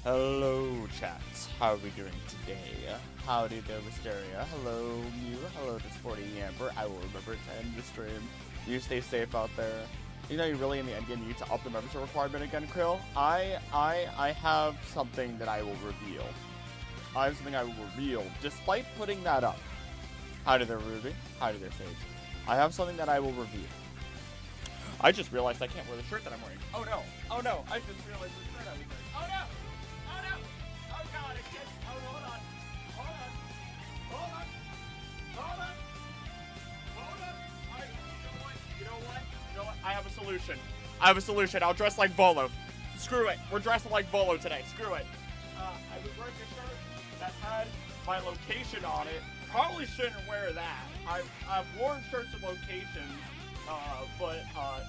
Hello, chat. How are we doing today? Howdy there, Wisteria. Hello, Mew. Hello to Sporty Amber. I will remember to end the stream. You stay safe out there. You know, you really in the end game need to up the membership requirement again, Krill. I have something that I will reveal. I have something I will reveal, despite putting that up. Howdy there, Ruby. Howdy there, Sage. I have something that I will reveal. I just realized I can't wear the shirt that I'm wearing. Oh no! Oh no! I just realized the shirt I was wearing. Oh no! Oh no! Oh god! I can't. Oh, hold on! Hold on! Hold on! Hold on! Hold on! Alright, you know what? You know what? You know what? I have a solution. I have a solution. I'll dress like Volo. Screw it. We're dressing like Volo today. Screw it. I was wearing a shirt that had my location on it. Probably shouldn't wear that. I've worn shirts with locations. But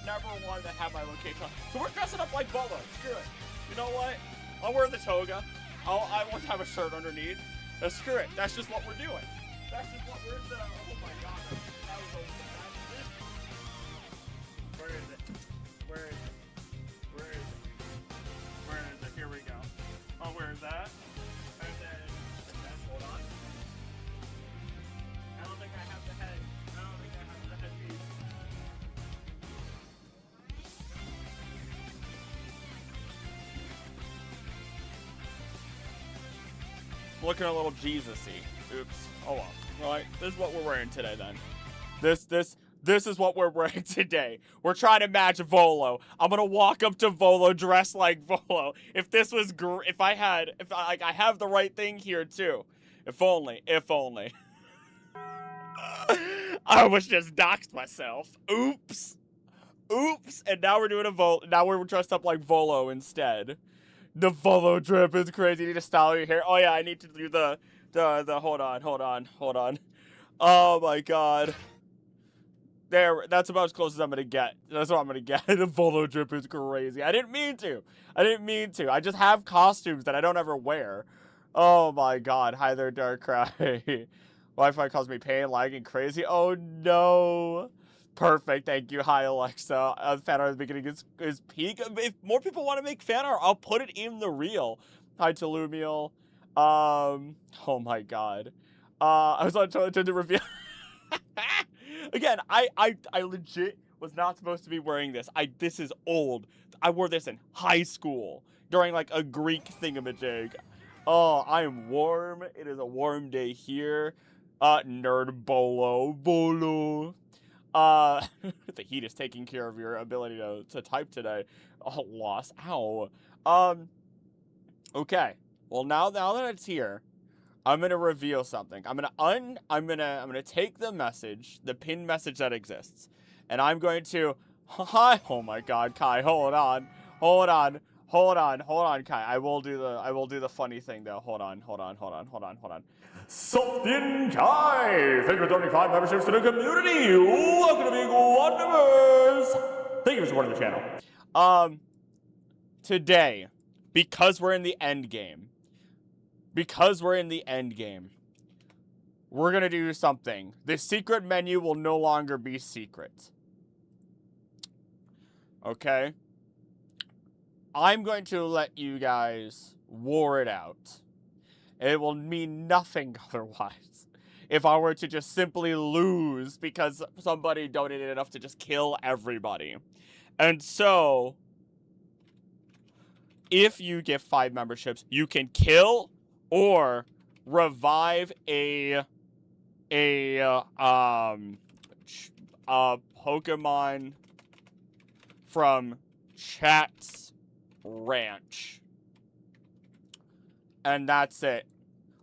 never one that had my location on. So we're dressing up like Bolo. Screw it. You know what? I'll wear the toga. I won't have a shirt underneath. Screw it. That's just what we're doing. That's just what we're doing. Oh my god. That was Where is it? Where is it? Where is it? Where is it? Here we go. Oh, where is that? And then hold on. I don't think I have the head. I don't think I have the headpiece. Looking a little Jesus-y. Oops. Oh well. Alright, this is what we're wearing today then. This is what we're wearing today. We're trying to match Volo. I'm gonna walk up to Volo dressed like Volo. If this was if I have the right thing here too. If only. I almost just doxed myself. Oops. Oops. And now we're doing now we're dressed up like Volo instead. The Volo drip is crazy. You need to style your hair. Oh yeah, I need to do the hold on. Oh my god. There, that's about as close as I'm gonna get. That's what I'm gonna get. The Volo drip is crazy. I didn't mean to. I just have costumes that I don't ever wear. Oh my god. Hi there, Darkrai. Wi-Fi caused me pain, lagging crazy. Oh no. Perfect, thank you. Hi, Alexa. Fan art at the beginning is peak. If more people want to make fan art, I'll put it in the reel. Hi, Telumiel. Oh my god. I was on to reveal. Again, I legit was not supposed to be wearing this. This is old. I wore this in high school during like a Greek thingamajig. Oh, I am warm. It is a warm day here. Nerd Bolo. The heat is taking care of your ability to type today. Oh, loss. Ow. Okay. Well, now that it's here, I'm gonna reveal something. I'm gonna take the message, the pinned message that exists, and I'm going to. Hi. Oh my God, Kai. Hold on, Kai. I will do the funny thing though. Hold on. Softin Kai! Thank you for donating 5 memberships to the community! Welcome to Big Wonders! Thank you for supporting the channel. Today, because we're in the end game, we're gonna do something. The secret menu will no longer be secret. Okay? I'm going to let you guys war it out. It will mean nothing otherwise if I were to just simply lose because somebody donated enough to just kill everybody. And so, if you get 5 memberships, you can kill or revive a Pokemon from Chat's Ranch. And that's it.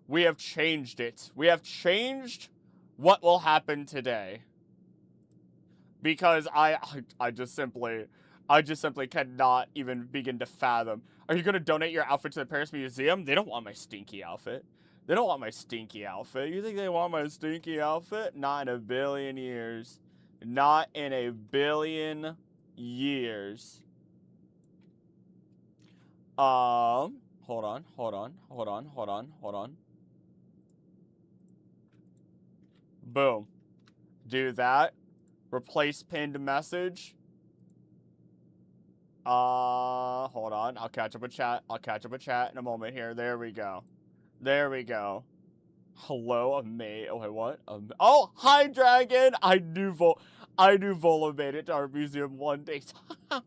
We have changed it. We have changed what will happen today. Because I just simply cannot even begin to fathom. Are you gonna donate your outfit to the Paris Museum? They don't want my stinky outfit. You think they want my stinky outfit? Not in a billion years. Not in a billion years. Hold on. Boom. Do that. Replace pinned message. Hold on. I'll catch up with chat. I'll catch up with chat in a moment here. There we go. There we go. Hello, May. Oh, wait, what? Oh, hi, Dragon. I knew Volo made it to our museum one day.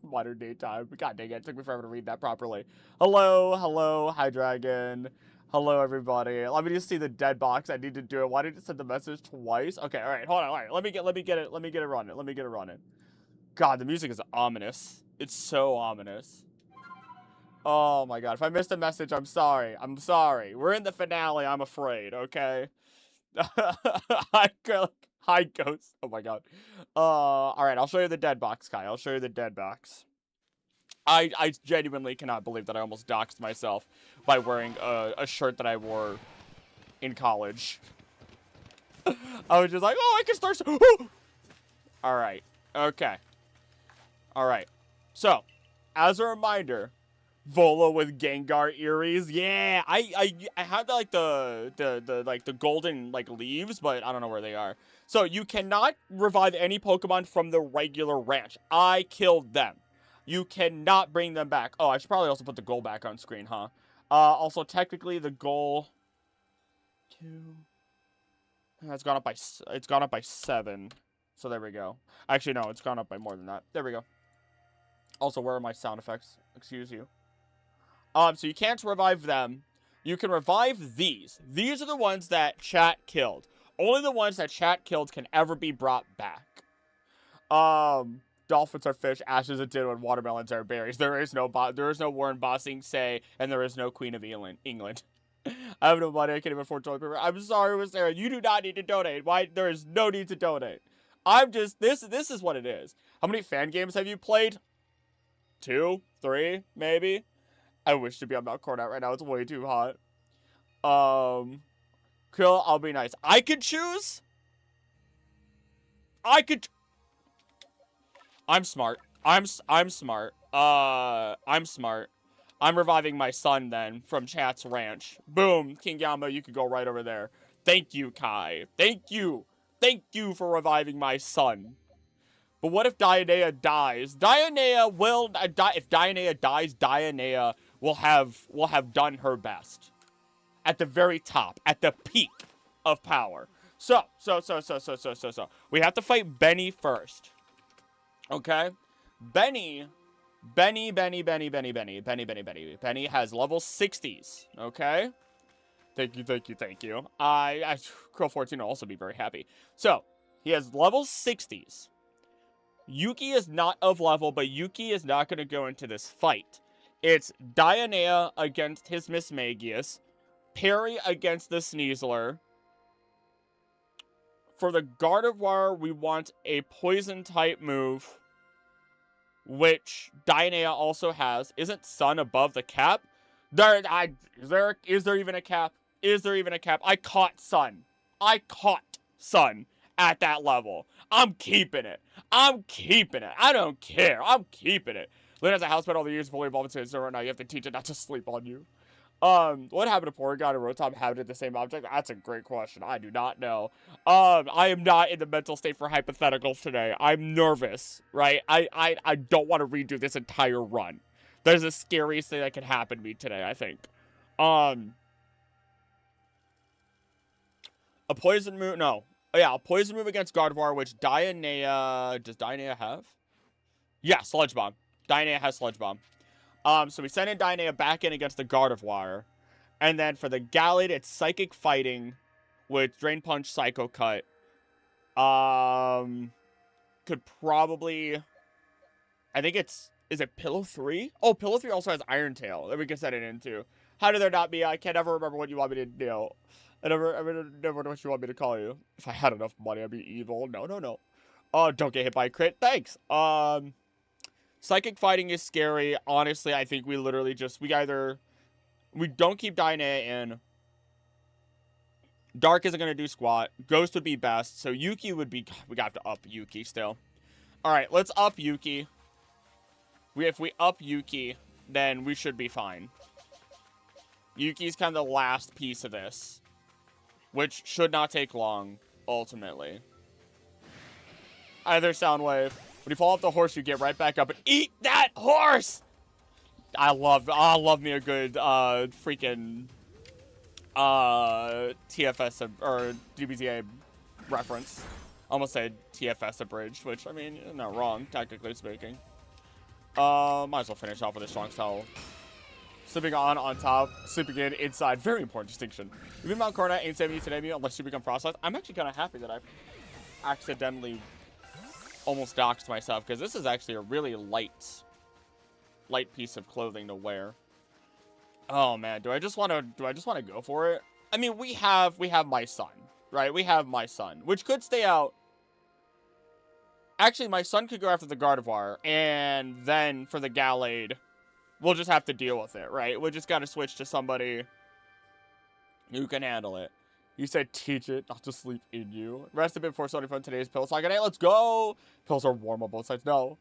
Modern day time. God dang it. It took me forever to read that properly. Hello, hello, hi, Dragon. Hello, everybody. Let me just see the dead box. I need to do it. Why did it send the message twice? Okay, all right. Hold on. All right. Let me get it running. God, the music is ominous. It's so ominous. Oh my god. If I missed a message, I'm sorry. I'm sorry. We're in the finale, I'm afraid, okay? Hi, Ghost. Oh my god. Alright, I'll show you the dead box, Kai. I'll show you the dead box. I genuinely cannot believe that I almost doxed myself by wearing a shirt that I wore in college. I was just like, oh, I can start. Alright. Okay. Alright. So, as a reminder, Volo with Gengar Eries. Yeah, I had like the golden like leaves, but I don't know where they are. So you cannot revive any Pokemon from the regular ranch. I killed them. You cannot bring them back. Oh, I should probably also put the goal back on screen, huh? Also technically the goal 2. It's gone up by 7. So there we go. Actually, no, it's gone up by more than that. There we go. Also, where are my sound effects? Excuse you. So you can't revive them. You can revive these. These are the ones that chat killed. Only the ones that chat killed can ever be brought back. Dolphins are fish, ashes are ditto, and watermelons are berries. There is no Warren Bossing say, and there is no Queen of England. I have no money. I can't even afford toilet paper. I'm sorry, Sarah. You do not need to donate. Why? There is no need to donate. I'm just this is what it is. How many fan games have you played? 2, 3, maybe. I wish to be on Mount Cornat right now. It's way too hot. Krill, I'll be nice. I could choose. I'm smart. I'm smart. I'm smart. I'm reviving my son then from Chat's Ranch. Boom, King Yama, you could go right over there. Thank you, Kai. Thank you. Thank you for reviving my son. But what if Dianea dies? Dianea will die. If Dianea dies, Dianea will have done her best. At the very top, at the peak of power. So. We have to fight Benny first. Okay? Benny has level 60s. Okay? Thank you. Crow 14 will also be very happy. So, he has level 60s. Yuki is not of level, but Yuki is not going to go into this fight. It's Dianea against his Miss Magius, Perry against the Sneasler. For the Gardevoir, we want a poison-type move, which Dianea also has. Isn't Sun above the cap? Is there even a cap? Is there even a cap? I caught Sun. At that level. I'm keeping it. I don't care. I'm keeping it. Lynn has a house pet all the years fully evolved into right now. You have to teach it not to sleep on you. What happened to Porygon and Rotom inhabited the same object? That's a great question. I do not know. I am not in the mental state for hypotheticals today. I'm nervous, right? I don't want to redo this entire run. There's the scariest thing that could happen to me today, I think. A poison move? No. Oh, yeah, a poison move against Gardevoir, which Dianea... Does Dianea have? Yeah, Sludge Bomb. Dianea has Sludge Bomb. So we send in Dianea back in against the Gardevoir. And then for the Gallade, it's Psychic Fighting with Drain Punch, Psycho Cut. Could probably... I think it's... Is it Pillow 3? Oh, Pillow 3 also has Iron Tail that we can send it into. How did there not be? I can't ever remember what you want me to do. I never know what you want me to call you. If I had enough money, I'd be evil. No. Oh, don't get hit by a crit. Thanks. Psychic Fighting is scary. Honestly, I think we literally just... We don't keep Dianea in. Dark isn't going to do squat. Ghost would be best. So Yuki would be... We got to up Yuki still. Alright, let's up Yuki. If we up Yuki, then we should be fine. Yuki's kind of the last piece of this. Which should not take long, ultimately. Either Soundwave. When you fall off the horse, you get right back up and eat that horse! I love me a good freaking TFS or DBTA reference. Almost said TFS abridged, which I mean, you're not wrong, technically speaking. Might as well finish off with a strong style. Sleeping on top, sleeping inside. Very important distinction. If you Mount Cornet ain't saving you today, unless you become frostlight. I'm actually kind of happy that I've accidentally almost doxed myself, because this is actually a really light piece of clothing to wear. Oh man, do I just want to go for it? I mean, we have my son, right? We have my son, which could stay out. Actually, my son could go after the Gardevoir, and then for the Gallade, we'll just have to deal with it, right? We'll just gotta switch to somebody who can handle it. You said teach it, not to sleep in you. Rest a bit before starting from today's pills. Like, hey, let's go! Pills are warm on both sides. No.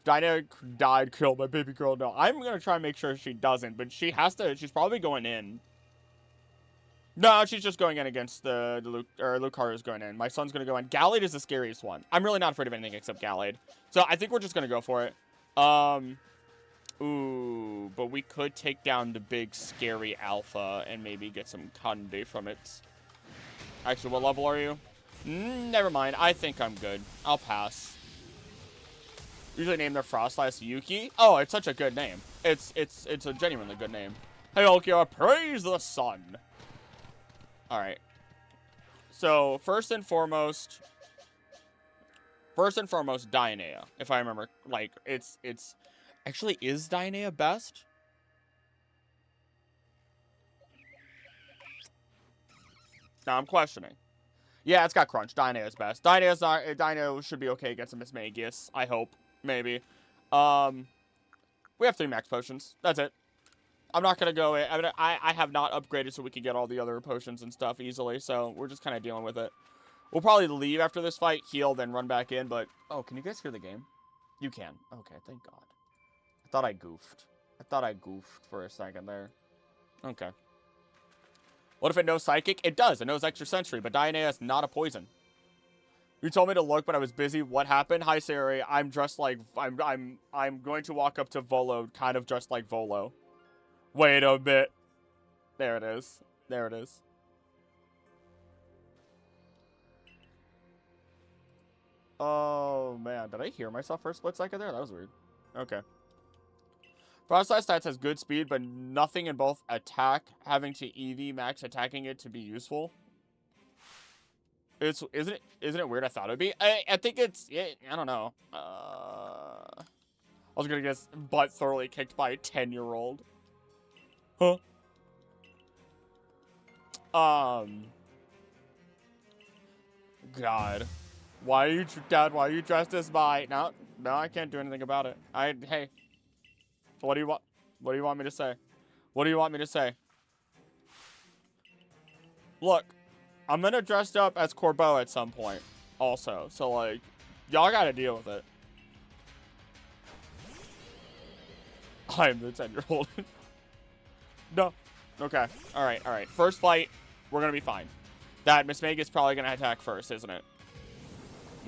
Dinah died, killed my baby girl. No, I'm gonna try and make sure she doesn't, but she has to. She's probably going in. No, she's just going in against the Lucario is going in. My son's gonna go in. Gallade is the scariest one. I'm really not afraid of anything except Gallade. So I think we're just gonna go for it. Ooh, but we could take down the big scary alpha and maybe get some Conde from it. Actually, what level are you? Never mind. I think I'm good. I'll pass. Usually name their Frostlass Yuki. Oh, it's such a good name. It's a genuinely good name. Hey, Ulquiorra, praise the sun. All right. So first and foremost, Dionea. If I remember, like it's actually is Dionea best? Now I'm questioning. Yeah, it's got Crunch. Dionea's best. Dionea should be okay against a Mismagius. I hope. Maybe. We have 3 max potions. That's it. I'm not gonna go. I have not upgraded so we can get all the other potions and stuff easily. So we're just kind of dealing with it. We'll probably leave after this fight, heal, then run back in. But oh, can you guys hear the game? You can. Okay, thank God. I thought I goofed. For a second there. Okay. What if it knows Psychic? It does. It knows Extra Sensory, but Dionea is not a poison. You told me to look, but I was busy. What happened? Hi, Sari. I'm dressed like I'm going to walk up to Volo, kind of dressed like Volo. Wait a bit. There it is. There it is. Oh man, did I hear myself for a split second there? That was weird. Okay. Frostlass stats has good speed, but nothing in both attack. Having to EV max attacking it to be useful. Isn't it weird? I thought it would be. I think it's. I don't know. I was gonna get his butt thoroughly kicked by a 10-year-old. Huh. God. Why are you, Dad? Why are you dressed as my? No, I can't do anything about it. Hey. What do you want? What do you want me to say? What do you want me to say? Look, I'm gonna dress up as Corbeau at some point, also. So like, y'all gotta deal with it. I'm the 10-year-old. No. Okay. All right. First fight, we're gonna be fine. That Mismagius is probably gonna attack first, isn't it?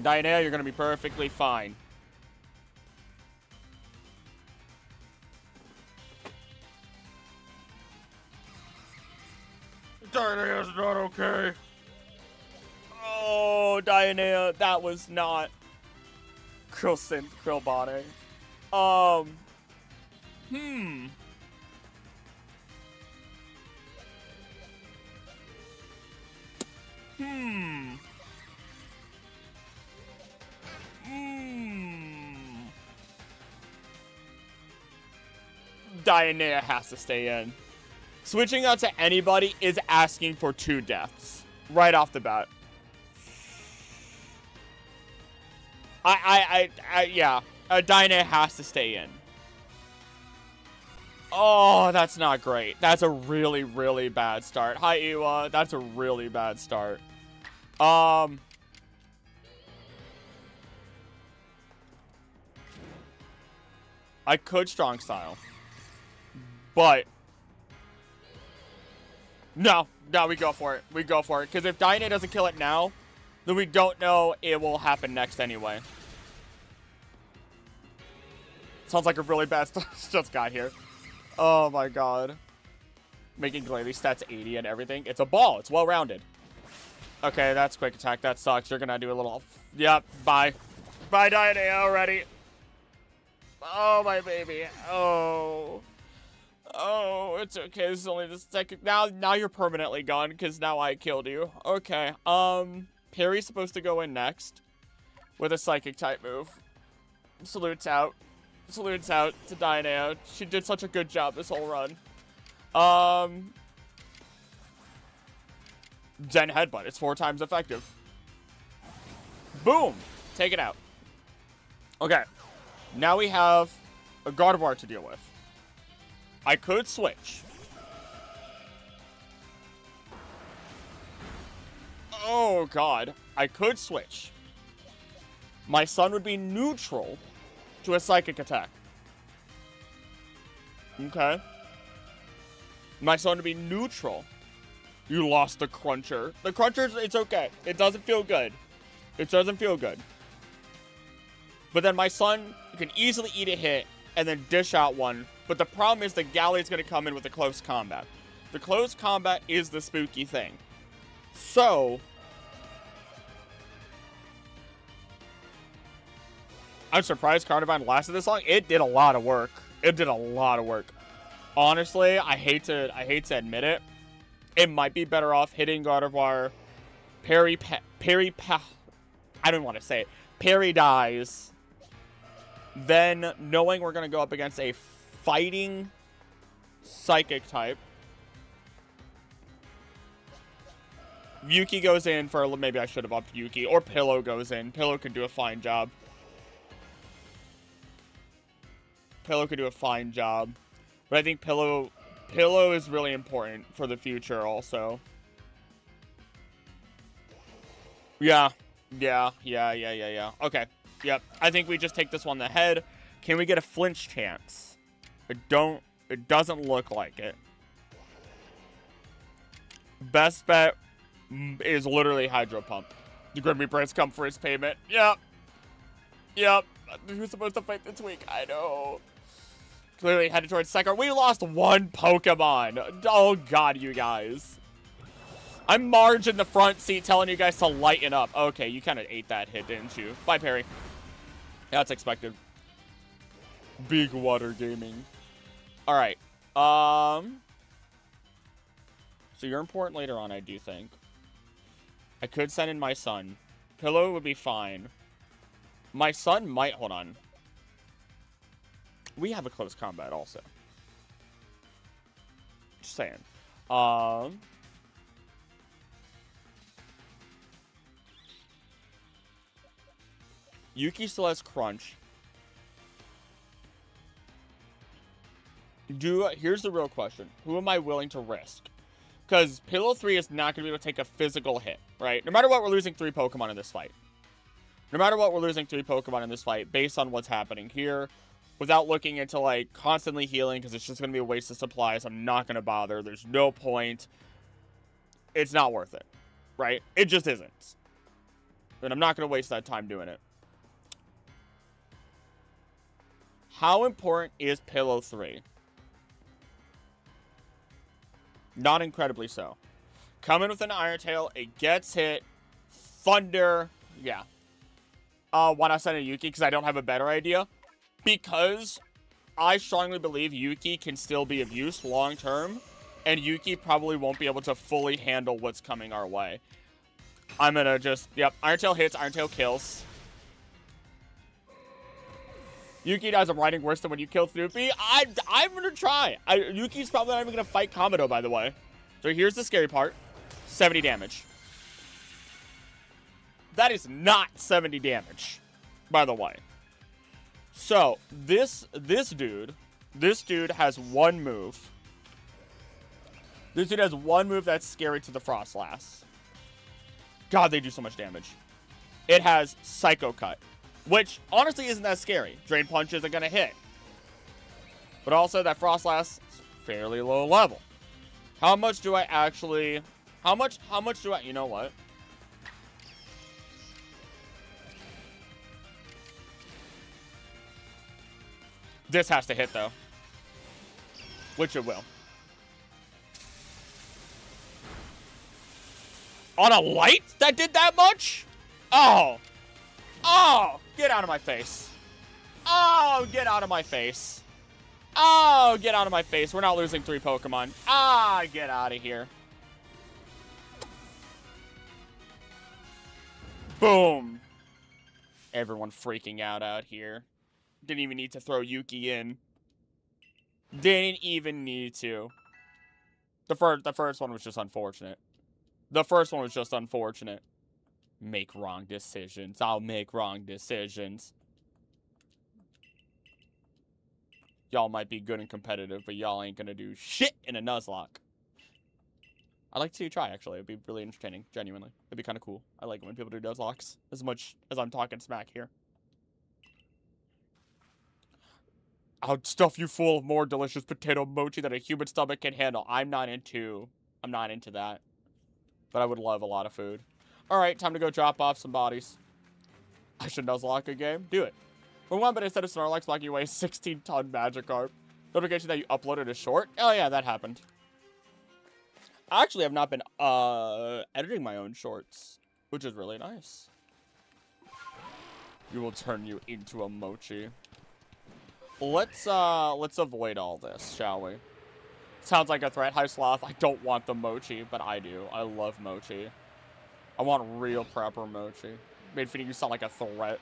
Dionea, you're gonna be perfectly fine. Dionea's not okay. Oh, Dionea, that was not Krillsynth, Krillbot. Dionea has to stay in. Switching out to anybody is asking for 2 deaths. Right off the bat. Yeah. Dionea has to stay in. Oh, that's not great. That's a really, really bad start. Hi, Iwa. That's a really bad start. I could strong style. But no, we go for it. We go for it. Because if Dionea doesn't kill it now, then we don't know it will happen next anyway. Sounds like a really bad start just got here. Oh my god. Making Glalie stats 80 and everything. It's a ball. It's well-rounded. Okay, that's quick attack. That sucks. You're gonna do a little... Yep, bye. Bye, Diana already. Oh, my baby. Oh. Oh, it's okay. This is only the second... Now you're permanently gone, because now I killed you. Okay, Perry's supposed to go in next with a Psychic-type move. Salutes out. Salutes out to Diana. She did such a good job this whole run. Zen Headbutt. It's 4 times effective. Boom! Take it out. Okay. Now we have a Gardevoir to deal with. I could switch. Oh, God. I could switch. My son would be neutral to a Psychic attack. Okay. My son would be neutral. You lost the Cruncher. The Cruncher's, it's okay. It doesn't feel good. It doesn't feel good. But then my son can easily eat a hit and then dish out one. But the problem is the Galley's going to come in with the close combat. The close combat is the spooky thing. So... I'm surprised Carnivine lasted this long. It did a lot of work. It did a lot of work. Honestly, I hate to admit it. It might be better off hitting Gardevoir. I don't want to say it. Parry dies. Then knowing we're going to go up against a fighting Psychic type. Yuki goes in for, maybe I should have upped Yuki. Or Pillow goes in. Pillow can do a fine job. Pillow could do a fine job. But I think Pillow is really important for the future also. Yeah. Okay. Yep. I think we just take this one to the head. Can we get a flinch chance? It doesn't look like it. Best bet is literally Hydro Pump. The Grim Reapers come for his payment. Yep. Who's supposed to fight this week? I know. Clearly headed towards second. We lost one Pokemon. Oh, God, you guys. I'm Marge in the front seat telling you guys to lighten up. Okay, you kind of ate that hit, didn't you? Bye, Perry. That's expected. Big Water Gaming. All right. So you're important later on, I do think. I could send in my son. Pillow would be fine. My son might... Hold on. We have a close combat also. Just saying. Yuki still has Crunch. Here's the real question. Who am I willing to risk? Because Pillow 3 is not going to be able to take a physical hit, right? No matter what, we're losing 3 Pokemon in this fight. No matter what, we're losing 3 Pokemon in this fight based on what's happening here. Without looking into, like, constantly healing, because it's just going to be a waste of supplies. I'm not going to bother. There's no point. It's not worth it, right? It just isn't. And I'm not going to waste that time doing it. How important is Pillow 3? Not incredibly so. Coming with an Iron Tail, it gets hit. Thunder, yeah. Why not send a Yuki? Because I don't have a better idea. Because I strongly believe Yuki can still be of use long term. And Yuki probably won't be able to fully handle what's coming our way. I'm going to just, yep, Iron Tail hits, Iron Tail kills. Yuki dies of riding worse than when you kill Snoopy. I'm going to try. Yuki's probably not even going to fight Kamado, by the way. So here's the scary part. 70 damage. That is not 70 damage, by the way. So, this dude has one move. This dude has one move that's scary to the Frostlass. God, they do so much damage. It has Psycho Cut. Which, honestly, isn't that scary. Drain Punch isn't going to hit. But also, that Frostlass is fairly low level. How much do I actually... How much do I... You know what? This has to hit, though. Which it will. On a light that did that much? Oh. Oh, get out of my face. Oh, get out of my face. Oh, get out of my face. We're not losing 3 Pokemon. Ah, get out of here. Boom. Everyone freaking out here. Didn't even need to throw Yuki in. Didn't even need to. The first one was just unfortunate. The first one was just unfortunate. Make wrong decisions. I'll make wrong decisions. Y'all might be good and competitive, but y'all ain't gonna do shit in a Nuzlocke. I'd like to see you try, actually. It'd be really entertaining, genuinely. It'd be kind of cool. I like it when people do Nuzlocks, as much as I'm talking smack here. I'll stuff you full of more delicious potato mochi that a human stomach can handle. I'm not into that. But I would love a lot of food. Alright, time to go drop off some bodies. I should Nuzlocke a game. Do it. For one, but instead of Snorlax locking away a 16-ton Magikarp. Notification that you uploaded a short? Oh yeah, that happened. I actually have not been editing my own shorts, which is really nice. We will turn you into a mochi. Let's avoid all this, shall we? Sounds like a threat. Hi, Sloth. I don't want the mochi, but I do. I love mochi. I want real proper mochi. Made feeding you sound like a threat.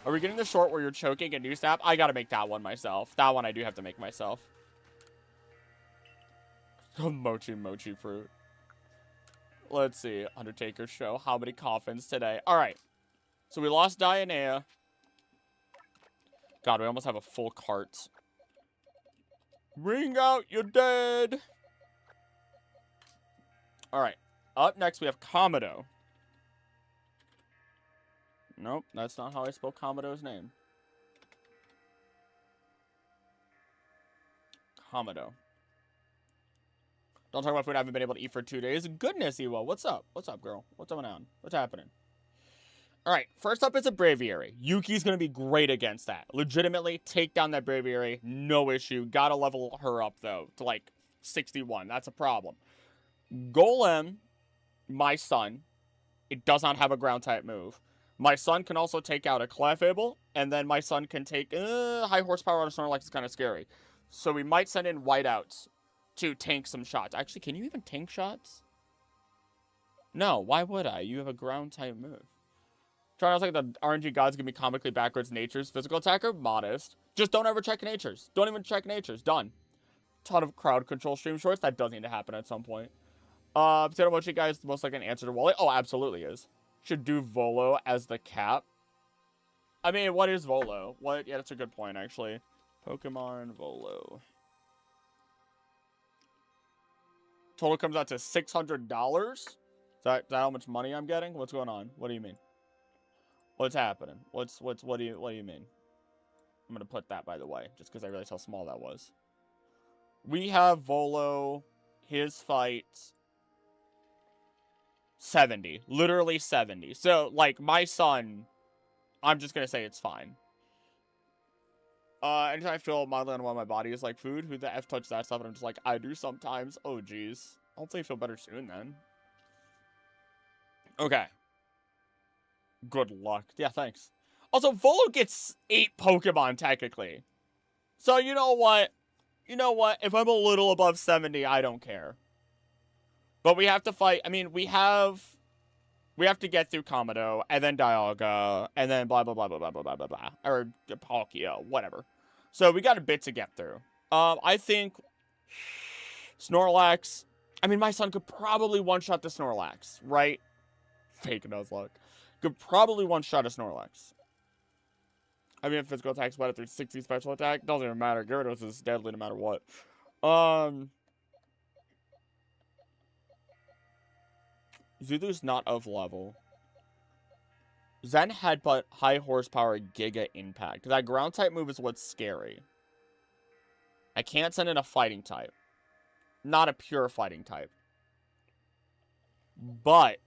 Are we getting the short where you're choking a new snap? I gotta make that one myself. That one I do have to make myself. Mochi fruit. Let's see. Undertaker show. How many coffins today? Alright. So we lost Dianea. God, we almost have a full cart. Ring out, you're dead. Alright. Up next, we have Komodo. Nope, that's not how I spell Komodo's name. Komodo. Don't talk about food I haven't been able to eat for 2 days. Goodness, Ewa. What's up? What's up, girl? What's going on? What's happening? Alright, first up is a Braviary. Yuki's going to be great against that. Legitimately, take down that Braviary. No issue. Gotta level her up, though, to, like, 61. That's a problem. Golem, my son, it does not have a ground-type move. My son can also take out a Clefable, and then my son can take... high horsepower on a Snorlax is kind of scary. So we might send in Whiteouts to tank some shots. Actually, can you even tank shots? No, why would I? You have a ground-type move. Trying to like the RNG gods give me comically backwards natures. Physical attacker, modest. Just don't ever check natures. Don't even check natures. Done. Ton of crowd control stream shorts. That does need to happen at some point. Potato Mochi guy is the most like an answer to Wally. Oh, absolutely is. Should do Volo as the cap. I mean, what is Volo? What? Yeah, that's a good point, actually. Pokemon Volo. Total comes out to $600. Is that how much money I'm getting? What's going on? What do you mean? What's happening? What do you mean? I'm gonna put that, by the way, just because I realized how small that was. We have Volo, his fight, 70. Literally 70. So, like, my son, I'm just gonna say it's fine. Anytime I feel mildly unwell, my body is like food. Who the F touched that stuff? And I'm just like, I do sometimes. Oh, jeez. Hopefully you feel better soon, then. Okay. Good luck. Yeah, thanks. Also, Volo gets 8 Pokemon, technically. So, you know what? You know what? If I'm a little above 70, I don't care. But we have to fight. I mean, we have to get through Komodo, and then Dialga, and then blah, blah, blah, blah, blah, blah, blah, blah, blah. Or Palkia, whatever. So, we got a bit to get through. I think Snorlax... I mean, my son could probably one-shot the Snorlax, right? Fake Nuzlocke. Could probably one-shot a Snorlax. I mean, physical attack's better through 60 special attack. Doesn't even matter. Gyarados is deadly no matter what. Zulu's not of level. Zen Headbutt, high horsepower, Giga Impact. That ground type move is what's scary. I can't send in a fighting type. Not a pure fighting type. But.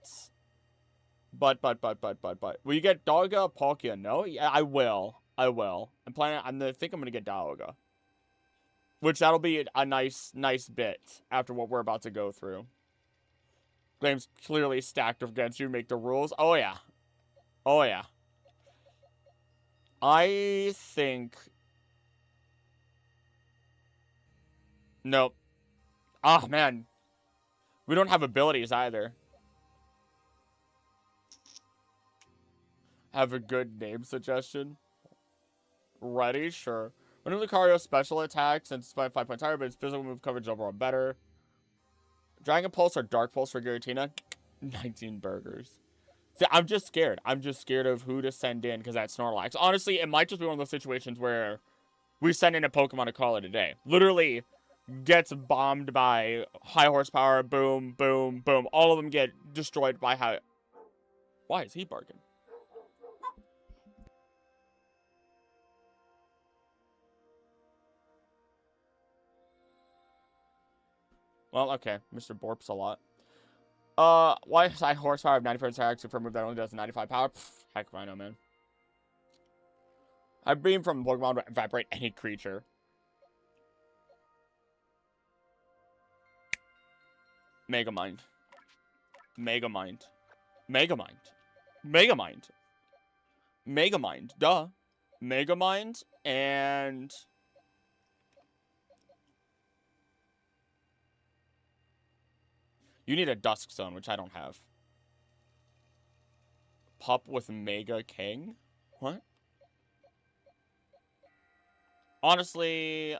Will you get Dialga, Palkia? No? Yeah, I will. I think I'm gonna get Dialga. Which that'll be a nice bit after what we're about to go through. Game's clearly stacked against you. Make the rules. Oh, yeah. Oh, yeah. I think... Nope. Oh, man. We don't have abilities either. Have a good name suggestion? Ready? Sure. When Lucario's special attacks and spend 5 points higher, but its physical move coverage overall better. Dragon Pulse or Dark Pulse for Giratina? 19 burgers. See, I'm just scared. I'm just scared of who to send in because that's Snorlax. Honestly, it might just be one of those situations where we send in a Pokemon to call it a day. Literally gets bombed by high horsepower. Boom, boom, boom. All of them get destroyed by high... Why is he barking? Well, okay. Mr. Borps a lot. Why is high horsepower of 90% attack for a move that only does 95 power? Pff, heck if I know, man. I beam from Pokemon to evaporate any creature. Megamind. Megamind. Megamind. Megamind. Megamind. Duh. Megamind and... You need a Dusk Stone, which I don't have. Pup with Mega King? What? Honestly,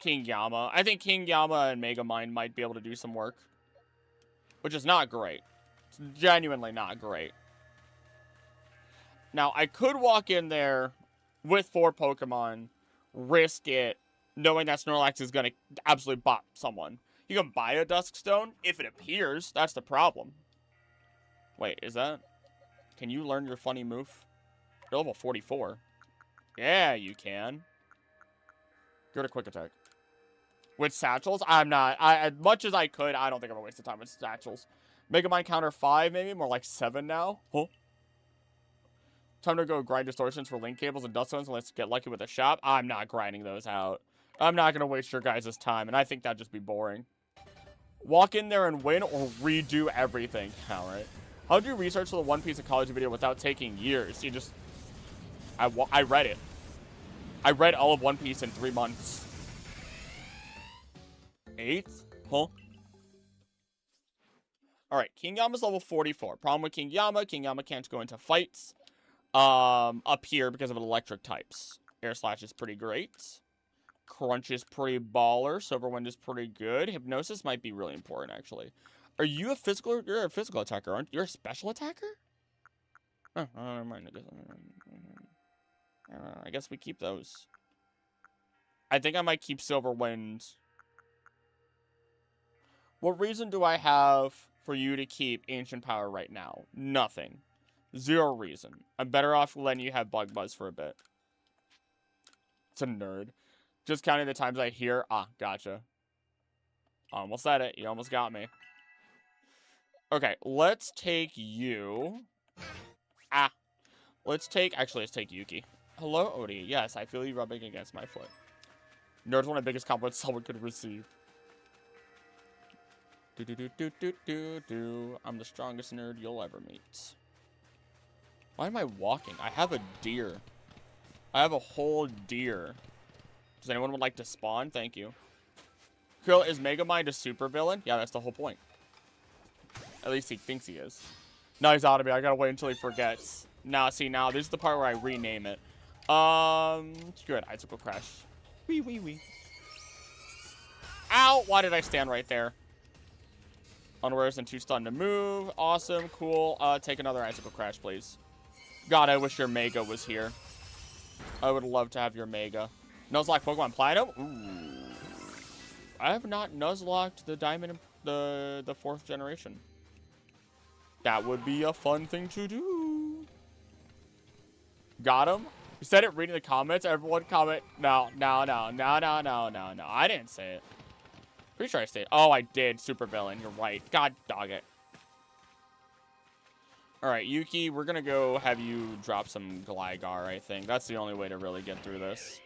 King Yama. I think King Yama and Megamind might be able to do some work. Which is not great. It's genuinely not great. Now, I could walk in there with 4 Pokemon, risk it, knowing that Snorlax is going to absolutely bop someone. You can buy a Dusk Stone if it appears. That's the problem. Wait, is that... Can you learn your funny move? You're level 44. Yeah, you can. Go to Quick Attack. With Satchels? I'm not... as much as I could, I don't think I'm going to waste the time with Satchels. Megamind counter 5, maybe? More like 7 now? Huh? Time to go grind distortions for link cables and dust stones and let's get lucky with a shop. I'm not grinding those out. I'm not going to waste your guys' time, and I think that'd just be boring. Walk in there and win or redo everything. Alright. How do you research the One Piece ecology video without taking years? You just... I read it. I read all of One Piece in 3 months. 8? Huh? Alright, King Yama's level 44. Problem with King Yama can't go into fights. Up here because of electric types. Air Slash is pretty great. Crunch is pretty baller. Silver Wind is pretty good. Hypnosis might be really important, actually. Are you a physical... You're a physical attacker, aren't you? You're a special attacker? Oh, never mind. I guess we keep those. I think I might keep Silver Wind. What reason do I have for you to keep Ancient Power right now? Nothing. 0 reason. I'm better off letting you have Bug Buzz for a bit. It's a nerd. Just counting the times I hear. Ah, gotcha. Almost said it. You almost got me. Okay, let's take you. Ah. Let's take Yuki. Hello, Odie. Yes, I feel you rubbing against my foot. Nerd's one of the biggest compliments someone could receive. I'm the strongest nerd you'll ever meet. Why am I walking? I have a deer. I have a whole deer. Does anyone would like to spawn? Thank you. Krill, is Megamind a supervillain? Yeah, that's the whole point. At least he thinks he is. No, he's out of me. I gotta wait until he forgets. Now, see, now, this is the part where I rename it. Good. Icicle Crash. Wee, wee, wee. Ow! Why did I stand right there? Unawares and 2 stun to move. Awesome. Cool. Take another Icicle Crash, please. God, I wish your Mega was here. I would love to have your Mega. Nuzlocke Pokemon Platinum? Ooh. I have not Nuzlocked the Diamond, the 4th generation. That would be a fun thing to do. Got him? You said it reading the comments. Everyone comment. No. I didn't say it. Pretty sure I said it. Oh, I did. Supervillain. You're right. God dog it. Alright, Yuki, we're gonna go have you drop some Gligar, I think. That's the only way to really get through this.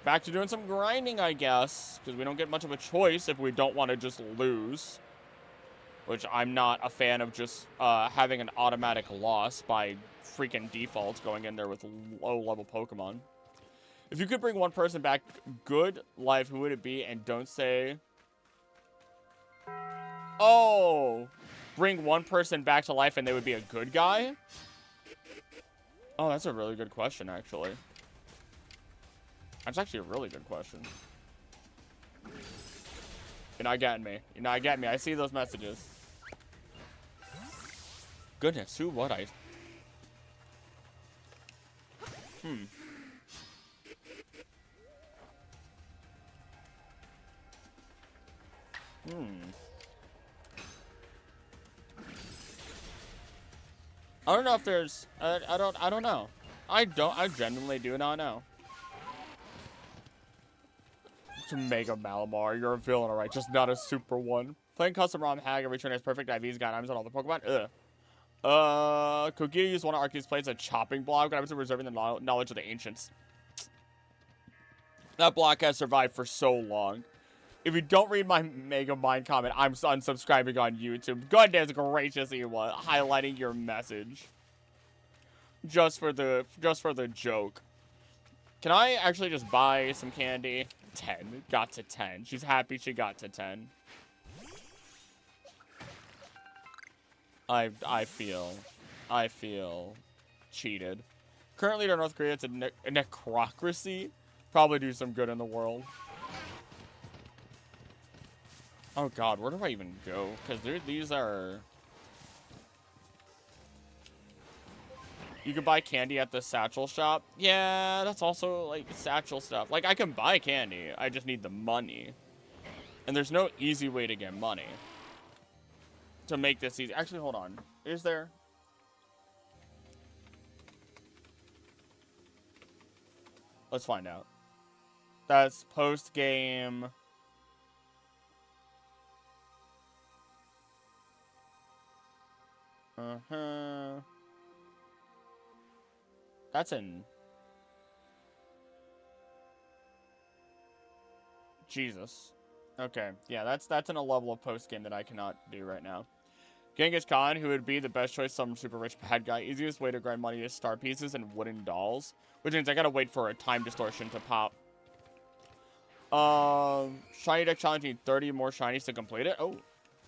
Back to doing some grinding, I guess. Because we don't get much of a choice if we don't want to just lose. Which I'm not a fan of just having an automatic loss by freaking default going in there with low-level Pokemon. If you could bring one person back good life, who would it be? And don't say... Oh! Bring one person back to life and they would be a good guy? Oh, that's a really good question, actually. That's actually a really good question. You're not getting me. You're not getting me. I see those messages. Goodness, who would I? I don't know if there's... I don't know. I genuinely do not know. To Mega Malamar, you're a villain, alright, just not a super one. Playing custom ROM hack every turn has perfect IVs, got items on all the Pokemon. Kogia used one of Arceus' plates as a chopping block, but I was reserving the knowledge of the ancients. That block has survived for so long. If you don't read my Mega Mind comment, I'm unsubscribing on YouTube. Goodness gracious, you was highlighting your message. Just for the joke. Can I actually just buy some candy? 10. Got to 10. She's happy she got to 10. I feel cheated. Current leader of North Korea, it's a necrocracy. Probably do some good in the world. Oh god, where do I even go? Because these are... You can buy candy at the satchel shop. Yeah, that's also, like, satchel stuff. Like, I can buy candy. I just need the money. And there's no easy way to get money. To make this easy. Actually, hold on. Is there? Let's find out. That's post-game... That's in... Jesus. Okay, yeah, that's in a level of post-game that I cannot do right now. Genghis Khan, who would be the best choice, some super rich bad guy. Easiest way to grind money is star pieces and wooden dolls. Which means I gotta wait for a time distortion to pop. Shiny deck challenge, need 30 more shinies to complete it. Oh,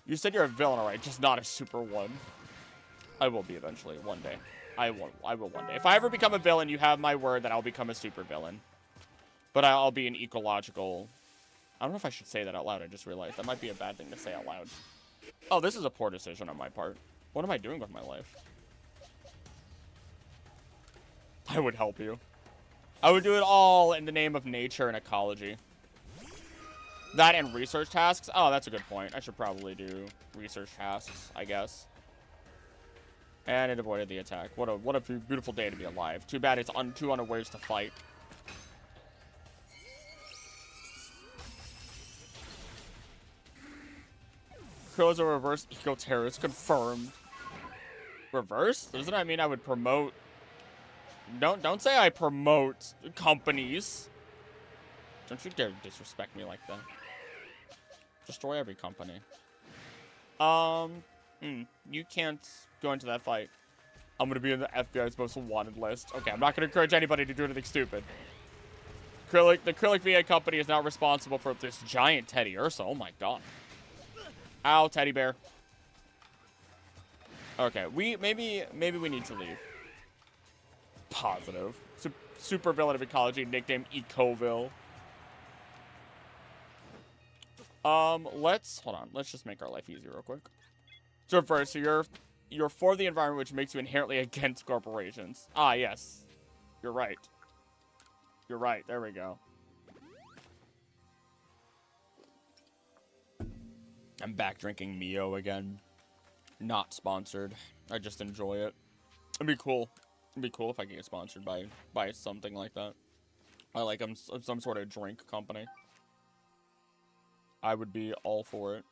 you said you're a villain, alright, just not a super one. I will be eventually, one day. I will one day. If I ever become a villain, you have my word that I'll become a super villain. But I'll be an ecological... I don't know if I should say that out loud, I just realized. That might be a bad thing to say out loud. Oh, this is a poor decision on my part. What am I doing with my life? I would help you. I would do it all in the name of nature and ecology. That and research tasks? Oh, that's a good point. I should probably do research tasks, I guess. And it avoided the attack. What a beautiful day to be alive. Too bad it's too unawares to fight. Crow's a reverse eco-terrorist. Confirmed. Reverse? Doesn't that mean I would promote... Don't say I promote companies. Don't you dare disrespect me like that. Destroy every company. You can't go into that fight. I'm gonna be in the FBI's most wanted list. Okay, I'm not gonna encourage anybody to do anything stupid. The Acrylic VA company is now responsible for this giant Teddy Ursa. Oh my god. Ow, teddy bear. Okay, maybe we need to leave. Positive. Super villain of ecology, nicknamed Ecoville. Hold on. Let's just make our life easy real quick. So first, so you're for the environment, which makes you inherently against corporations. Ah, yes. You're right. You're right. There we go. I'm back drinking Mio again. Not sponsored. I just enjoy it. It'd be cool. It'd be cool if I could get sponsored by something like that. I like some sort of drink company. I would be all for it.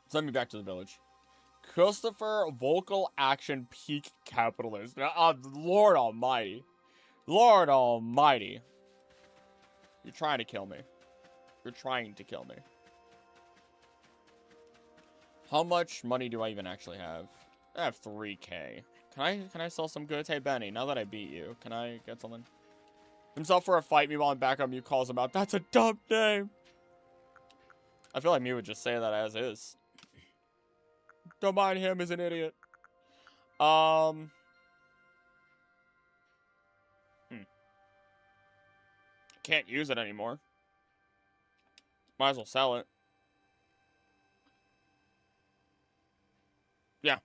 Send me back to the village. Christopher, vocal action peak capitalist. Lord almighty. Lord almighty. You're trying to kill me. You're trying to kill me. How much money do I even actually have? I have 3K. Can I sell some goods? Hey, Benny, now that I beat you, can I get something? Himself for a fight. Meanwhile, in background, Mew calls him out. That's a dumb name. I feel like Mew would just say that as is. Don't mind him, he's an idiot. Can't use it anymore. Might as well sell it. Yeah.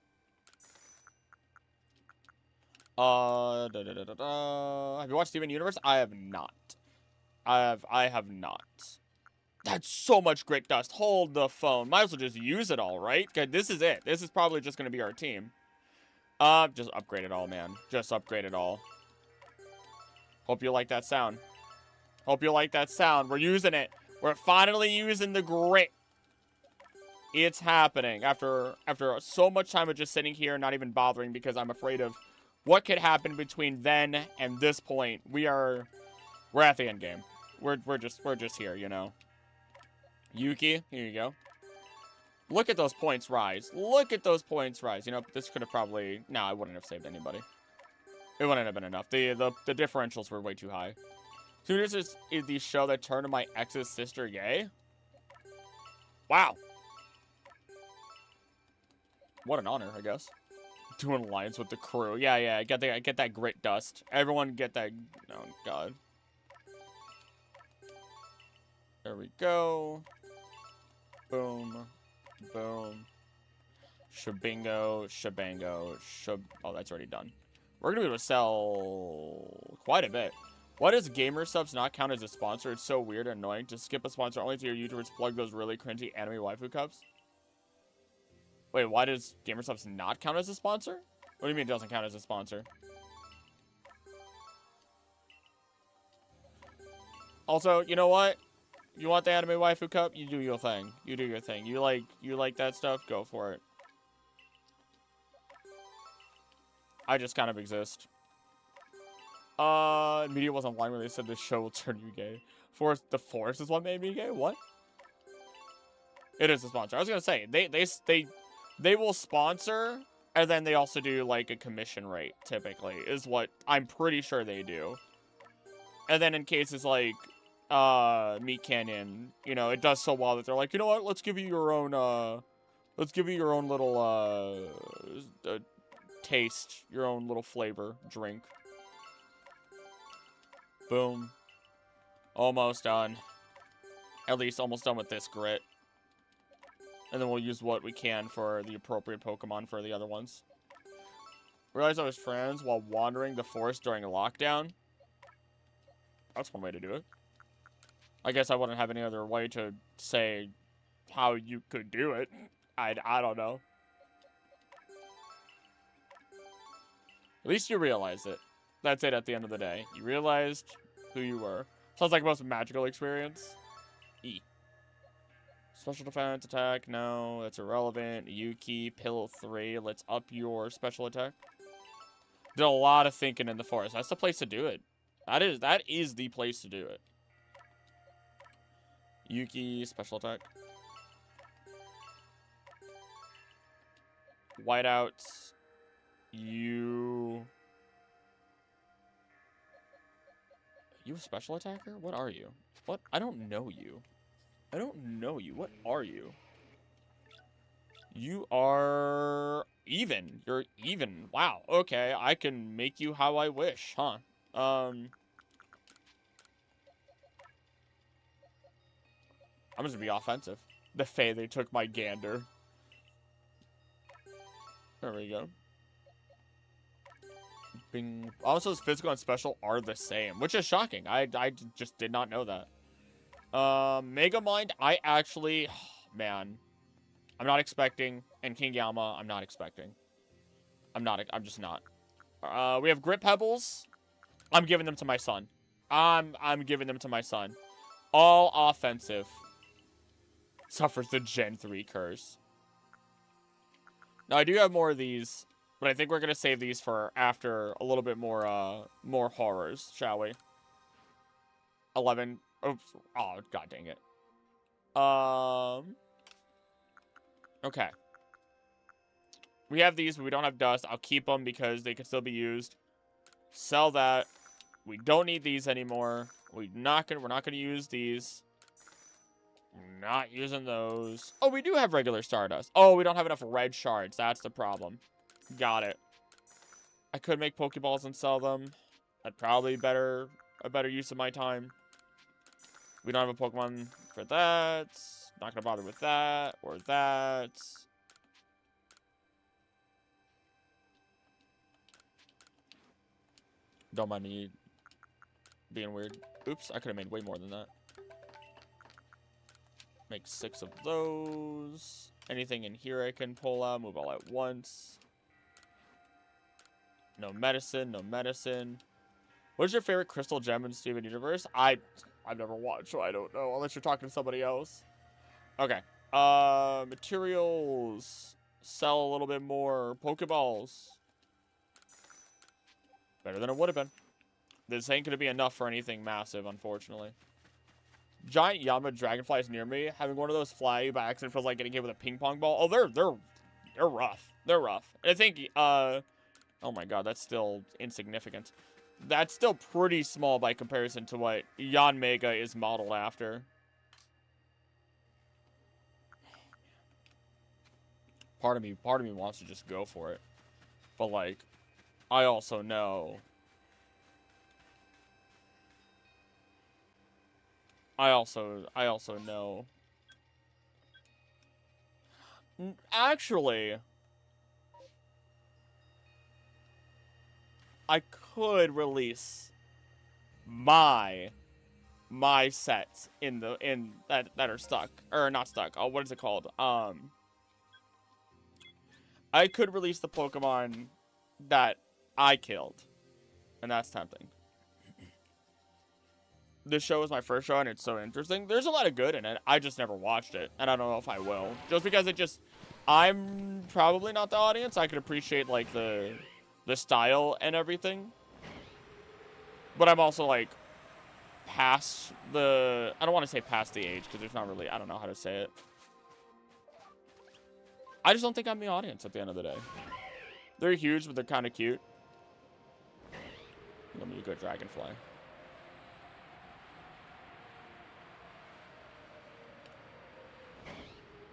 Have you watched Steven Universe? I have not. I have not. That's so much great dust. Hold the phone. Might as well just use it all, right? Okay, this is it. This is probably just gonna be our team. Just upgrade it all, man. Just upgrade it all. Hope you like that sound. Hope you like that sound. We're using it. We're finally using the grit. It's happening. After so much time of just sitting here and not even bothering because I'm afraid of what could happen between then and this point. We're at the end game. We're just here, you know. Yuki, here you go. Look at those points rise. Look at those points rise. You know, this could have probably... No, I wouldn't have saved anybody. It wouldn't have been enough. The differentials were way too high. So this is the show that turned my ex's sister gay. Wow. What an honor, I guess. Doing lines with the crew. Yeah, I get that grit dust. Everyone get that. Oh god. There we go. Boom. Boom. Shabingo. Shabango. Oh, that's already done. We're gonna be able to sell quite a bit. Why does Gamer Subs not count as a sponsor? It's so weird and annoying to skip a sponsor only to your YouTubers plug those really cringy anime waifu cups. Wait, why does Gamer Subs not count as a sponsor? What do you mean it doesn't count as a sponsor? Also, you know what? You want the anime waifu cup? You do your thing. You do your thing. You like that stuff? Go for it. I just kind of exist. Media wasn't lying when they said this show will turn you gay. The Forest is what made me gay? What? It is a sponsor. I was gonna say, they will sponsor, and then they also do, like, a commission rate, typically, is what I'm pretty sure they do. And then in cases like, Meat Canyon, you know, it does so well that they're like, you know what, let's give you your own little, taste, your own little flavor, drink. Boom. Almost done. At least almost done with this grit. And then we'll use what we can for the appropriate Pokemon for the other ones. Realized I was friends while wandering the forest during a lockdown. That's one way to do it. I guess I wouldn't have any other way to say how you could do it. I don't know. At least you realized it. That's it at the end of the day. You realized who you were. Sounds like the most magical experience. E. Special defense attack, no, that's irrelevant. Yuki, pill 3, let's up your special attack. Did a lot of thinking in the forest. That's the place to do it. That is the place to do it. Yuki, special attack. Whiteouts. You a special attacker? What are you? What? I don't know you. I don't know you. What are you? You are even. You're even. Wow. Okay. I can make you how I wish, huh? I'm just gonna be offensive. The Fae, they took my gander. There we go. Bing. Also, physical and special are the same, which is shocking. I just did not know that. Megamind, I actually, man, I'm not expecting, and King Yama, I'm not expecting. I'm just not. We have Grit Pebbles. I'm giving them to my son. I'm giving them to my son. All offensive. Suffers the Gen 3 curse. Now, I do have more of these, but I think we're gonna save these for after a little bit more, more horrors, shall we? 11. Oops. Oh, god dang it. Okay. We have these, but we don't have dust. I'll keep them because they can still be used. Sell that. We don't need these anymore. We're not gonna use these. Not using those. Oh, we do have regular Stardust. Oh, we don't have enough red shards. That's the problem. Got it. I could make Pokeballs and sell them. That'd probably be a better use of my time. We don't have a Pokemon for that. Not gonna bother with that or that. Don't mind me being weird. Oops, I could have made way more than that. Make 6 of those. Anything in here I can pull out. Move all at once. No medicine, no medicine. What's your favorite crystal gem in Steven Universe? I've never watched, so I don't know, unless you're talking to somebody else. Okay. Materials. Sell a little bit more. Pokeballs. Better than it would have been. This ain't gonna be enough for anything massive, unfortunately. Giant Yama dragonflies near me. Having one of those fly by accident feels like getting hit with a ping pong ball. Oh, they're rough. They're rough. And I think, oh my god, that's still insignificant. That's still pretty small by comparison to what Yanmega is modeled after. Part of me wants to just go for it. But, like, I also know. I also know. Actually, I could release my sets that are stuck, or not stuck. Oh, what is it called? I could release the Pokemon that I killed, and that's tempting. This show was my first show, and it's so interesting. There's a lot of good in it. I just never watched it, and I don't know if I will. Just because I'm probably not the audience. I could appreciate, like, the style and everything. But I'm also, like, past the... I don't want to say past the age, because there's not really... I don't know how to say it. I just don't think I'm the audience at the end of the day. They're huge, but they're kind of cute. Let me go Dragonfly.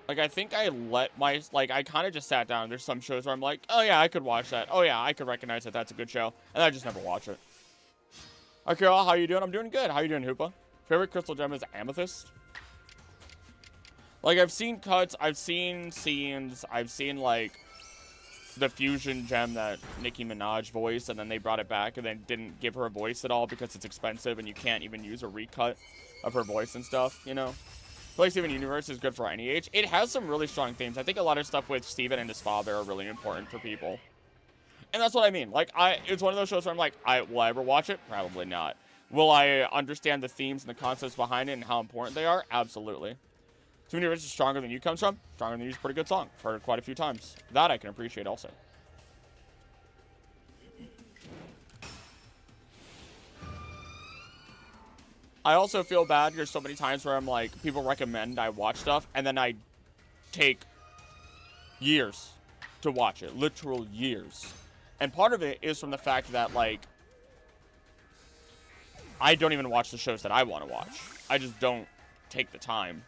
Like, I think I let my... Like, I kind of just sat down. There's some shows where I'm like, oh, yeah, I could watch that. Oh, yeah, I could recognize that that's a good show. And I just never watch it. Okay, well, how you doing? I'm doing good. How you doing, Hoopa? Favorite crystal gem is Amethyst. Like, I've seen cuts. I've seen scenes. I've seen, like, the fusion gem that Nicki Minaj voiced. And then they brought it back and then didn't give her a voice at all because it's expensive. And you can't even use a recut of her voice and stuff, you know? Like Steven Universe is good for any age. It has some really strong themes. I think a lot of stuff with Steven and his father are really important for people. And that's what I mean. Like, it's one of those shows where I'm like, will I ever watch it? Probably not. Will I understand the themes and the concepts behind it and how important they are? Absolutely. Steven Universe is Stronger Than You comes from. Stronger Than You is a pretty good song. I've heard it quite a few times. That I can appreciate also. I also feel bad. There's so many times where I'm like, people recommend I watch stuff, and then I take years to watch it. Literal years. And part of it is from the fact that, like, I don't even watch the shows that I want to watch. I just don't take the time.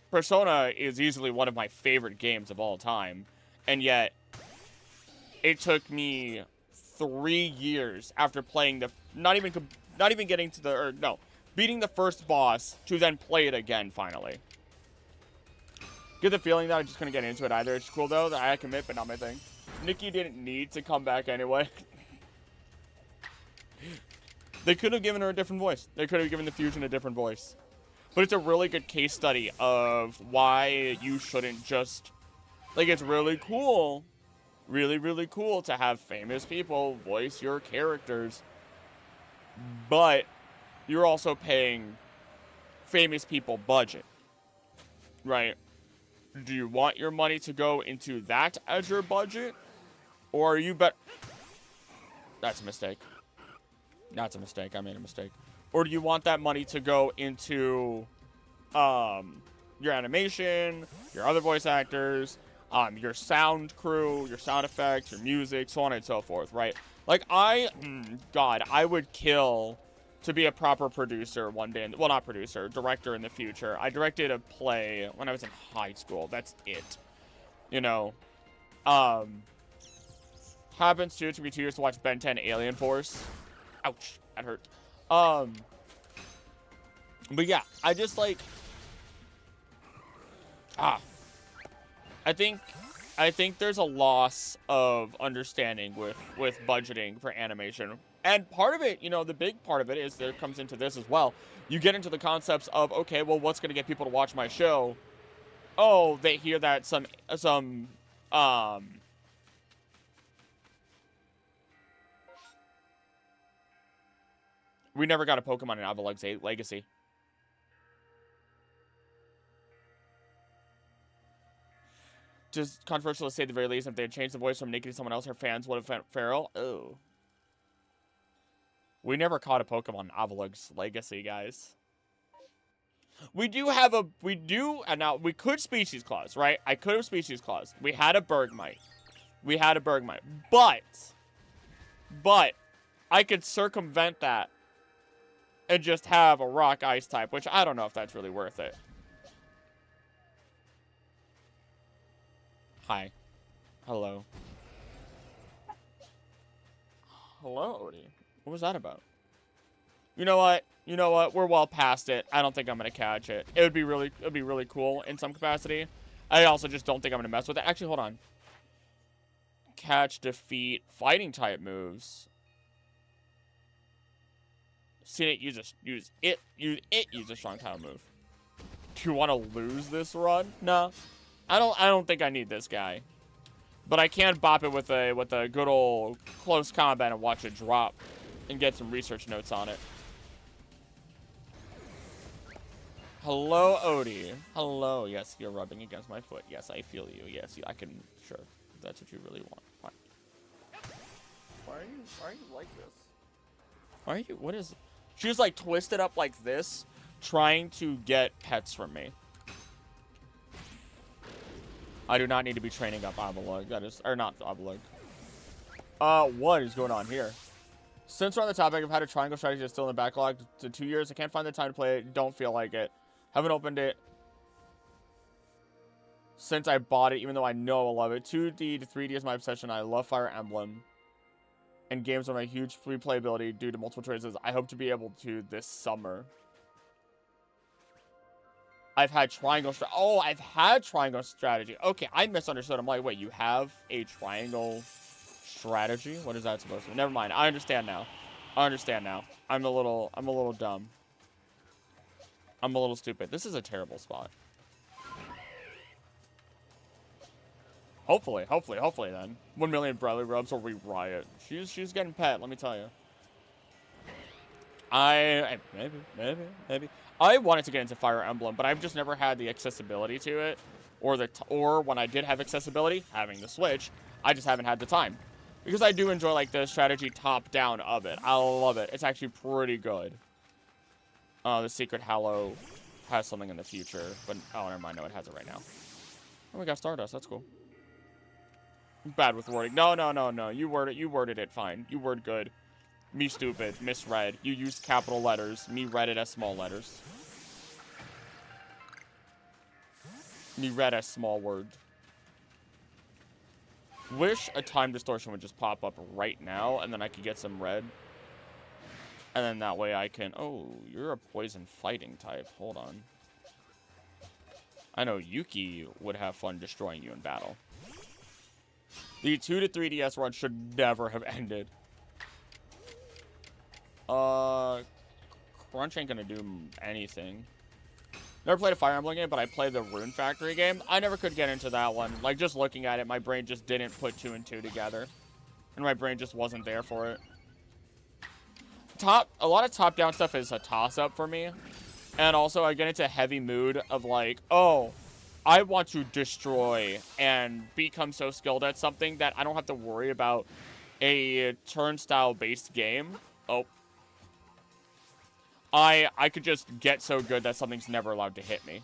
Persona is easily one of my favorite games of all time, and yet it took me 3 years after playing not even getting to beating the first boss to then play it again finally. Get the feeling that I just couldn't get into it either. It's cool though that I commit, but not my thing. Nikki didn't need to come back anyway. They could have given her a different voice. They could have given the fusion a different voice. But it's a really good case study of why you shouldn't just... Like, it's really cool. Really, really cool to have famous people voice your characters. But you're also paying famous people budget. Right? Do you want your money to go into that as your budget? Or are you That's a mistake. That's a mistake. I made a mistake. Or do you want that money to go into your animation, your other voice actors, your sound crew, your sound effects, your music, so on and so forth, right? Like, God, I would kill to be a proper producer one day. Well, not producer, director in the future. I directed a play when I was in high school. That's it. You know, happens to. It took me 2 years to watch Ben 10 Alien Force. Ouch, that hurt. But yeah, I just like, I think there's a loss of understanding with budgeting for animation. And part of it, you know, the big part of it is there comes into this as well. You get into the concepts of, okay, well, what's going to get people to watch my show? Oh, they hear that we never got a Pokemon in Avalug's Legacy. Just controversial to say at the very least, if they had changed the voice from Nikki to someone else, her fans would have found Feral. Oh. We never caught a Pokemon in Avalug's Legacy, guys. And now we could Species Clause, right? I could have Species Clause. We had a Bergmite. But I could circumvent that and just have a Rock Ice type, which I don't know if that's really worth it. Hi. Hello. Hello, Odie. What was that about? You know what? We're well past it. I don't think I'm gonna catch it. It'd be really cool in some capacity. I also just don't think I'm gonna mess with it. Actually, hold on. Catch, defeat, fighting type moves. See it use a strong type move. Do you want to lose this run? No. I don't think I need this guy. But I can bop it with a good old close combat and watch it drop and get some research notes on it. Hello, Odie. Hello. Yes, you're rubbing against my foot. Yes, I feel you. Yes, I can. Sure. If that's what you really want. Fine. Why are you like this? Why are you? What is? She's like twisted up like this, trying to get pets from me. I do not need to be training up Avalugg. That is, or not Avalugg. What is going on here? Since we're on the topic, I've had a triangle strategy that's still in the backlog to 2 years. I can't find the time to play it. Don't feel like it. Haven't opened it since I bought it, even though I know I love it. 2D to 3D is my obsession. I love Fire Emblem. And games with my huge replayability due to multiple choices. I hope to be able to this summer. I've had triangle strategy. Oh, I've had triangle strategy. Okay, I misunderstood. I'm like, wait, you have a triangle strategy? What is that supposed to be? Never mind. I understand now. I'm a little dumb. I'm a little stupid. This is a terrible spot. Hopefully then. 1 million brotherly rubs or we riot. She's getting pet, let me tell you. Maybe. I wanted to get into Fire Emblem, but I've just never had the accessibility to it, or when I did have accessibility, having the Switch, I just haven't had the time. Because I do enjoy like the strategy top-down of it. I love it. It's actually pretty good. The Secret Hallow has something in the future, but oh, never mind. No, it has it right now. Oh, we got Stardust. That's cool. Bad with wording. No. You worded it fine. You word good. Me stupid. Misread. You used capital letters. Me read it as small letters. Me read as small word. Wish a time distortion would just pop up right now, and then I could get some red. And then that way I can... Oh, you're a poison fighting type. Hold on. I know Yuki would have fun destroying you in battle. The 2 to 3DS run should never have ended. Crunch ain't gonna do anything. Never played a Fire Emblem game, but I played the Rune Factory game. I never could get into that one. Like, just looking at it, my brain just didn't put 2 and 2 together. And my brain just wasn't there for it. A lot of top-down stuff is a toss-up for me. And also, I get into a heavy mood of like, oh, I want to destroy and become so skilled at something that I don't have to worry about a turnstile-based game. Oh, I could just get so good that something's never allowed to hit me.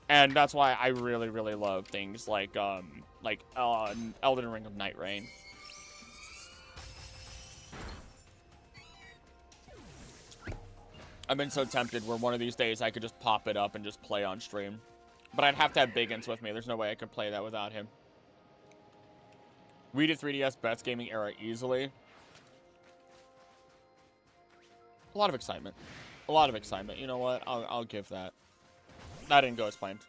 And that's why I really, really love things like Elden Ring of Night Rain. I've been so tempted where one of these days I could just pop it up and just play on stream. But I'd have to have Biggins with me. There's no way I could play that without him. We did 3DS best gaming era easily. A lot of excitement. A lot of excitement. You know what? I'll give that. That didn't go as planned.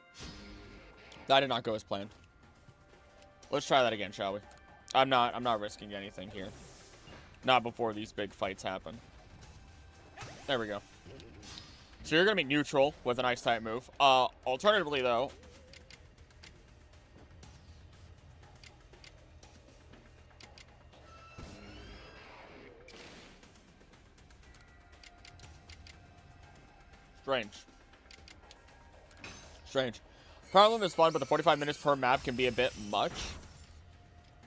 That did not go as planned. Let's try that again, shall we? I'm not risking anything here. Not before these big fights happen. There we go. So you're gonna be neutral with an ice type move. Alternatively though. Strange. Problem is fun, but the 45 minutes per map can be a bit much.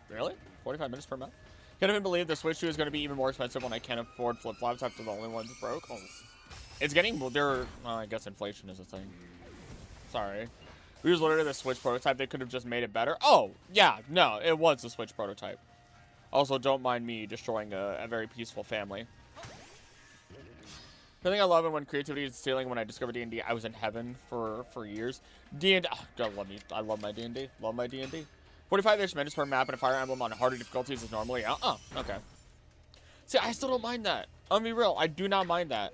Really? 45 minutes per map? Can't even believe the Switch 2 is going to be even more expensive when I can't afford flip-flops after the only ones broke. Oh. It's getting... Well, I guess inflation is a thing. Sorry. We was literally the Switch prototype. They could have just made it better. Oh, yeah. No, it was the Switch prototype. Also, don't mind me destroying a very peaceful family. The thing I love it when creativity is stealing. When I discovered D&D, I was in heaven for years. D&D... Oh, God, love me. I love my D&D. Love my D&D. 45-ish minutes per map and a Fire Emblem on harder difficulties is normally... Okay. See, I still don't mind that. I'll be real. I do not mind that.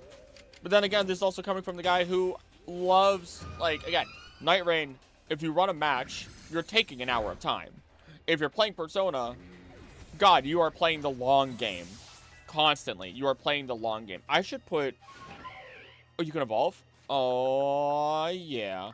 But then again, this is also coming from the guy who loves... Like, again, Night Rain, if you run a match, you're taking an hour of time. If you're playing Persona, God, you are playing the long game. Constantly. You are playing the long game. I should put... Oh, you can evolve? Oh, yeah.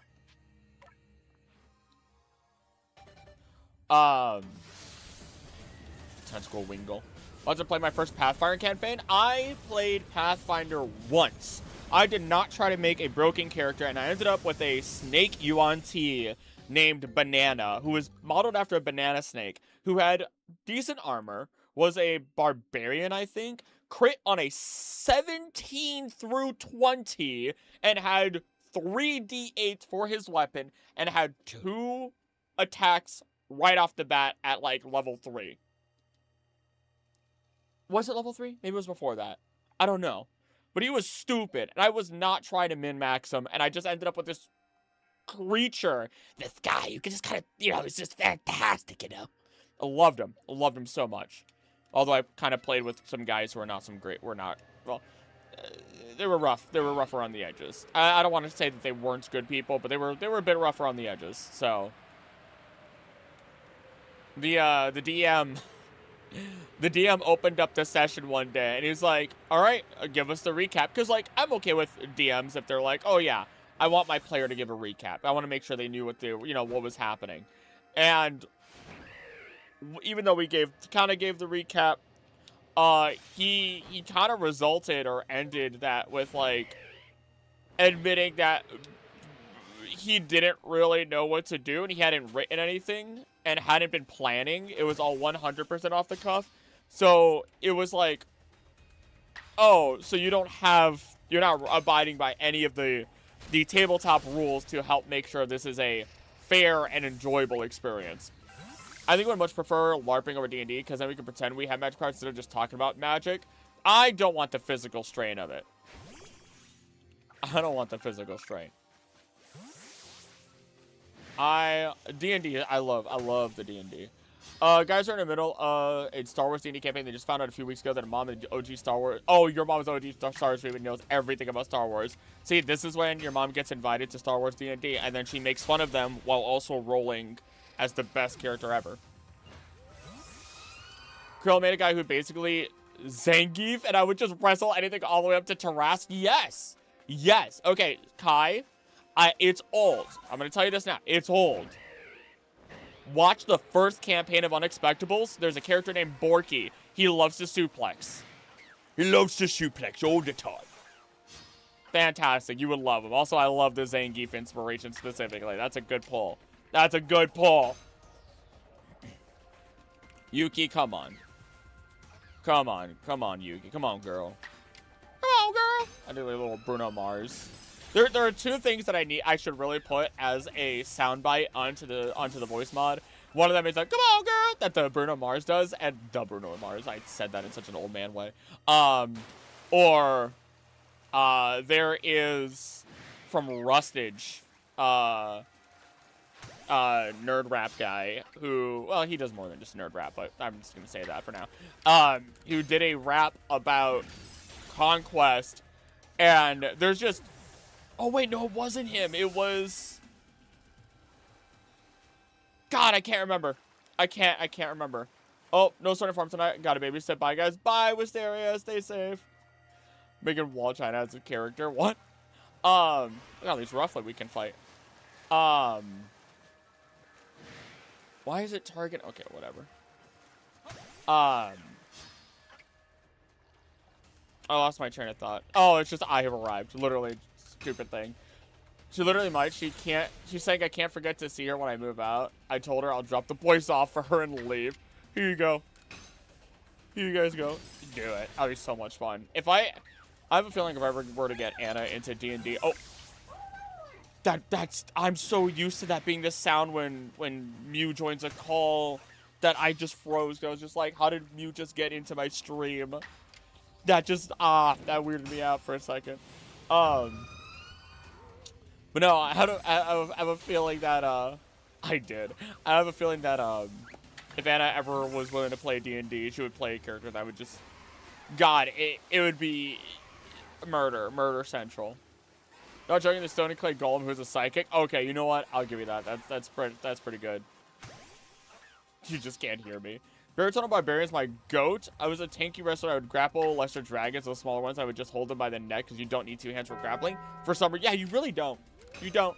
Tentacle Wingle. About to play my first Pathfinder campaign. I played Pathfinder once. I did not try to make a broken character, and I ended up with a snake Yuan-Ti named Banana, who was modeled after a banana snake, who had decent armor, was a barbarian, I think, crit on a 17 through 20, and had 3d8 for his weapon, and had 2 attacks right off the bat at, like, level 3. Was it level 3? Maybe it was before that. I don't know. But he was stupid, and I was not trying to min-max him, and I just ended up with this creature. This guy, you can just kind of, he's just fantastic, I loved him. I loved him so much. Although I kind of played with some guys who are not they were rough. They were rough around the edges. I don't want to say that they weren't good people, but they were a bit rough around the edges, so... The DM opened up the session one day, and he was like, all right, give us the recap. Because, like, I'm okay with DMs if they're like, oh, yeah, I want my player to give a recap. I want to make sure they knew what what was happening. And even though we kind of gave the recap, he kind of resulted or ended that with, like, admitting that he didn't really know what to do, and he hadn't written anything and hadn't been planning. It was all 100% off the cuff. So it was like, oh, so you're not abiding by any of the tabletop rules to help make sure this is a fair and enjoyable experience. I think I would much prefer LARPing over D&D, because then we can pretend we have magic cards instead of just talking about magic. I don't want the physical strain of it. I don't want the physical strain. D&D, I love the D&D. Guys are in the middle of a Star Wars D&D campaign. They just found out a few weeks ago that a mom is OG Star Wars. Oh, your mom is OG Star Wars fan and knows everything about Star Wars. See, this is when your mom gets invited to Star Wars D&D, and then she makes fun of them while also rolling as the best character ever. Krill made a guy who basically Zangief, and I would just wrestle anything all the way up to Tarrasque. Yes. Yes. Okay, Kai. It's old. I'm going to tell you this now. It's old. Watch the first campaign of Unexpectables. There's a character named Borky. He loves to suplex. He loves to suplex all the time. Fantastic. You would love him. Also, I love the Zangief inspiration specifically. That's a good pull. That's a good pull. Yuki, come on. Come on. Come on, Yuki. Come on, girl. I do a little Bruno Mars. There are two things that I should really put as a soundbite onto the voice mod. One of them is like, "Come on, girl," that the Bruno Mars does, and the Bruno Mars. I said that in such an old man way. Or there is from Rustage, nerd rap guy who, well, he does more than just nerd rap, but I'm just gonna say that for now. Who did a rap about Conquest, and there's just, oh wait, no, it wasn't him. It was, God, I can't remember. I can't remember. Oh, no starting farm tonight. Gotta babysit. Bye, guys. Bye, Wisteria. Stay safe. Making Wall China as a character. What? Look at all these roughly we can fight. Why is it target? Okay, whatever. I lost my train of thought. Oh, it's just I have arrived. Literally, stupid thing. She literally might. She's saying I can't forget to see her when I move out. I told her I'll drop the boys off for her and leave. Here you go. Here you guys go. Do it. That'll be so much fun. If I have a feeling if I ever were to get Anna into D&D. Oh, I'm so used to that being the sound when Mew joins a call that I just froze. I was just like, how did Mew just get into my stream? That just that weirded me out for a second. But no, I have a feeling that I have a feeling that if Anna ever was willing to play D&D, she would play a character that would just, God, it would be murder central. Not joking, the Stony Clay Golem who's a psychic. Okay, you know what? I'll give you that. That's pretty good. You just can't hear me. Baritone Barbarian's my goat. I was a tanky wrestler. I would grapple lesser dragons, those smaller ones. I would just hold them by the neck because you don't need two hands for grappling. For some reason, yeah, you really don't. You don't.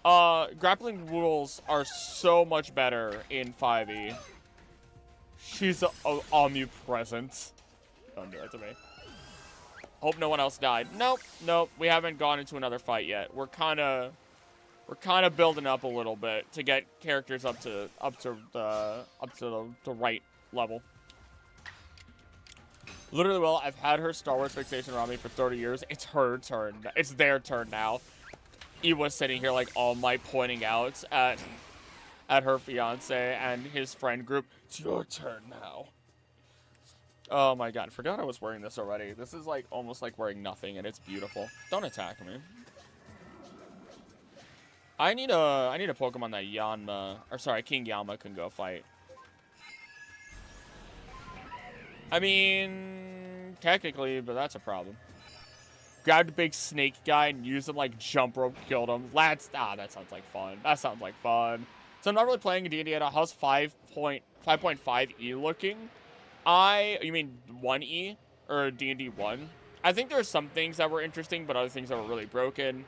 Grappling rules are so much better in 5e. She's omnipresent. Don't do that to me. Hope no one else died. Nope. We haven't gone into another fight yet. We're kind of building up a little bit to get characters up to the right level. Literally, well, I've had her Star Wars fixation around me for 30 years. It's her turn. It's their turn now. Ewa's sitting here like All Might pointing out at her fiance and his friend group. It's your turn now. Oh my God, I forgot I was wearing this already. This is like almost like wearing nothing, and it's beautiful. Don't attack me. I need a Pokemon that King Yama can go fight. I mean, technically, but that's a problem. Grabbed a big snake guy and used him like jump rope, killed him. That sounds like fun. So I'm not really playing D&D at all. How's 5.5e looking? You mean 1e or D&D 1? I think there's some things that were interesting, but other things that were really broken.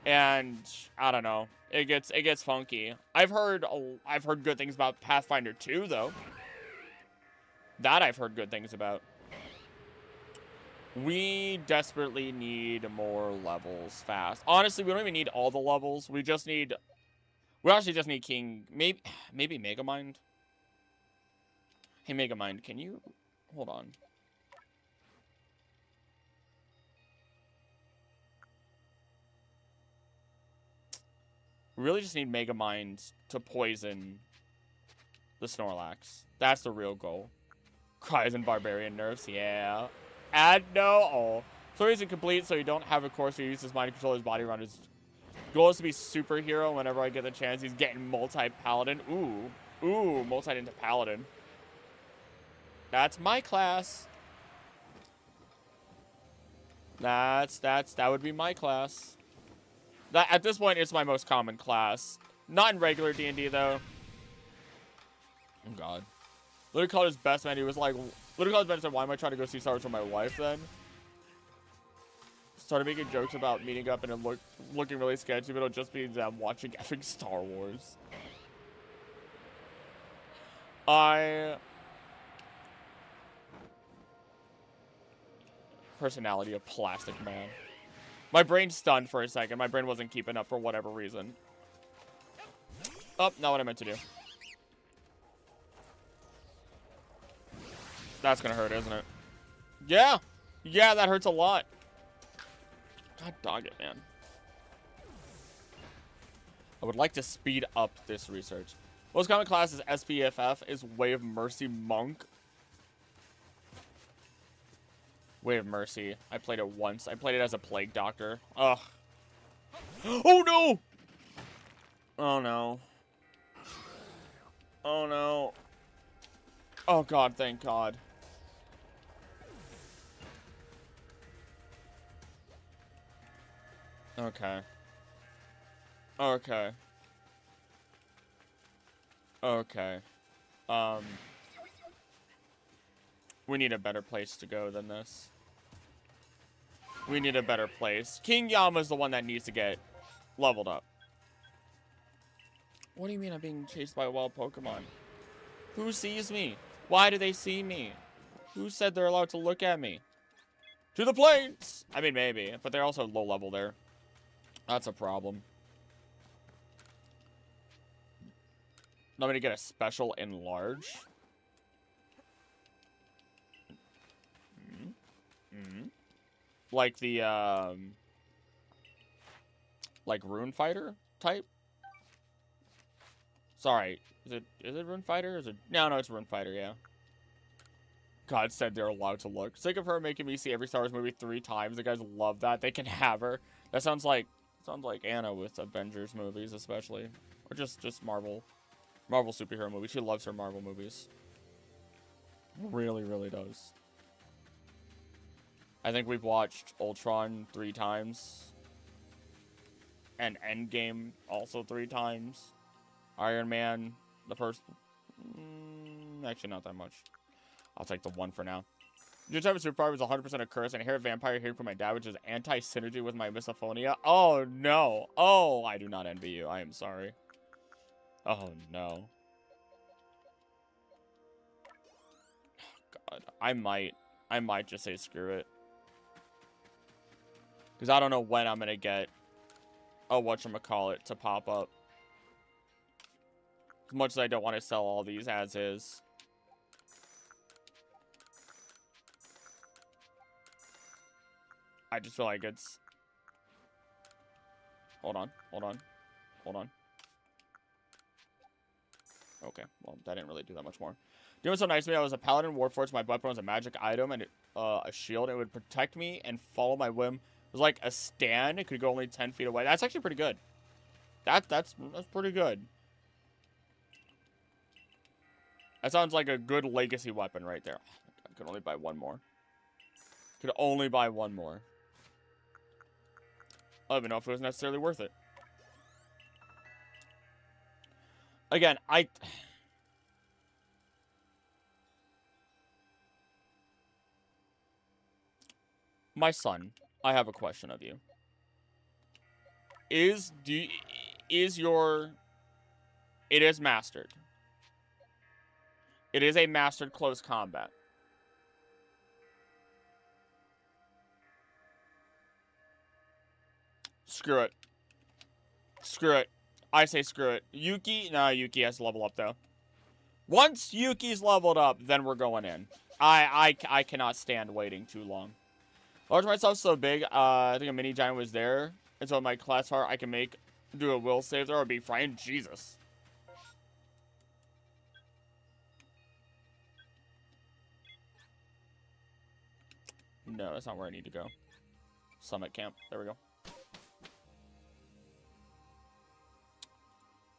And I don't know. It gets funky. I've heard good things about Pathfinder 2 though. That I've heard good things about. We desperately need more levels fast. Honestly, we don't even need all the levels. We actually just need King. Maybe Megamind. Hey, Megamind, can you hold on? We really just need Megamind to poison the Snorlax. That's the real goal. Cries and Barbarian nerfs, yeah. Add no. Oh. Story isn't complete, so you don't have a course where he uses mind to control his body around his goal is to be superhero whenever I get the chance. He's getting multi-paladin. Ooh, multi into paladin. That's my class. That would be my class. That at this point it's my most common class. Not in regular D&D though. Oh God. Literally called his best man. He was like, literally called his best man. Said, why am I trying to go see Star Wars with my wife then? Started making jokes about meeting up and it looking really sketchy, but it'll just be them watching effing Star Wars. Personality of plastic man. My brain stunned for a second. My brain wasn't keeping up for whatever reason. Oh, not what I meant to do. That's gonna hurt, isn't it? Yeah. Yeah, that hurts a lot. God dog it, man. I would like to speed up this research. Most common class is SPFF, is Way of Mercy Monk. Way of Mercy. I played it once. I played it as a Plague Doctor. Ugh. Oh no! Oh no. Oh no. Oh god, thank god. Okay. Okay. Okay. We need a better place to go than this. We need a better place. King Yama's the one that needs to get leveled up. What do you mean I'm being chased by a wild Pokemon? Who sees me? Why do they see me? Who said they're allowed to look at me? To the plains! I mean, maybe, but they're also low level there. That's a problem. I'm gonna get a special enlarge. Like the, like Rune Fighter type? Sorry. Is it Rune Fighter? Is it? No, it's Rune Fighter, yeah. God said they're allowed to look. Sick of her making me see every Star Wars movie 3 times. The guys love that. They can have her. That sounds like Anna with Avengers movies, especially. Or just Marvel superhero movies. She loves her Marvel movies. Really, really does. I think we've watched Ultron 3 times. And Endgame also 3 times. Iron Man, the first... actually, not that much. I'll take the 1 for now. Your type of superpower is 100% a curse, and I hear a vampire here from my dad, which is anti-synergy with my misophonia. Oh, no. Oh, I do not envy you. I am sorry. Oh, no. God, I might just say screw it. Because I don't know when I'm going to get a whatchamacallit to pop up. As much as I don't want to sell all these as is. I just feel like it's... Hold on. Okay, well, that didn't really do that much more. Doing so nice to me, I was a paladin, warforged, my weapon was a magic item, and a shield. It would protect me and follow my whim. It was like a stand. It could go only 10 feet away. That's actually pretty good. That's pretty good. That sounds like a good legacy weapon right there. I could only buy one more. Could only buy one more. I don't even know if it was necessarily worth it. Again, my son, I have a question of you. It is mastered. It is a mastered close combat. Screw it. Screw it. I say screw it. Yuki? No, Yuki has to level up, though. Once Yuki's leveled up, then we're going in. I cannot stand waiting too long. Large myself so big, I think a mini giant was there. And so my class heart, I can do a will save there or be frightened. Jesus. No, that's not where I need to go. Summit camp. There we go.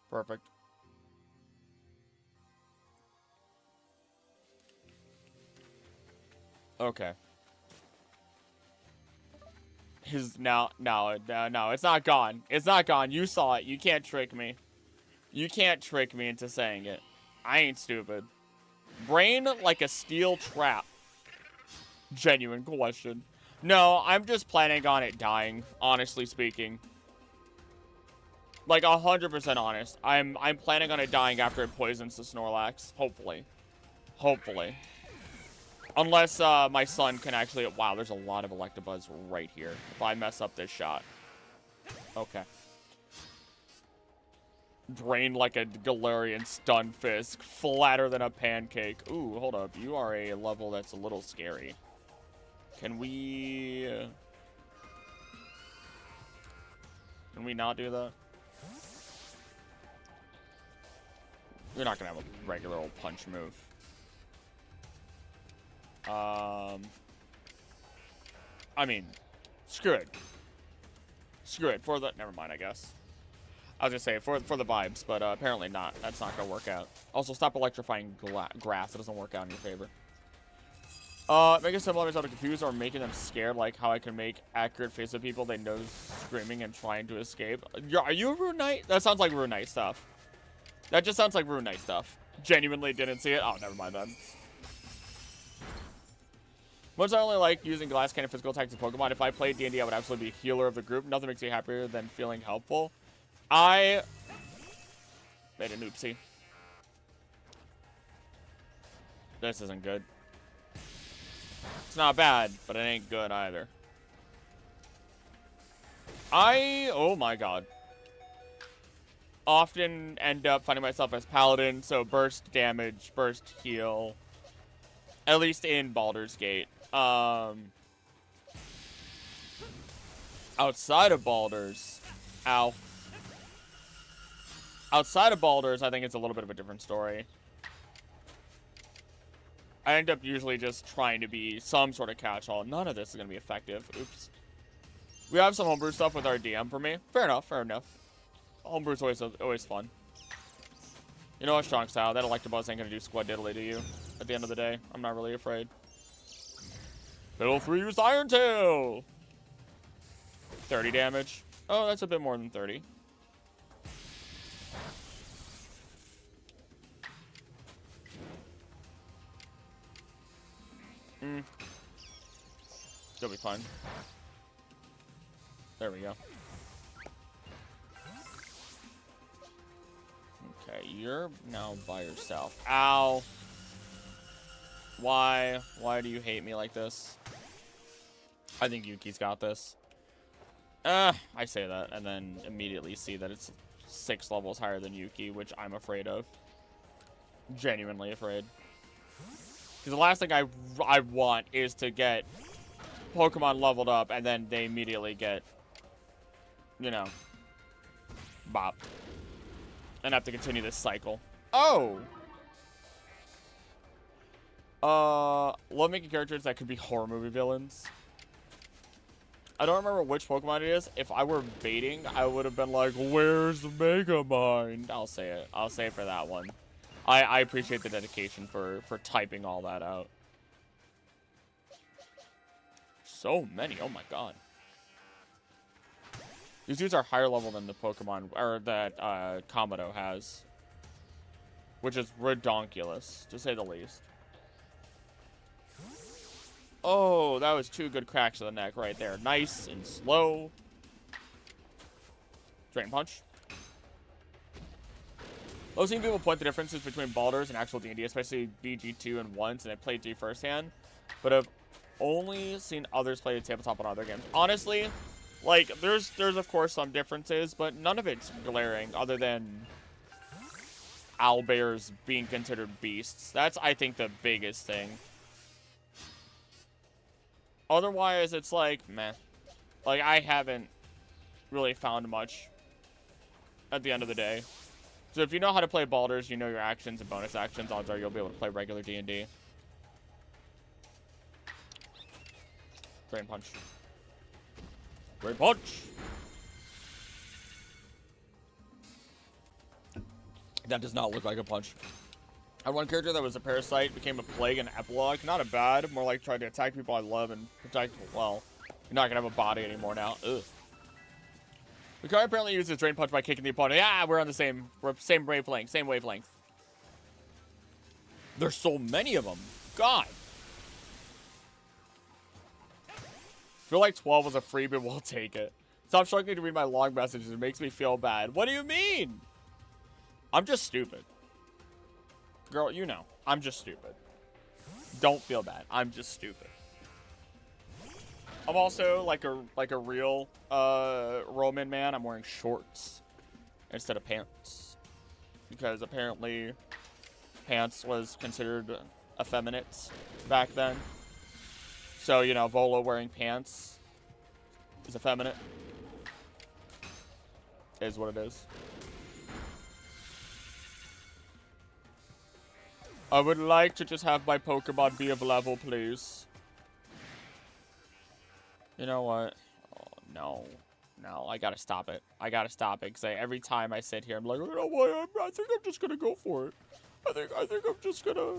Perfect. Okay. No, it's not gone. It's not gone. You saw it. You can't trick me. You can't trick me into saying it. I ain't stupid. Brain like a steel trap. Genuine question. No, I'm just planning on it dying, honestly speaking. Like 100% honest. I'm planning on it dying after it poisons the Snorlax. Hopefully. Hopefully. Unless my son can actually... Wow, there's a lot of Electabuzz right here. If I mess up this shot. Okay. Drain like a Galarian Stunfisk. Flatter than a pancake. Ooh, hold up. You are a level that's a little scary. Can we not do that? You're not gonna have a regular old punch move. I mean, screw it. Screw it. For the... Never mind, I guess. I was gonna say, for the vibes, but apparently not. That's not gonna work out. Also, stop electrifying grass. It doesn't work out in your favor. Making simulators out of confused or making them scared, like how I can make accurate face of people they know screaming and trying to escape. Are you a Rune Knight? That sounds like Rune Knight stuff. That just sounds like Rune Knight stuff. Genuinely didn't see it. Oh, never mind then. Much I only like using glass cannon physical attacks in Pokemon. If I played D&D, I would absolutely be a healer of the group. Nothing makes me happier than feeling helpful. I made an oopsie. This isn't good. It's not bad, but it ain't good either. Oh my god. Often end up finding myself as Paladin, so burst damage, burst heal. At least in Baldur's Gate. Outside of Baldur's, ow. Outside of Baldur's, I think it's a little bit of a different story. I end up usually just trying to be some sort of catch-all. None of this is going to be effective. Oops. We have some homebrew stuff with our DM for me. Fair enough, fair enough. Homebrew's always fun. You know what, Strong Style, that Electabuzz ain't going to do squad diddly to you. At the end of the day, I'm not really afraid. Level 3 used Iron Tail! 30 damage. Oh, that's a bit more than 30. It'll be fine. There we go. Okay, you're now by yourself. Ow. Why? Why do you hate me like this? I think Yuki's got this. I say that and then immediately see that it's 6 levels higher than Yuki, which I'm afraid of. Genuinely afraid. Because the last thing I want is to get Pokemon leveled up and then they immediately get, you know, bop. And have to continue this cycle. Oh! Love making characters that could be horror movie villains. I don't remember which Pokemon it is. If I were baiting, I would have been like, where's Megamind? I'll say it. I'll say it for that one. I appreciate the dedication for typing all that out. So many. Oh my god. These dudes are higher level than the Pokemon, or that Kamado has. Which is redonkulous, to say the least. Oh, that was 2 good cracks to the neck right there. Nice and slow. Drain Punch. I've seen people point the differences between Baldur's and actual D&D, especially BG2 and 1, and I played D firsthand. But I've only seen others play the tabletop on other games. Honestly, like, there's of course some differences, but none of it's glaring other than owlbears being considered beasts. That's, I think, the biggest thing. Otherwise, it's like, meh. Like, I haven't really found much at the end of the day. So if you know how to play Baldur's, you know your actions and bonus actions, odds are you'll be able to play regular D&D. Drain Punch. Drain Punch! That does not look like a punch. I had one character that was a parasite, became a plague in Epilogue. Not a bad, more like trying to attack people I love and protect. Well, you're not gonna have a body anymore now. Ugh. The card apparently uses Drain Punch by kicking the opponent. Yeah, we're on the same wavelength. Same wavelength. There's so many of them. God. Feel like 12 was a freebie. We'll take it. Stop struggling to read my long messages. It makes me feel bad. What do you mean? I'm just stupid. Girl, you know. I'm just stupid. Don't feel bad. I'm just stupid. I'm also like a real Roman man. I'm wearing shorts instead of pants because apparently pants was considered effeminate back then. So, you know, Volo wearing pants is effeminate. Is what it is. I would like to just have my Pokemon be of level, please. You know what? Oh, no. No, I gotta stop it. I gotta stop it, because every time I sit here, I'm like, you know what? I think I'm just gonna go for it. I think I'm just gonna...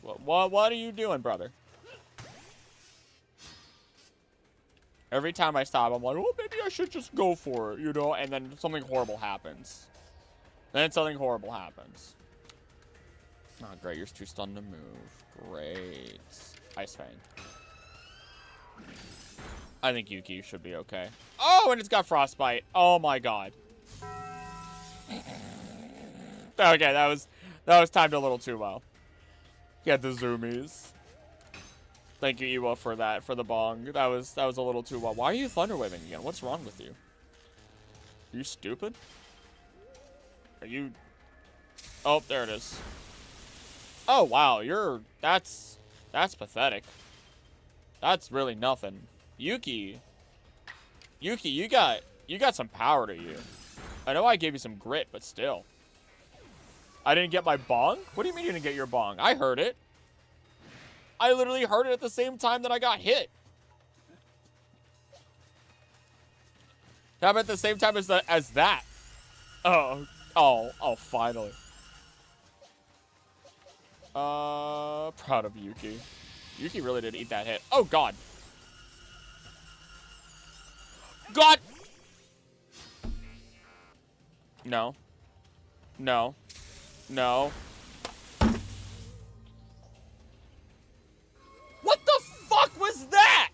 What are you doing, brother? Every time I stop, I'm like, well, maybe I should just go for it, you know? And then something horrible happens. Then something horrible happens. Oh, great. You're too stunned to move. Great. Ice Fang. I think Yuki should be okay. Oh, and it's got Frostbite. Oh, my God. Okay, that was timed a little too well. Get the zoomies. Thank you, Ewa, for that, for the bong. That was a little too well. Why are you thunder waving again? What's wrong with you? Are you stupid? Are you... Oh, there it is. Oh, wow, that's pathetic. That's really nothing. Yuki, you got some power to you. I know I gave you some grit, but still. I didn't get my bong? What do you mean you didn't get your bong? I heard it. I literally heard it at the same time that I got hit. How about at the same time as that? Oh, finally. Proud of Yuki. Yuki really did eat that hit. Oh, God. God! No. No. No. What the fuck was that?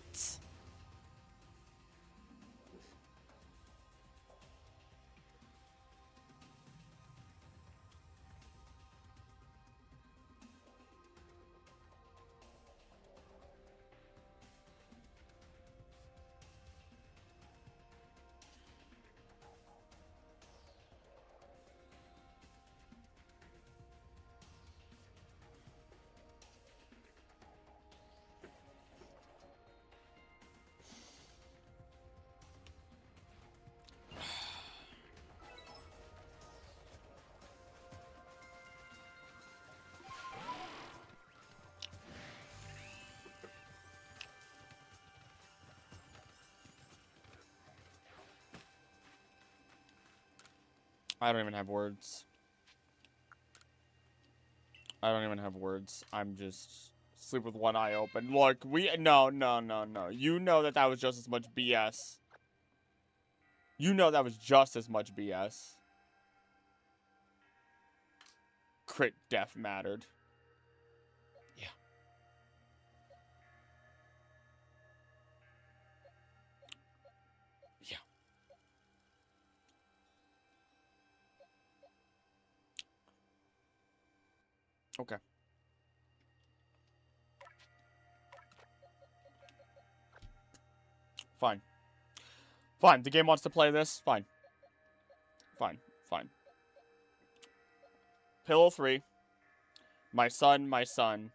I don't even have words. I don't even have words. I'm just sleep with one eye open. Look, no. You know that was just as much BS. You know that was just as much BS. Crit death mattered. Yeah. Yeah. Okay. Fine. Fine. The game wants to play this. Fine. Fine. Fine. Pillow 3. My son, my son.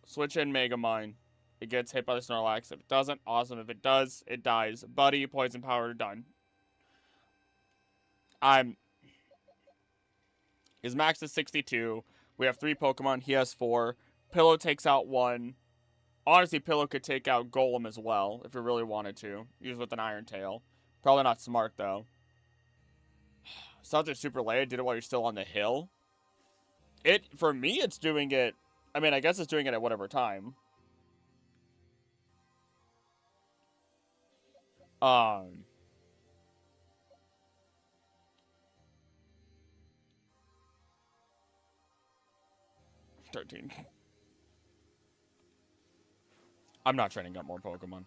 Switch in Megamind. It gets hit by the Snorlax. If it doesn't, awesome. If it does, it dies. Buddy, poison power, done. His max is 62. We have 3 Pokemon. He has 4. Pillow takes out 1. Honestly, Pillow could take out Golem as well, if he really wanted to. Use with an Iron Tail. Probably not smart, though. Sounds like super late. I did it while you're still on the hill. For me, it's doing it... I mean, I guess it's doing it at whatever time. 13. I'm not training up more Pokemon.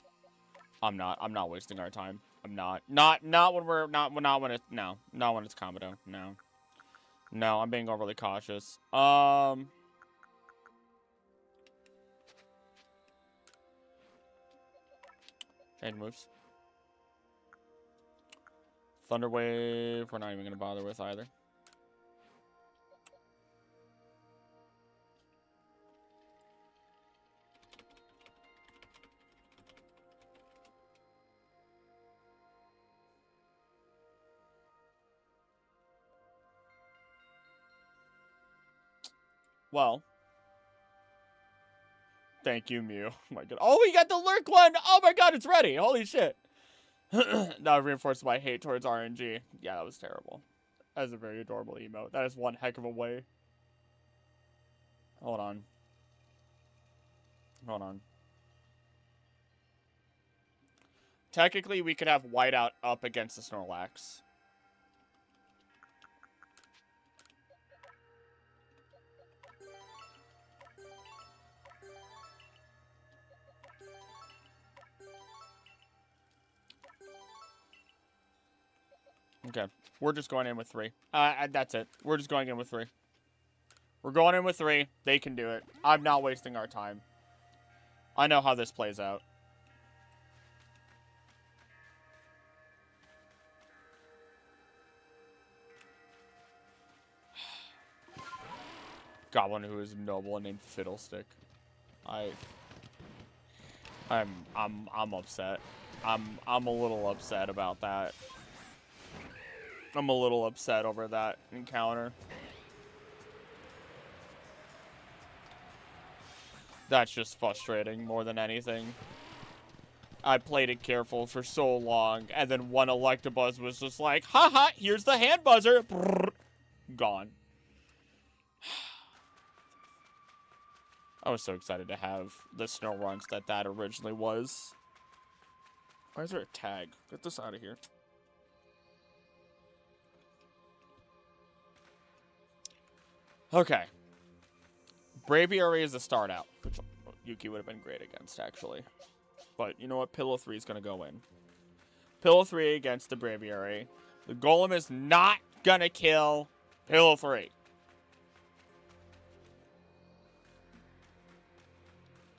I'm not wasting our time. I'm not. Not when we're not when it's not when it's Kamado. No. No, I'm being overly cautious. Change moves. Thunder Wave, we're not even gonna bother with either. Well. Thank you, Mew. Oh my god. Oh, we got the lurk one! Oh my god, it's ready! Holy shit. Now reinforced my hate towards RNG. Yeah, that was terrible. That is a very adorable emote. That is one heck of a way. Hold on. Hold on. Technically, we could have Whiteout up against the Snorlax. Okay. We're just going in with 3. That's it. We're just going in with 3. We're going in with 3. They can do it. I'm not wasting our time. I know how this plays out. Got one who is noble and named Fiddlestick. I'm upset. I'm a little upset about that. I'm a little upset over that encounter. That's just frustrating more than anything. I played it careful for so long, and then one Electabuzz was just like, haha, here's the hand buzzer. Brrr. Gone. I was so excited to have the snow runs that originally was. Why is there a tag? Get this out of here. Okay. Braviary is a start out, which Yuki would have been great against, actually. But you know what? Pillow 3 is going to go in. Pillow 3 against the Braviary. The Golem is not going to kill Pillow 3.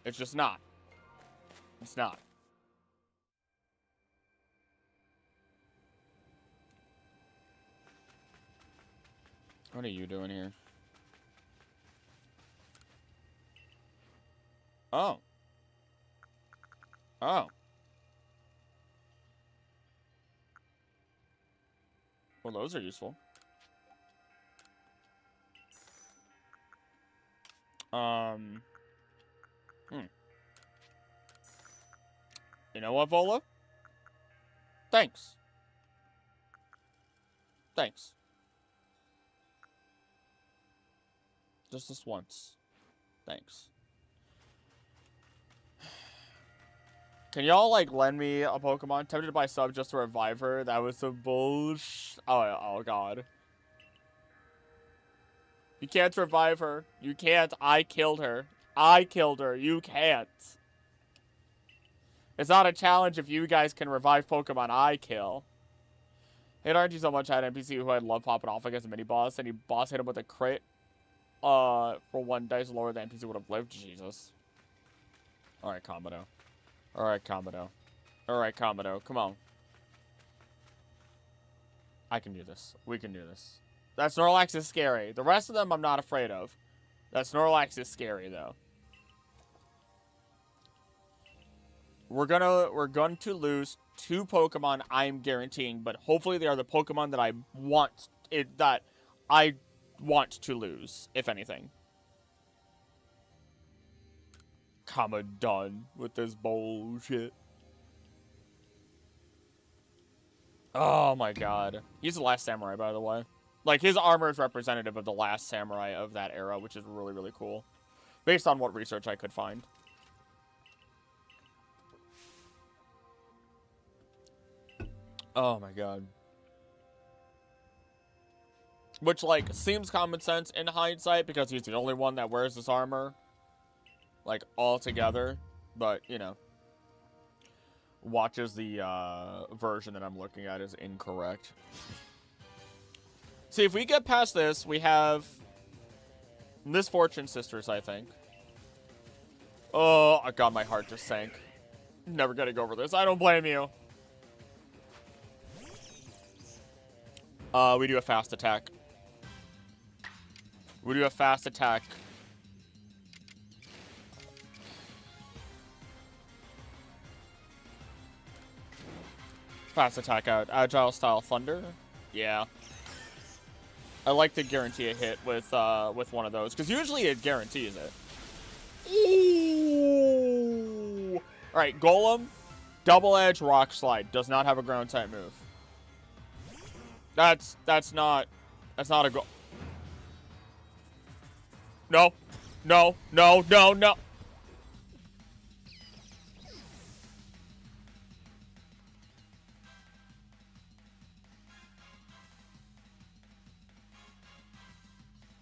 It's just not. It's not. What are you doing here? Oh. Oh. Well, those are useful. You know what, Vola? Thanks. Thanks. Just this once. Thanks. Can y'all, like, lend me a Pokemon? Tempted to buy sub just to revive her. That was some bullshit. Oh, God. You can't revive her. You can't. I killed her. I killed her. You can't. It's not a challenge if you guys can revive Pokemon I kill. Hate RNG so much. I had an NPC who I love popping off against a mini boss, and he boss hit him with a crit. For 1 dice lower than NPC would have lived. Jesus. Alright, Comodo. Alright, Comodo. Alright, Comodo. Come on. I can do this. We can do this. That Snorlax is scary. The rest of them I'm not afraid of. That Snorlax is scary, though. We're going to lose 2 Pokemon, I'm guaranteeing, but hopefully they are the Pokemon that I want to lose, if anything. I'm done with this bullshit. Oh my god. He's the last samurai, by the way. Like, his armor is representative of the last samurai of that era, which is really, really cool. Based on what research I could find. Oh my god. Which, like, seems common sense in hindsight because he's the only one that wears this armor. Like, all together. But, you know. Watches the version that I'm looking at is incorrect. See, if we get past this, we have Misfortune Sisters, I think. Oh, god, my heart just sank. Never gonna go over this. I don't blame you. We do a fast attack. We do a fast attack. Fast attack out. Agile style thunder. Yeah. I like to guarantee a hit with one of those, because usually it guarantees it. Ooh! All right, Golem, Double Edge, Rock Slide. Does not have a ground type move. That's not a go. No, no, no, no, no.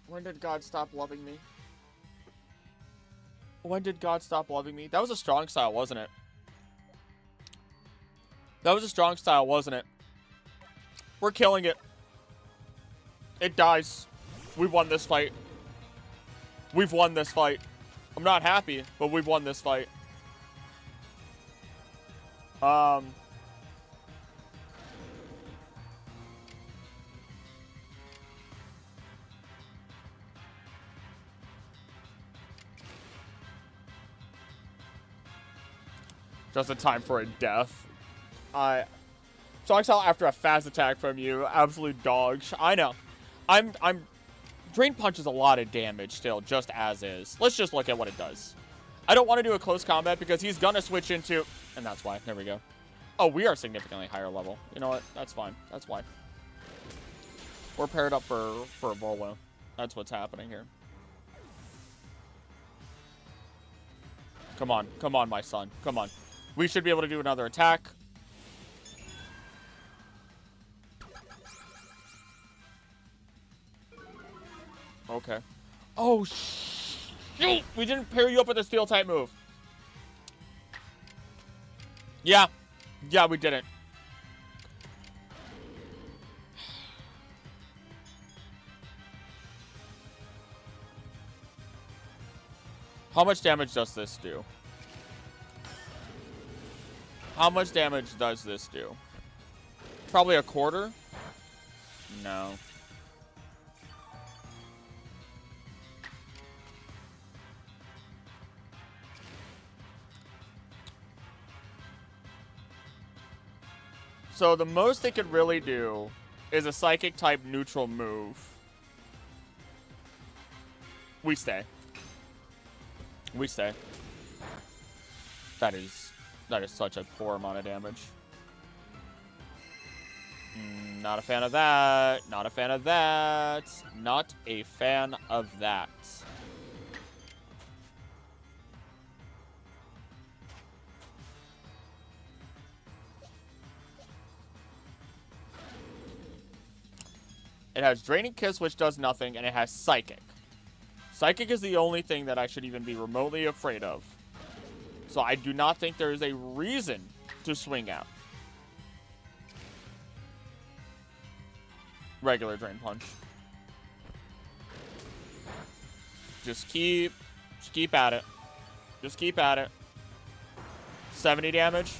When did God stop loving me? When did God stop loving me? That was a strong style, wasn't it? That was a strong style, wasn't it? We're killing it. It dies. We've won this fight. We've won this fight. I'm not happy, but we've won this fight. Just in time for a death. Strong after a fast attack from you. Absolute dog. I know. I'm Drain Punch is a lot of damage still, just as is. Let's just look at what it does. I don't want to do a close combat because he's gonna switch into, and that's why. There we go. Oh, we are significantly higher level. You know what? That's fine. That's why. We're paired up for a Volo. That's what's happening here. Come on. Come on, my son. Come on. We should be able to do another attack. Okay. Oh, shoot! We didn't pair you up with a steel type move. Yeah. Yeah, we didn't. How much damage does this do? How much damage does this do? Probably a quarter? No. So the most it could really do is a psychic type neutral move. We stay. We stay. That is such a poor amount of damage. Not a fan of that. Not a fan of that. Not a fan of that. It has Draining Kiss, which does nothing, and it has Psychic. Psychic is the only thing that I should even be remotely afraid of. So I do not think there is a reason to swing out. Regular Drain Punch. Just keep at it. Just keep at it. 70 damage.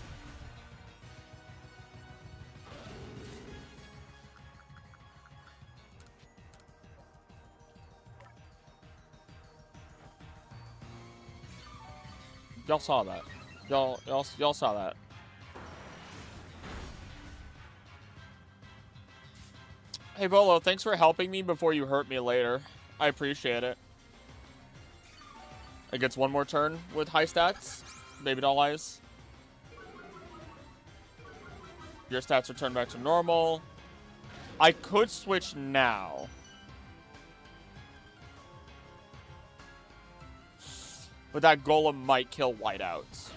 Y'all saw that. Y'all saw that. Hey, Volo, thanks for helping me before you hurt me later. I appreciate it. It gets one more turn with high stats. Baby doll eyes. Your stats return back to normal. I could switch now. But that golem might kill whiteouts.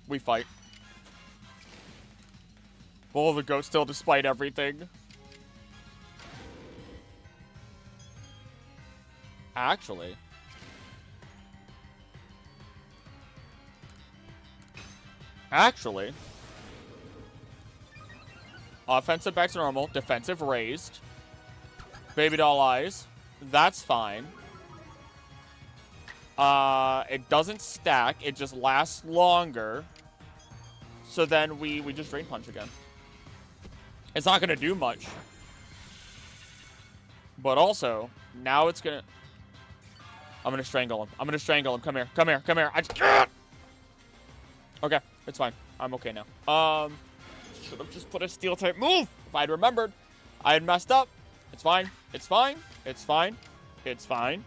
We fight. Bull of the Goat still despite everything. Actually. Offensive back to normal. Defensive raised. Baby doll eyes. That's fine. It doesn't stack. It just lasts longer. So then we just Drain Punch again. It's not going to do much. But also, now it's gonna... I'm gonna strangle him. I'm gonna strangle him. Come here. Come here. Come here. I just... Okay, it's fine. I'm okay now. Should have just put a steel type move. If I'd remembered. I had messed up. It's fine. It's fine. It's fine. It's fine.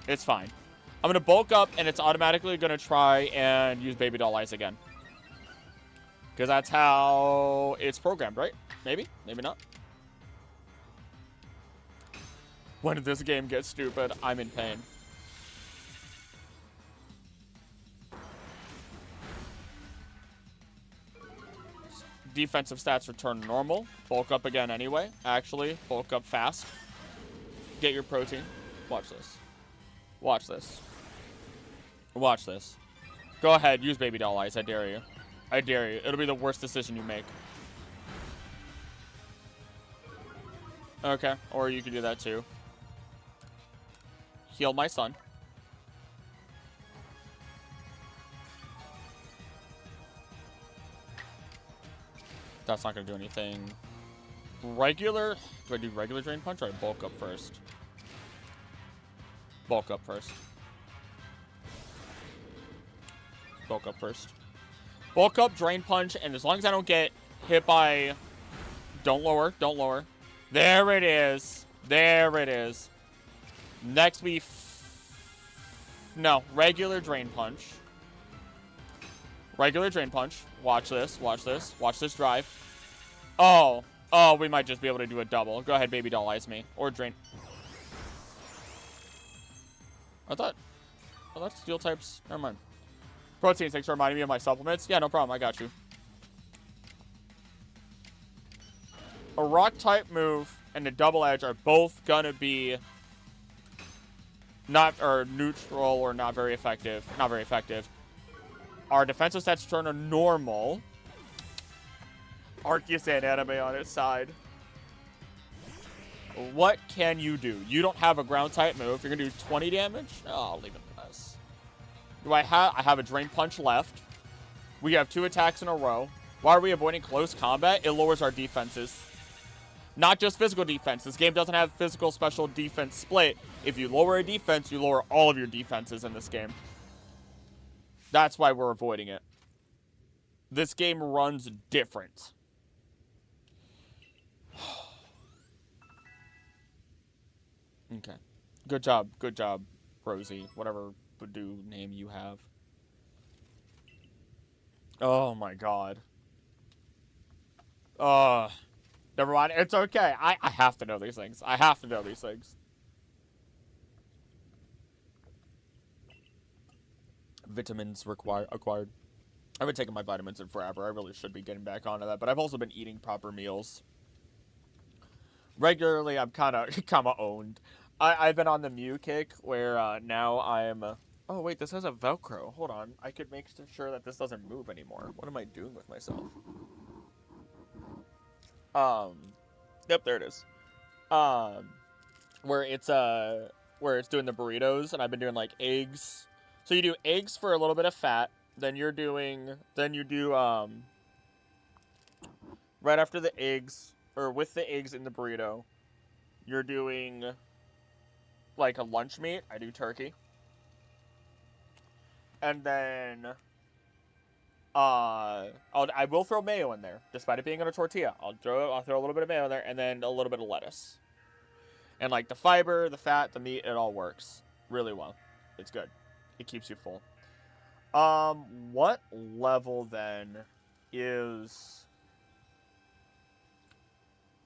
It's fine. I'm gonna bulk up, and it's automatically gonna try and use Baby Doll Eyes again. Because that's how it's programmed, right? Maybe? Maybe not. When did this game get stupid? I'm in pain. Defensive stats return normal. Bulk up again anyway. Actually, bulk up fast. Get your protein. Watch this. Watch this. Watch this. Go ahead, use Baby Doll Eyes. I dare you. I dare you. It'll be the worst decision you make. Okay, or you can do that too. Heal my son. That's not going to do anything. Regular... Do I do regular Drain Punch or I bulk up first? Bulk up first. Bulk up first. Bulk up, Drain Punch, and as long as I don't get hit by... Don't lower, don't lower. There it is. There it is. Next we... No, regular Drain Punch. Regular Drain Punch. Watch this, watch this. Watch this drive. Oh. Oh, we might just be able to do a double. Go ahead, Baby Doll Eyes me. Or Drain. I thought steel types... Never mind. Protein, thanks for reminding me of my supplements. Yeah, no problem. I got you. A rock type move and a double edge are both gonna be neutral or not very effective. Not very effective. Our defensive stats turn to normal. Arceus and anime on its side. What can you do? You don't have a ground type move. You're gonna do 20 damage? Oh, I'll leave it at this. Do I have a Drain Punch left. We have 2 attacks in a row. Why are we avoiding close combat? It lowers our defenses. Not just physical defense. This game doesn't have physical special defense split. If you lower a defense, you lower all of your defenses in this game. That's why we're avoiding it. This game runs different. Okay. Good job, Rosie. Whatever Badoo name you have. Oh my god. Never mind. It's okay. I have to know these things. I have to know these things. Vitamins acquired. I've been taking my vitamins in forever. I really should be getting back onto that. But I've also been eating proper meals. Regularly, I'm kind of owned. I've been on the Mew kick where now I'm... Oh, wait, this has a Velcro. Hold on. I could make sure that this doesn't move anymore. What am I doing with myself? Yep, there it is. Where it's doing the burritos, and I've been doing, like, eggs. So you do eggs for a little bit of fat. Then you do, right after the eggs, or with the eggs in the burrito, you're doing, like, a lunch meat. I do turkey. And then, I will throw mayo in there, despite it being on a tortilla. I'll throw a little bit of mayo in there, and then a little bit of lettuce. And, like, the fiber, the fat, the meat, it all works really well. It's good. It keeps you full. What level, then, is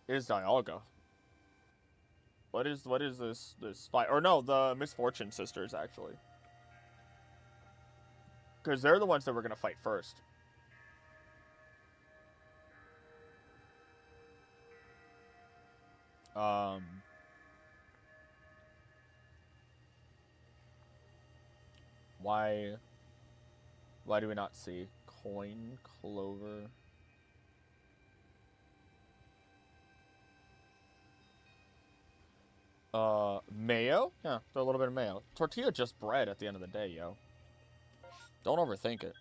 Dialga? What is this fight? Or no, the Misfortune Sisters, actually. Because they're the ones that we're going to fight first. Why do we not see coin, clover? Mayo? Yeah, throw a little bit of mayo. Tortilla just bread at the end of the day, yo. Don't overthink it.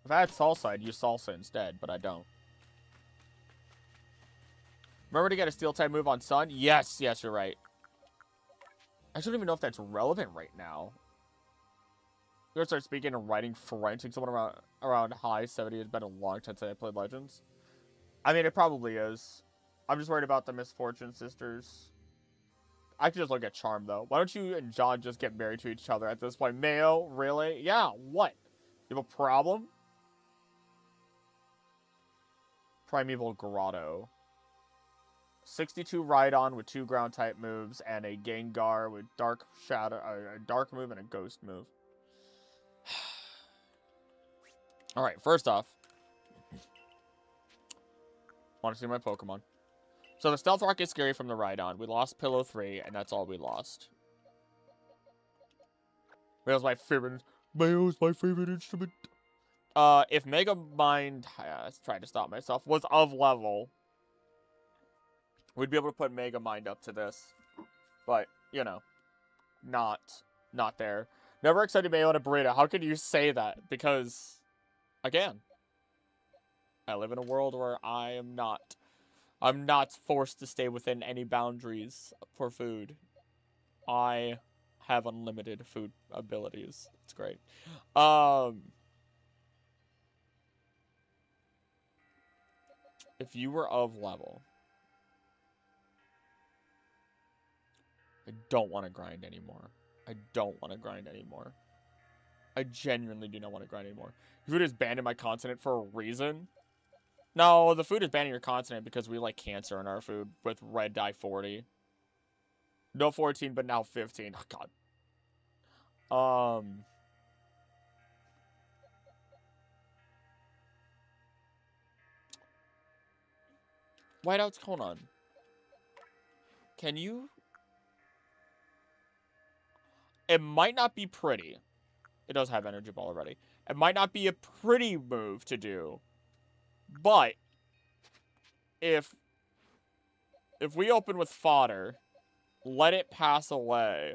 If I had salsa, I'd use salsa instead, but I don't. Remember to get a steel type move on Sun? Yes, yes, you're right. I don't even know if that's relevant right now. We're gonna start speaking and writing French. Like someone around high 70 has been a long time since I played Legends. I mean, it probably is. I'm just worried about the Misfortune Sisters. I could just look at Charm, though. Why don't you and John just get married to each other at this point? Mayo? Really? Yeah, what? You have a problem? Primeval Grotto. 62 Rhydon with 2 ground type moves and a Gengar with Dark Shadow, a Dark move and a Ghost move. Alright, first off, want to see my Pokemon. So the Stealth Rock is scary from the Rhydon. We lost Pillow 3, and that's all we lost. Mayo's my favorite instrument. If Mega Mind, let's try to stop myself, was of level, we'd be able to put Mega Mind up to this. But, you know, not there. Never excited Mayo in a burrito. How could you say that? Because, again, I live in a world where I'm not forced to stay within any boundaries for food. I have unlimited food abilities. It's great. If you were of level, I don't want to grind anymore. I don't want to grind anymore. I genuinely do not want to grind anymore. Food is banned in my continent for a reason. No, the food is banning your continent because we like cancer in our food with red dye 40. No 14, but now 15. Oh, God. Whiteout's Conan. Can you? It might not be pretty. It does have Energy Ball already. It might not be a pretty move to do. But if we open with fodder, let it pass away.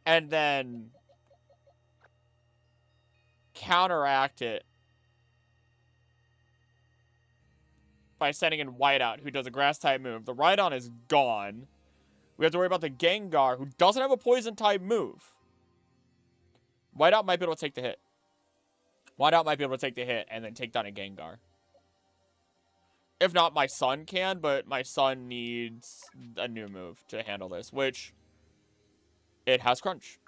And then counteract it by sending in Whiteout, who does a grass type move. The Rhydon is gone. We have to worry about the Gengar, who doesn't have a poison type move. Whiteout might be able to take the hit. Whiteout might be able to take the hit and then take down a Gengar. If not, my son can, but my son needs a new move to handle this, which it has Crunch.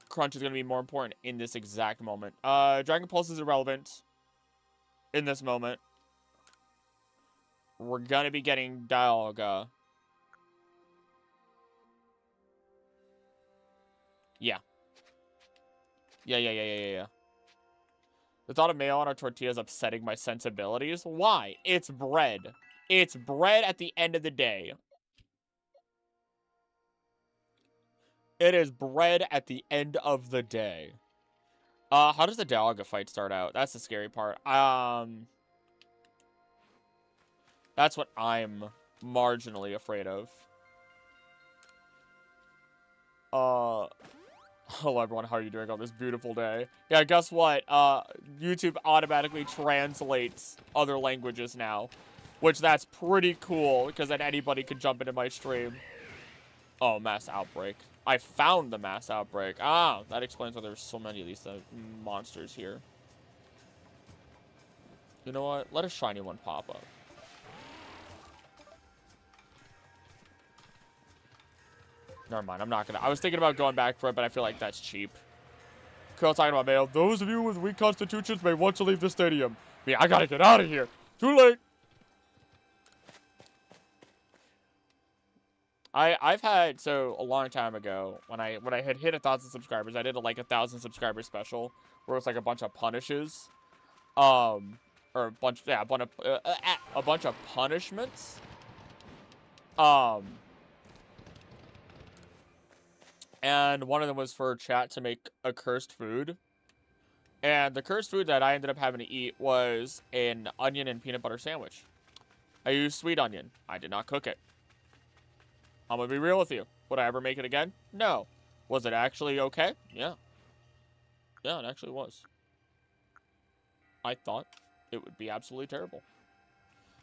Crunch is going to be more important in this exact moment. Dragon Pulse is irrelevant in this moment. We're going to be getting Dialga. Yeah. Yeah. The thought of mayo on our tortilla is upsetting my sensibilities. Why? It's bread. It's bread at the end of the day. It is bread at the end of the day. How does the Dialga fight start out? That's the scary part. That's what I'm marginally afraid of. Hello everyone, how are you doing on this beautiful day? Yeah, guess what? YouTube automatically translates other languages now. Which that's pretty cool, because then anybody could jump into my stream. Oh, mass outbreak. I found the mass outbreak. Ah, that explains why there's so many of these monsters here. You know what? Let a shiny one pop up. Never mind, I'm not gonna. I was thinking about going back for it, but I feel like that's cheap. Cool, talking about mail. Those of you with weak constitutions may want to leave the stadium. Me, I gotta get out of here. Too late. I've had, so a long time ago, when I had hit 1,000 subscribers, I did like 1,000 subscriber special where it's like a bunch of punishes, or a bunch of punishments, and one of them was for chat to make a cursed food, and the cursed food that I ended up having to eat was an onion and peanut butter sandwich. I used sweet onion. I did not cook it. I'm gonna be real with you. Would I ever make it again? No. Was it actually okay? Yeah. Yeah, it actually was. I thought it would be absolutely terrible.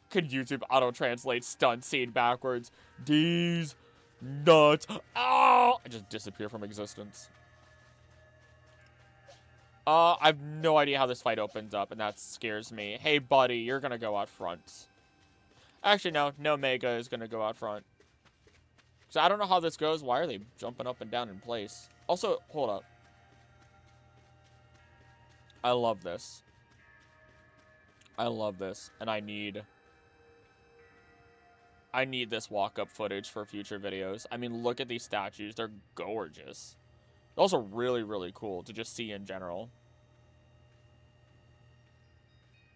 Could YouTube auto-translate stunt scene backwards? These nuts. Oh! I just disappear from existence. I have no idea how this fight opens up, and that scares me. Hey, buddy, you're gonna go out front. Actually, no Mega is gonna go out front. So I don't know how this goes. Why are they jumping up and down in place? Also, hold up. I love this. I love this, and I need this walk-up footage for future videos. I mean, look at these statues. They're gorgeous. They're also really, really cool to just see in general.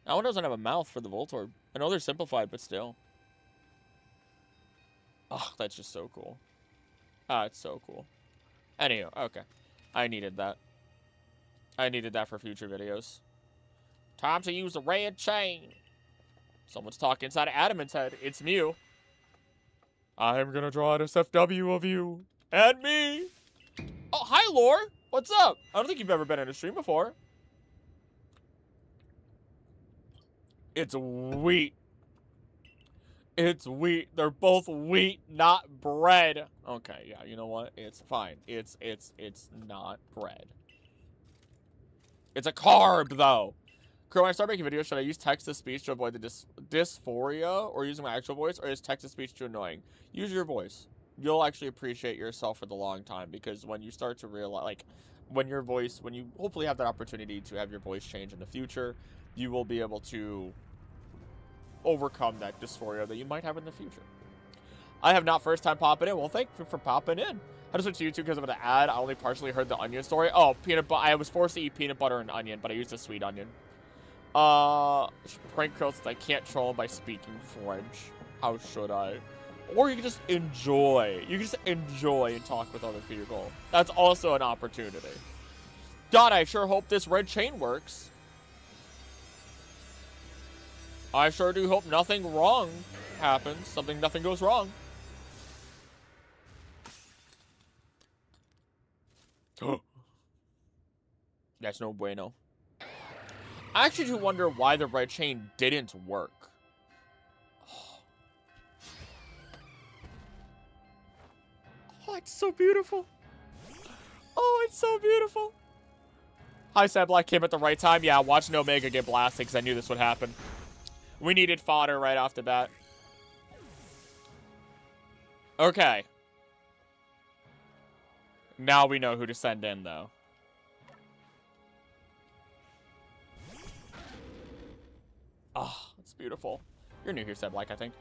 That one doesn't have a mouth for the Voltorb. I know they're simplified, but still. Oh, that's just so cool. Ah, it's so cool. Anywho, okay. I needed that. I needed that for future videos. Time to use the red chain. Someone's talking inside of Adamant's head. It's Mew. I'm gonna draw an SFW of you. And me. Oh, hi, Lore. What's up? I don't think you've ever been in a stream before. It's wheat. It's wheat. They're both wheat, not bread. Okay, yeah, you know what? It's fine. It's not bread. It's a carb, though. Crow, when I start making videos, should I use text-to-speech to avoid the dysphoria, or using my actual voice, or is text-to-speech too annoying? Use your voice. You'll actually appreciate yourself for the long time, because when you start to realize, like, when you hopefully have that opportunity to have your voice change in the future, you will be able to overcome that dysphoria that you might have in the future. I have not first time popping in. Well, thank you for popping in. I just switched to YouTube because of an ad. I only partially heard the onion story. Oh, peanut butter. I was forced to eat peanut butter and onion, but I used a sweet onion. Prank Crow since I can't troll him by speaking French. How should I? Or you can just enjoy. You can just enjoy and talk with other people. That's also an opportunity. God, I sure hope this red chain works. I sure do hope nothing wrong happens. Nothing goes wrong. That's no bueno. I actually do wonder why the red chain didn't work. Oh, it's so beautiful. Oh, it's so beautiful. Hi, Sad Black came at the right time. Yeah, watching Omega get blasted because I knew this would happen. We needed fodder right off the bat. Okay. Now we know who to send in, though. Oh, it's beautiful. You're new here, Sad Black, I think.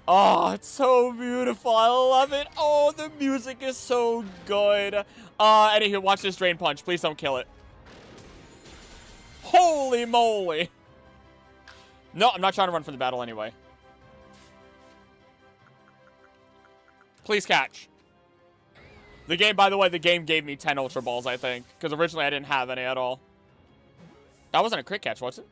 Oh, it's so beautiful. I love it. Oh, the music is so good. Anywho, watch this drain punch. Please don't kill it. Holy moly. No, I'm not trying to run from the battle anyway. Please catch. The game, by the way, the game gave me 10 Ultra Balls, I think. Because originally I didn't have any at all. That wasn't a crit catch, was it?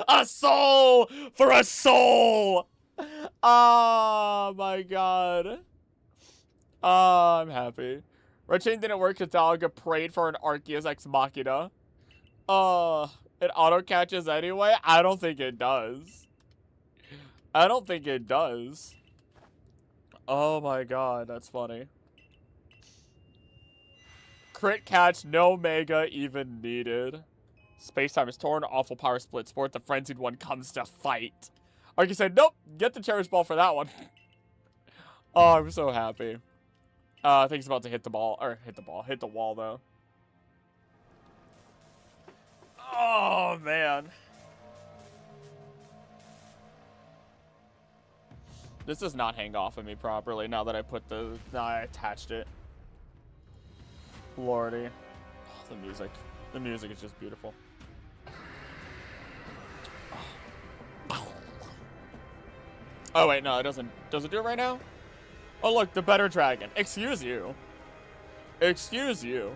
A soul for a soul. Oh my god. Oh, I'm happy. Red Chain didn't work because Dalaga prayed for an Arceus Ex Machina. It auto catches anyway? I don't think it does. I don't think it does. Oh my god, that's funny. Crit catch, no Mega even needed. Space-time is torn, awful power split sport, the frenzied one comes to fight. Arceus said, nope, get the Cherish Ball for that one. Oh, I'm so happy. I think he's about to hit the ball, or hit the wall though. Oh, man. This does not hang off of me properly now that I I attached it. Lordy. Oh, the music. The music is just beautiful. Oh, wait, no, it doesn't. Does it do it right now? Oh, look, the better dragon. Excuse you. Excuse you.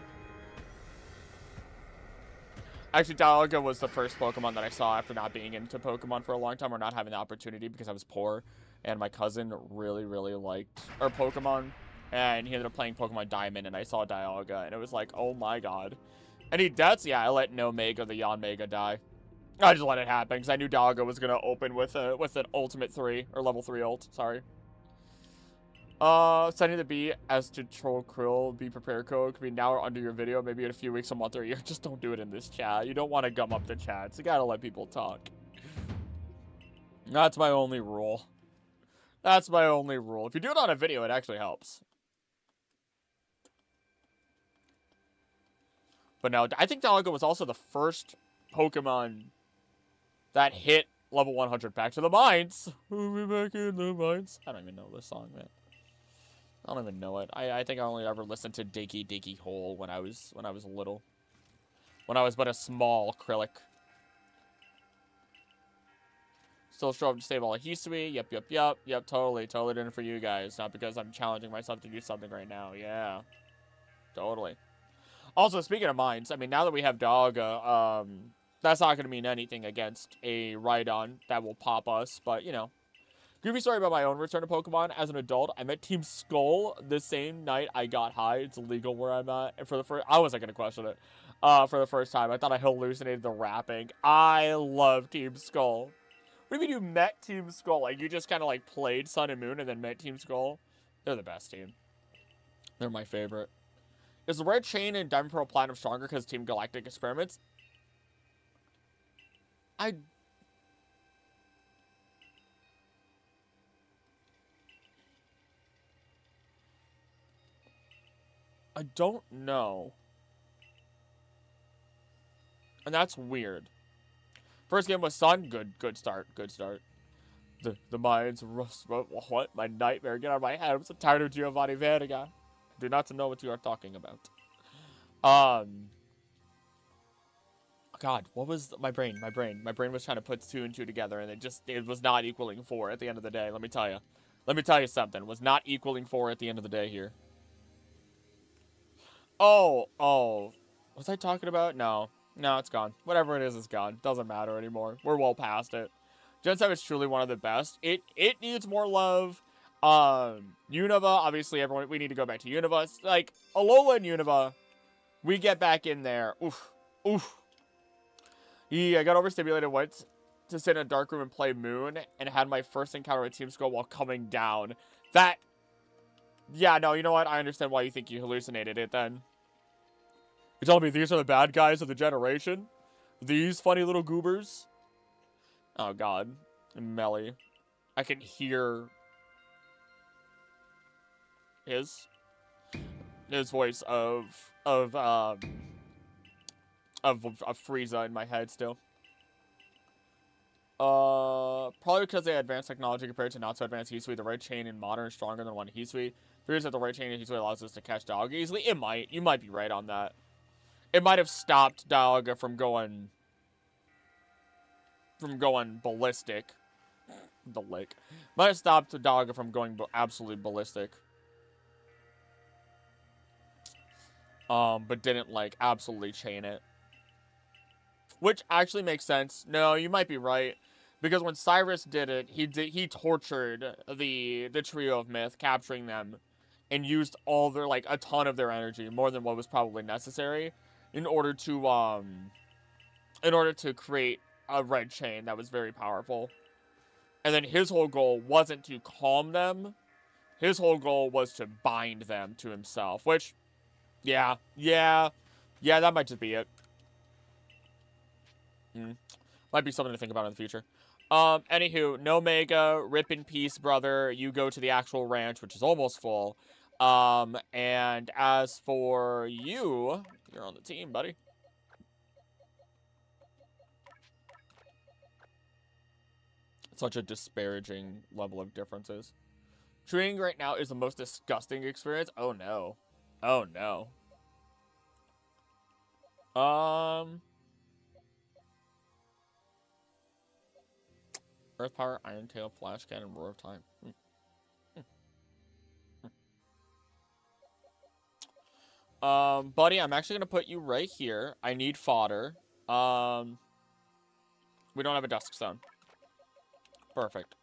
Actually, Dialga was the first Pokemon that I saw after not being into Pokemon for a long time or not having the opportunity because I was poor and my cousin really, really liked our Pokemon, and he ended up playing Pokemon Diamond, and I saw Dialga, and it was like, oh my god. Any deaths? Yeah, I let No Mega, the Yanmega, die. I just let it happen, because I knew Dialga was going to open with an Ultimate 3, or Level 3 ult, sorry. Sending the B as to troll Krill, be prepared code, could be now or under your video, maybe in a few weeks, a month, or a year. Just don't do it in this chat. You don't want to gum up the chats. You gotta let people talk. That's my only rule. That's my only rule. If you do it on a video, it actually helps. But no, I think Dialga was also the first Pokemon that hit level 100 back to the mines. We'll be back in the mines. I don't even know this song, man. I don't even know it. I think I only ever listened to Diggy Diggy Hole when I was little. When I was but a small Krillix. Still show up to save all of Hisui. Yep, totally doing it for you guys. Not because I'm challenging myself to do something right now. Yeah. Totally. Also, speaking of mines, I mean, now that we have Dialga, that's not going to mean anything against a Rhydon that will pop us, but, you know. Goofy story about my own return to Pokemon. As an adult, I met Team Skull the same night I got high. It's illegal where I'm at. And for the first... I wasn't going to question it. For the first time, I thought I hallucinated the rapping. I love Team Skull. What do you mean you met Team Skull? Like, you just kind of, like, played Sun and Moon and then met Team Skull? They're the best team. They're my favorite. Is the Red Chain and Diamond Pearl Platinum stronger because Team Galactic experiments? I don't know. And that's weird. First game was Sun. Good start. The mines. What? My nightmare. Get out of my head. I'm so tired of Giovanni Verga. Do not know what you are talking about. God, what was my brain? My brain was trying to put 2 and 2 together, and it was not equaling 4 at the end of the day. Let me tell you something. It was not equaling 4 at the end of the day here. Oh. Was I talking about? No, it's gone. Whatever it is, it's gone. Doesn't matter anymore. We're well past it. Gen 7 is truly one of the best. It needs more love. Unova, obviously, everyone, we need to go back to Unova. It's like, Alola and Unova, we get back in there. Oof. Yeah, I got overstimulated once to sit in a dark room and play Moon, and had my first encounter with Team Skull while coming down. Yeah, no, you know what? I understand why you think you hallucinated it, then. You're telling me these are the bad guys of the generation? These funny little goobers? Oh, God. Melly. I can hear his voice of Frieza in my head still. Probably because they had advanced technology compared to not so advanced Hisui. The Red Chain in modern is stronger than one Hisui. Fears that the Red Chain in Hisui allows us to catch Dialga easily. It might. You might be right on that. It might have stopped Dialga from going ballistic. The lick. Might have stopped Dialga from going absolutely ballistic. But didn't, like, absolutely chain it. Which actually makes sense. No, you might be right. Because when Cyrus did it, he tortured the trio of myth, capturing them, and used all their, like, a ton of their energy, more than what was probably necessary, in order to create a red chain that was very powerful. And then his whole goal wasn't to calm them. His whole goal was to bind them to himself, which, yeah, that might just be it. Might be something to think about in the future. Anywho, no Mega, rip in peace, brother. You go to the actual ranch, which is almost full. And as for you, you're on the team, buddy. Such a disparaging level of differences. Training right now is the most disgusting experience. Oh, no. Oh, no. Earth Power, Iron Tail, Flash Cannon, Roar of Time. Buddy, I'm actually gonna put you right here. I need fodder. We don't have a Dusk Stone. Perfect.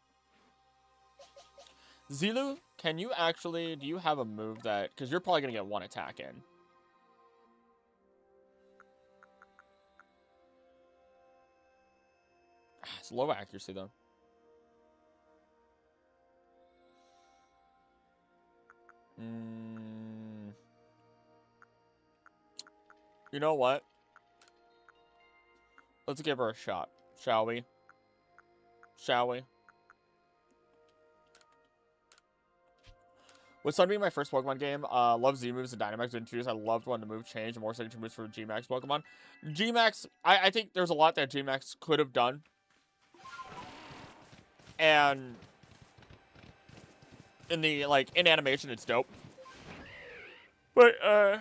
Zilu, can you actually, do you have a move that, because you're probably going to get one attack in. It's low accuracy, though. You know what? Let's give her a shot, shall we? Shall we? With Sun being my first Pokemon game, love Z moves and Dynamax introduced. I loved when the move changed, more signature moves for G-Max Pokemon. G-Max, I think there's a lot that G-Max could have done. And in the, like, in animation, it's dope. But,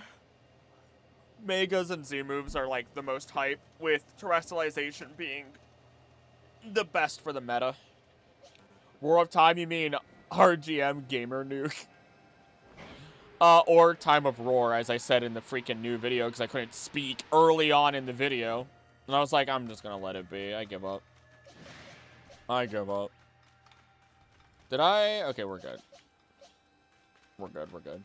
Megas and Z moves are, like, the most hype, with Terrestrialization being the best for the meta. War of Time, you mean RGM Gamer Nuke? Or Time of Roar, as I said in the freaking new video, because I couldn't speak early on in the video. And I was like, I'm just gonna let it be. I give up. I give up. Did I? Okay, we're good. We're good, we're good.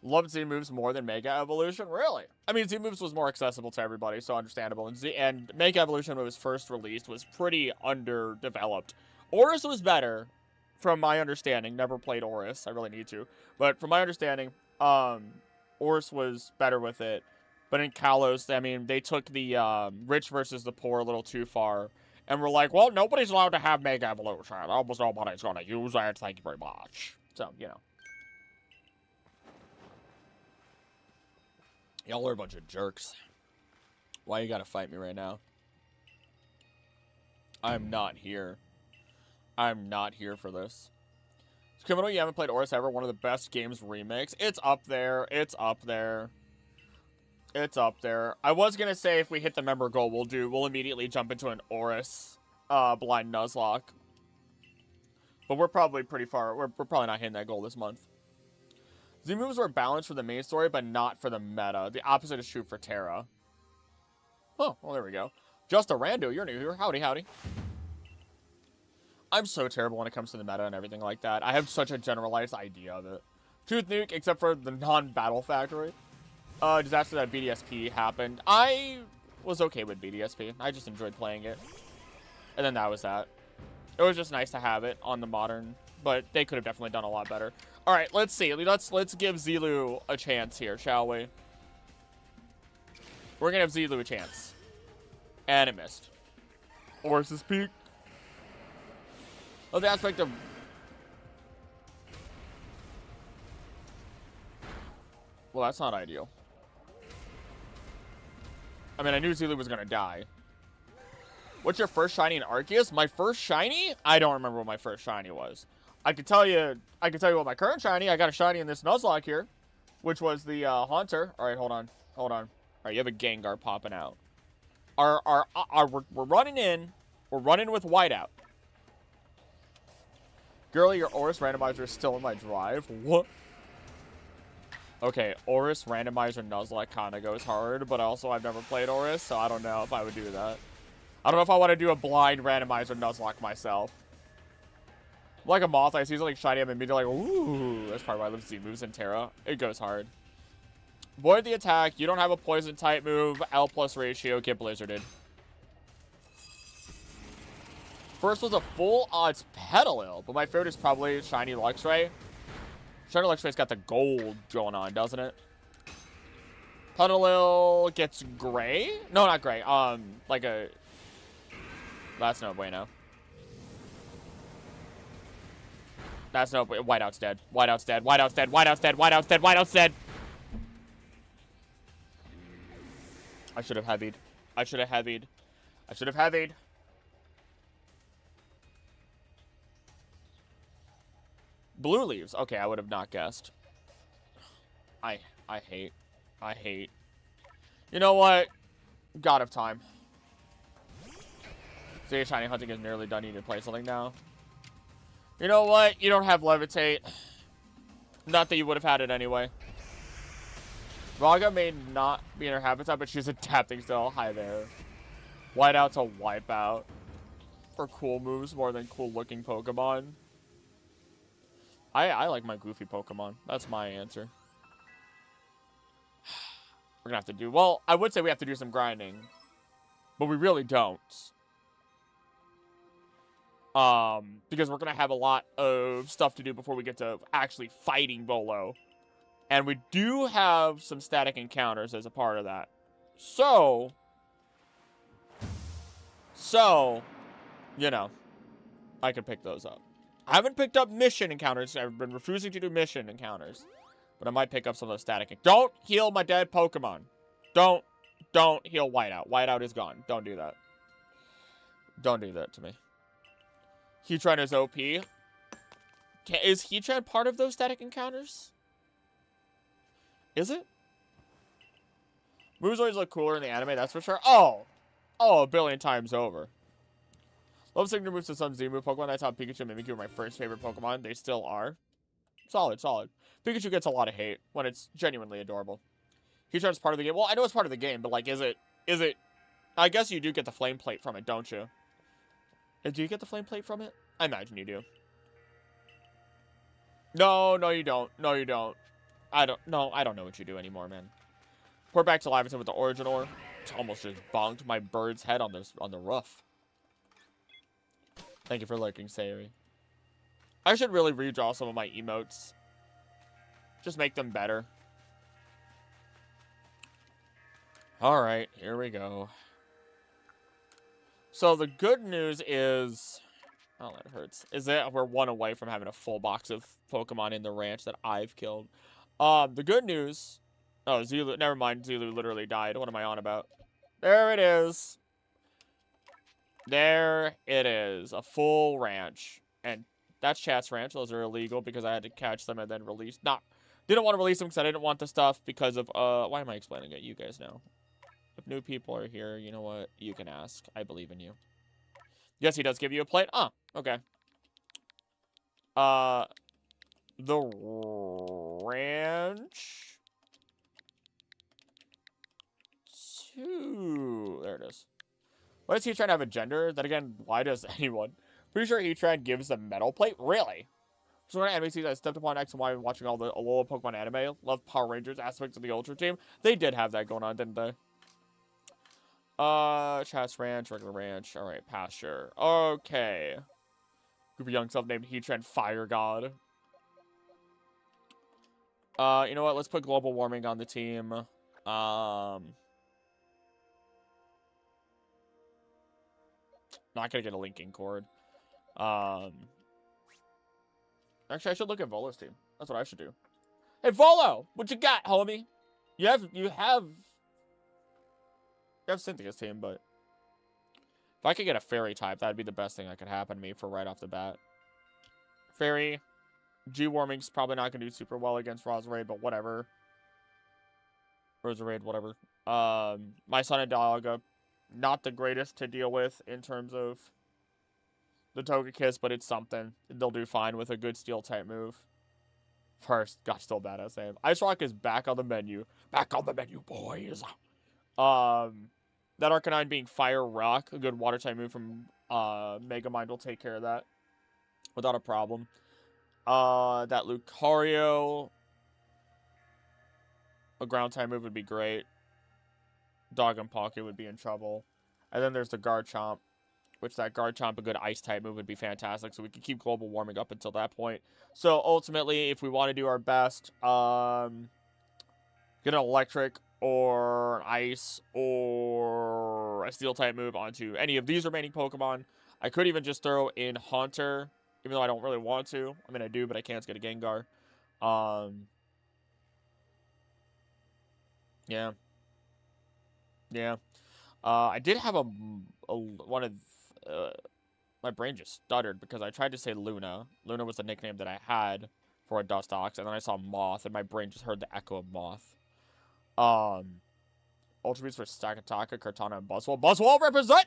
Loved Z moves more than Mega Evolution? Really? I mean, Z moves was more accessible to everybody, so understandable. And Mega Evolution, when it was first released, was pretty underdeveloped. Oris was better, from my understanding. Never played Oris. I really need to. But from my understanding, Oris was better with it. But in Kalos, I mean, they took the rich versus the poor a little too far. And we're like, well, nobody's allowed to have Mega Evolution. Almost nobody's going to use it. Thank you very much. So, you know. Y'all are a bunch of jerks. Why you gotta fight me right now? I'm not here. I'm not here for this. Criminal, you haven't played Oris ever? One of the best games remakes. It's up there. It's up there. It's up there. I was gonna say if we hit the member goal, we'll immediately jump into an Oris blind Nuzlocke. But we're probably pretty far. We're probably not hitting that goal this month. Z moves were balanced for the main story, but not for the meta. The opposite is true for Terra. Oh, well, there we go. Just a rando, you're new here. Howdy, howdy. I'm so terrible when it comes to the meta and everything like that. I have such a generalized idea of it. Truth Nuke, except for the non-battle factory. Disaster that BDSP happened. I was okay with BDSP. I just enjoyed playing it. And then that was that. It was just nice to have it on the modern, but they could have definitely done a lot better. All right, let's see. Let's give Zilu a chance here, shall we? We're gonna have Zilu a chance. And it missed. Oris's peak. Oh, the aspect of... Well, that's not ideal. I mean, I knew Zilu was gonna die. What's your first shiny in Arceus? My first shiny? I don't remember what my first shiny was. I can tell you what my current shiny. I got a shiny in this Nuzlocke here, which was the Haunter. All right, hold on. All right, you have a Gengar popping out. We're running in. We're running with Whiteout. Girl, your Oris randomizer is still in my drive. What? Okay, Oris randomizer Nuzlocke kind of goes hard, but also I've never played Oris, so I don't know if I would do that. I don't know if I want to do a blind randomizer Nuzlocke myself. Like a moth, I see like shiny I'm immediately like, ooh, that's probably why I love Z moves in Terra. It goes hard. Void the attack. You don't have a poison type move. L plus ratio. Get blizzarded. First was a full odds Petalil, but my favorite is probably shiny Luxray. Shiny Luxray's got the gold going on, doesn't it? Petalil gets gray? No, not gray. Like a... That's no bueno. That's no... Whiteout's dead. Whiteout's dead. Whiteout's dead. Whiteout's dead. Whiteout's dead. Whiteout's dead. I should have heavied. I should have heavied. I should have heavied. Blue leaves. Okay, I would have not guessed. I hate. I hate. You know what? God of Time. So shiny hunting is nearly done. You need to play something now. You know what? You don't have Levitate. Not that you would have had it anyway. Raga may not be in her habitat, but she's adapting still. Hi there. Whiteout to Wipeout. For cool moves more than cool looking Pokemon. I like my goofy Pokemon. That's my answer. We're gonna have to do... Well, I would say we have to do some grinding. But we really don't. Because we're gonna have a lot of stuff to do before we get to actually fighting Volo. And we do have some static encounters as a part of that. So, you know, I can pick those up. I haven't picked up mission encounters. I've been refusing to do mission encounters. But I might pick up some of those static. Don't heal my dead Pokemon. Don't heal Whiteout. Whiteout is gone. Don't do that. Don't do that to me. Heatran is OP. Is Heatran part of those static encounters? Is it? Moves always look cooler in the anime, that's for sure. Oh, a billion times over. Love signature moves to some Z-move Pokemon. That's how Pikachu and Mimikyu were my first favorite Pokemon. They still are. Solid, solid. Pikachu gets a lot of hate when it's genuinely adorable. Heatran's part of the game. Well, I know it's part of the game, but, like, is it... I guess you do get the flame plate from it, don't you? Do you get the flame plate from it? I imagine you do. No, you don't. No, you don't. I don't know what you do anymore, man. Pour back to Laventon with the Origin Ore. It's almost just bonked my bird's head on the roof. Thank you for lurking, Sayuri. I should really redraw some of my emotes. Just make them better. Alright, here we go. So the good news is... Oh, that hurts. Is that we're one away from having a full box of Pokemon in the ranch that I've killed. The good news... Oh, Zulu... Never mind, Zulu literally died. What am I on about? There it is. There it is. A full ranch. And that's Chat's ranch. Those are illegal because I had to catch them and then release... Didn't want to release them because I didn't want the stuff because of... Why am I explaining it? You guys know. If new people are here, you know what? You can ask. I believe in you. Yes, he does give you a plate. Ah, okay. The ranch... There it is. Why does Heatran have a gender? Then again, why does anyone? Pretty sure Heatran gives the metal plate? Really? So when anime sees I stepped upon X and Y watching all the Alola Pokemon anime. Love Power Rangers aspects of the Ultra Team. They did have that going on, didn't they? Chat's Ranch, regular ranch. Alright, pasture. Okay. Group of young self-named Heatran Fire God. You know what? Let's put global warming on the team. Not gonna get a linking cord. Actually, I should look at Volo's team. That's what I should do. Hey, Volo! What you got, homie? You have Cynthia's team, but... If I could get a Fairy type, that'd be the best thing that could happen to me for right off the bat. Fairy. G-Warming's probably not gonna do super well against Roserade, but whatever. Roserade, whatever. My son and Dialga, not the greatest to deal with in terms of the Togekiss, but it's something. They'll do fine with a good Steel-type move. First, gosh, still badass name. Ice Rock is back on the menu. Back on the menu, boys! That Arcanine being Fire Rock, a good Water-type move from Megamind will take care of that without a problem. That Lucario, a Ground-type move would be great. Dog and Pocket would be in trouble. And then there's the Garchomp, which that Garchomp, a good Ice-type move would be fantastic, so we can keep global warming up until that point. So ultimately, if we want to do our best, get an Electric or an Ice or a Steel-type move onto any of these remaining Pokemon. I could even just throw in Haunter, even though I don't really want to. I mean, I do, but I can't get a Gengar. Yeah. Yeah. I did have one of... my brain just stuttered because I tried to say Luna. Luna was the nickname that I had for a Dustox, and then I saw Moth, and my brain just heard the echo of Moth. Ultra Beast for Stakataka, Kartana, and Buzzwole. Buzzwole represent!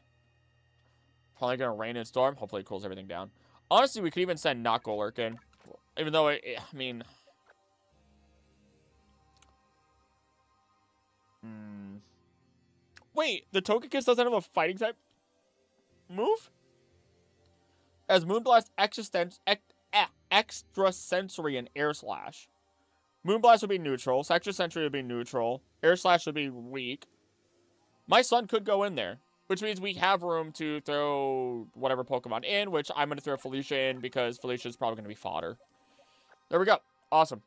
Probably gonna rain and storm. Hopefully it cools everything down. Honestly, we could even send Noctolurk in. Even though, I mean... Wait, the Togekiss doesn't have a fighting type move? As Moonblast Extra Sensory and Air Slash. Moonblast would be neutral. Extra Sensory would be neutral. Air Slash would be weak. My son could go in there, which means we have room to throw whatever Pokemon in, which I'm going to throw Felicia in because Felicia's probably going to be fodder. There we go. Awesome.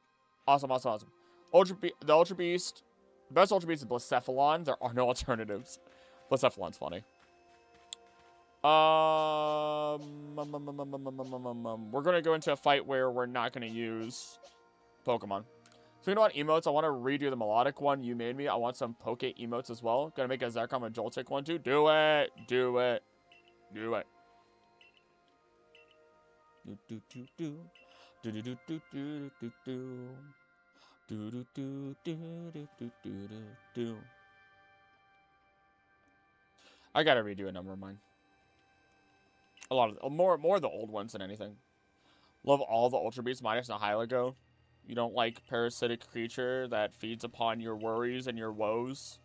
Awesome, awesome, awesome. The Ultra Beast. The best Ultra Beast is Blacephalon. There are no alternatives. Blacephalon's funny. We're going to go into a fight where we're not going to use Pokemon. Speaking about emotes, I want to redo the melodic one you made me. I want some Poke emotes as well. Gonna make a Zekrom and Joltik one too. Do it. Do it. Do it. Do do do do. Do do do do do do do. Do do do do do do do do. I gotta redo a number of mine. A lot of more of the old ones than anything. Love all the Ultra Beasts minus Nihilego. You don't like parasitic creature that feeds upon your worries and your woes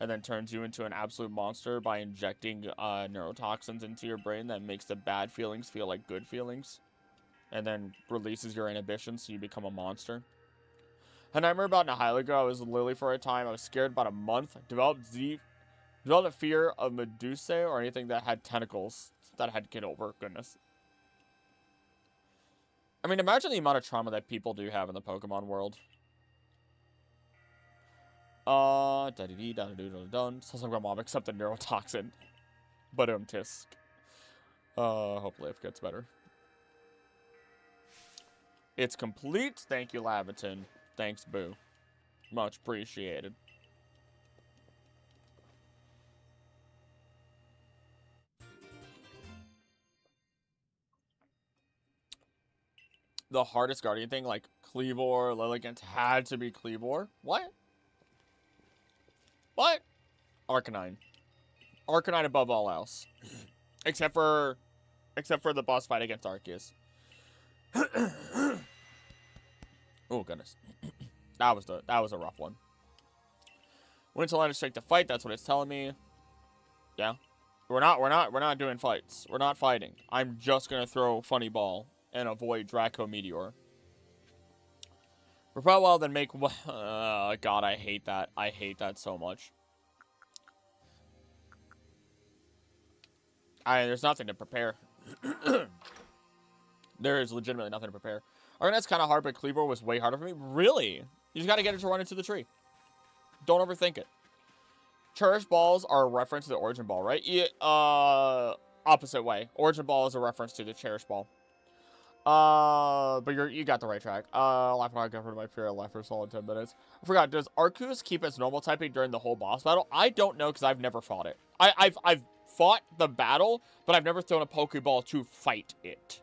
and then turns you into an absolute monster by injecting neurotoxins into your brain that makes the bad feelings feel like good feelings and then releases your inhibition so you become a monster. A nightmare about Nihilego. I was literally for a time. I was scared about a month. Developed a fear of Medusae or anything that had tentacles that I had to get over. Goodness. I mean, imagine the amount of trauma that people do have in the Pokemon world. Da-dee-dee-da-doo-da-dun. Sounds like my mom, except the neurotoxin. But tisk. Hopefully it gets better. It's complete. Thank you, Laviton. Thanks, Boo. Much appreciated. The hardest Guardian thing, like Kleavor, Lilligant, had to be Kleavor. What? What? Arcanine. Arcanine above all else. Except for the boss fight against Arceus. Oh goodness. That was a rough one. Went to line of strike to fight, that's what it's telling me. Yeah. We're not doing fights. We're not fighting. I'm just gonna throw Funny Ball and avoid Draco Meteor. Repel well, then make... God, I hate that. I hate that so much. There's nothing to prepare. There is legitimately nothing to prepare. Arcanet's kind of hard, but Kleavor was way harder for me. Really? You just gotta get it to run into the tree. Don't overthink it. Cherish balls are a reference to the Origin Ball, right? Yeah, opposite way. Origin Ball is a reference to the Cherish Ball. But you got the right track. Laugh when I got rid of my fear. I laughed for a solid 10 minutes. I forgot, does Arceus keep its normal typing during the whole boss battle? I don't know, because I've never fought it. I've fought the battle, but I've never thrown a Pokeball to fight it.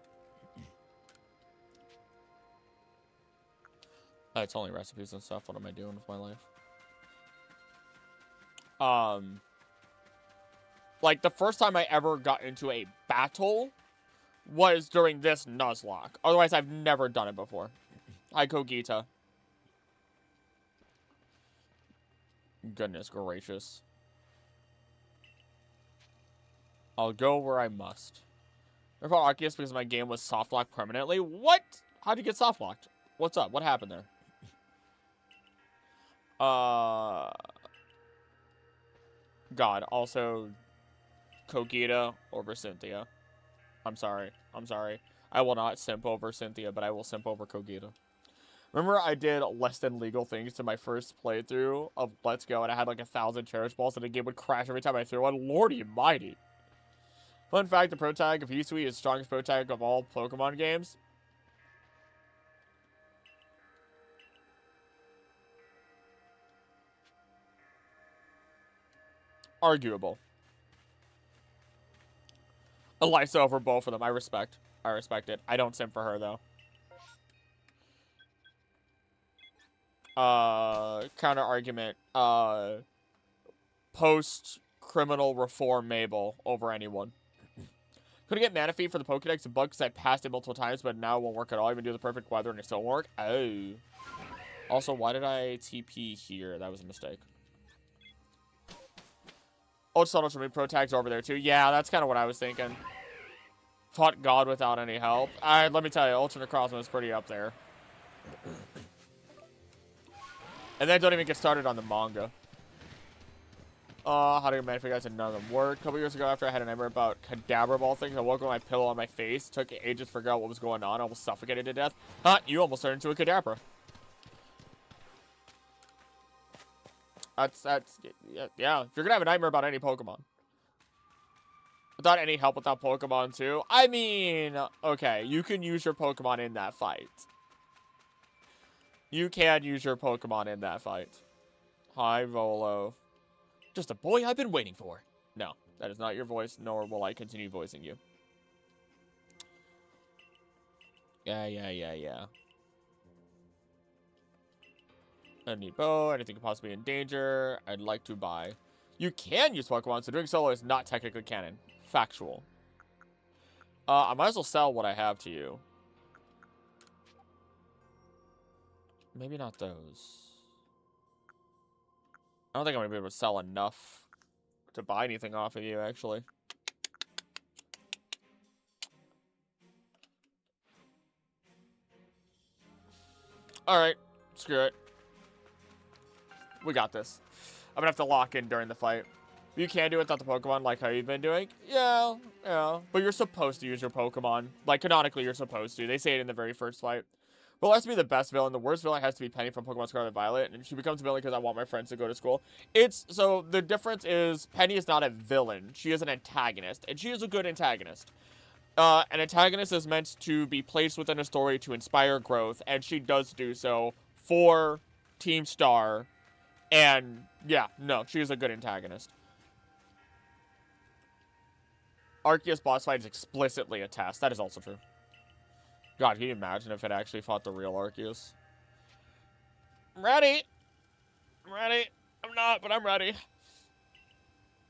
It's only recipes and stuff. What am I doing with my life? Like, the first time I ever got into a battle was during this Nuzlocke. Otherwise, I've never done it before. Hi, Kogita. Goodness gracious. I'll go where I must. I fought Arceus because my game was soft-locked permanently. What? How'd you get soft-locked? What's up? What happened there? God, also Kogita over Cynthia. I'm sorry. I'm sorry. I will not simp over Cynthia, but I will simp over Kogita. Remember I did less than legal things to my first playthrough of Let's Go, and I had like 1,000 Cherish Balls, and the game would crash every time I threw one? Lordy mighty. Fun fact, the pro tag of Hisui is the strongest pro tag of all Pokemon games. Arguable. Elisa over both of them. I respect it. I don't simp for her, though. Counter argument. Post-criminal reform Mabel over anyone. Couldn't get Manaphy for the Pokedex and bug because I passed it multiple times, but now it won't work at all. Even do the perfect weather and it still won't work. Oh. Also, why did I TP here? That was a mistake. Ultra Pro tags over there, too. Yeah, that's kind of what I was thinking. Fought God without any help. Let me tell you, Ultra Necrozma is pretty up there. And then don't even get started on the manga. How do you manage for you guys and none of them work? A couple years ago, after I had a nightmare about Kadabra Ball things, I woke up with my pillow on my face. Took ages to figure out what was going on. I almost suffocated to death. Huh? You almost turned into a Kadabra. Yeah. If you're gonna have a nightmare about any Pokemon. Without any help with that Pokemon, too. I mean, okay, you can use your Pokemon in that fight. You can use your Pokemon in that fight. Hi, Volo. Just a boy I've been waiting for. No, that is not your voice, nor will I continue voicing you. Yeah. I need bow. Anything possibly in danger. I'd like to buy. You can use Pokemon, so doing solo is not technically canon. Factual. I might as well sell what I have to you. Maybe not those. I don't think I'm going to be able to sell enough to buy anything off of you, actually. Alright. Screw it. We got this. I'm going to have to lock in during the fight. You can do it without the Pokemon like how you've been doing. Yeah. But you're supposed to use your Pokemon. Like, canonically, you're supposed to. They say it in the very first fight. But has to be the best villain. The worst villain has to be Penny from Pokemon Scarlet and Violet. And she becomes a villain because I want my friends to go to school. So the difference is Penny is not a villain. She is an antagonist. And she is a good antagonist. An antagonist is meant to be placed within a story to inspire growth. And she does do so for Team Star. And, yeah, no, she is a good antagonist. Arceus boss fight is explicitly a test. That is also true. God, can you imagine if it actually fought the real Arceus? I'm ready. I'm not, but I'm ready.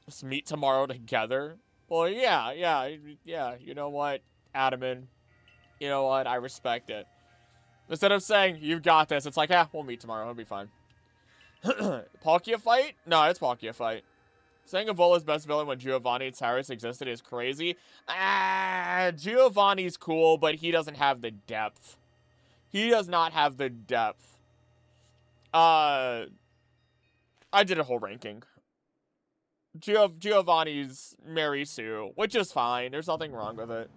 Let's meet tomorrow together. Well, yeah. You know what, Adaman? You know what? I respect it. Instead of saying, you've got this, it's like, we'll meet tomorrow. It'll be fine. Palkia fight? No, it's Palkia fight. Saying Evola's best villain when Giovanni and Cyrus existed is crazy. Giovanni's cool, but he doesn't have the depth. He does not have the depth. I did a whole ranking. Giovanni's Mary Sue, which is fine. There's nothing wrong with it.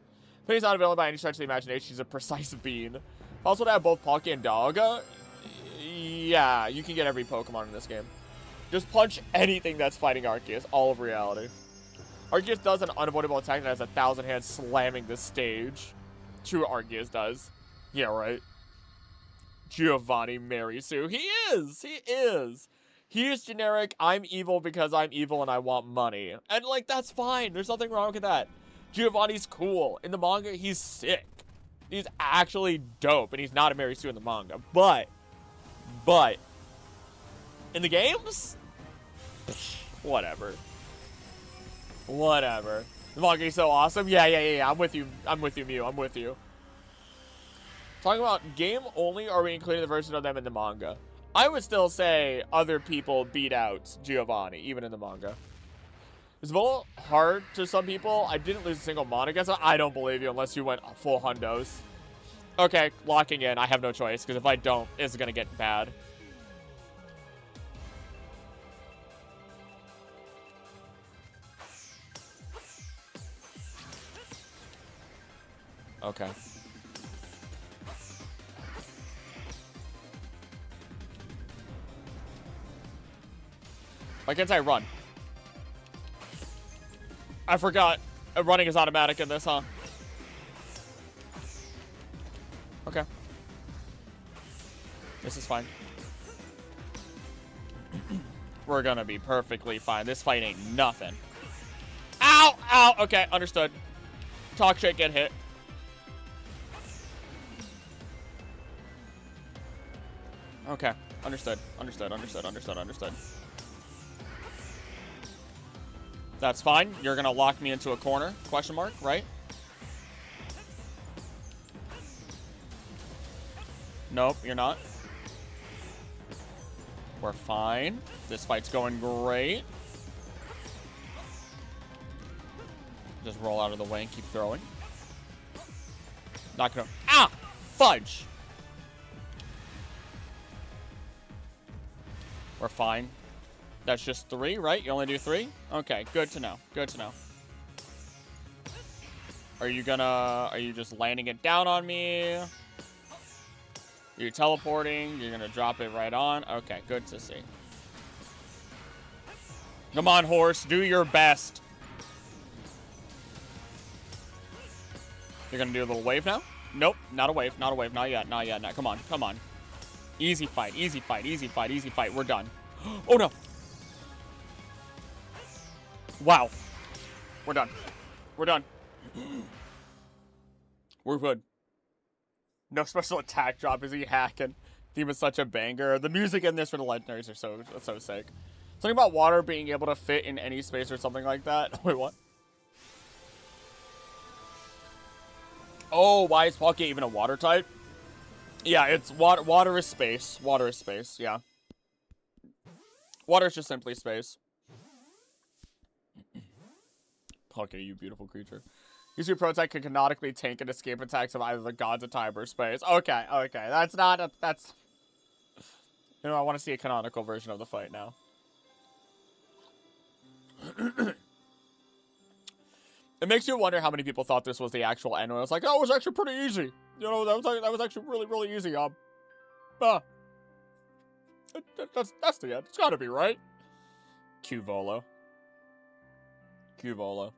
Penny's not a villain by any stretch of the imagination. She's a precise bean. Also, to have both Palkia and Dogga. Yeah, you can get every Pokemon in this game. Just punch anything that's fighting Arceus, all of reality. Arceus does an unavoidable attack that has 1,000 hands slamming the stage. True Arceus does. Yeah, right. Giovanni Mary Sue. He is! He is generic, I'm evil because I'm evil and I want money. And, like, that's fine. There's nothing wrong with that. Giovanni's cool. In the manga, he's sick. He's actually dope, and he's not a Mary Sue in the manga. But... in the games? Whatever. The manga is so awesome. Yeah. I'm with you, Mew. I'm with you. Talking about game only, or are we including the version of them in the manga? I would still say other people beat out Giovanni, even in the manga. It's a little hard to some people. I didn't lose a single mon against him. I don't believe you unless you went full hundos. Okay, locking in. I have no choice, because if I don't, it's going to get bad. Okay. Why can't I run? I forgot. Running is automatic in this, huh? Okay. This is fine. We're gonna be perfectly fine. This fight ain't nothing. Ow! Ow! Okay, understood. Talk shit, get hit. Okay, understood. Understood. That's fine. You're gonna lock me into a corner? Question mark, right? Nope, you're not. We're fine. This fight's going great. Just roll out of the way and keep throwing. Not gonna... Ah! Fudge! We're fine. That's just 3, right? You only do 3? Okay, good to know. Good to know. Are you just landing it down on me? You're teleporting. You're gonna drop it right on. Okay, good to see. Come on, horse. Do your best. You're gonna do a little wave now? Nope, not a wave. Not a wave. Not yet. Not yet. Not. Come on. Come on. Easy fight. Easy fight. Easy fight. Easy fight. We're done. Oh, no. Wow. We're done. We're done. We're good. No special attack drop. Is he hacking? Theme is such a banger. The music in this for the legendaries are so sick. Something about water being able to fit in any space or something like that. Wait, what? Oh, why is Palkia even a water type? Yeah, it's water. Water is space. Water is space. Yeah. Water is just simply space. Palkia, you beautiful creature. Use your Protect can canonically tank and escape attacks of either the gods of time or space. Okay, okay. That's not... That's... You know, I want to see a canonical version of the fight now. It makes you wonder how many people thought this was the actual end. When I was like, oh, it was actually pretty easy. You know, that was actually really, really easy. That's the end. It's gotta be, right? Q Volo. Q Volo.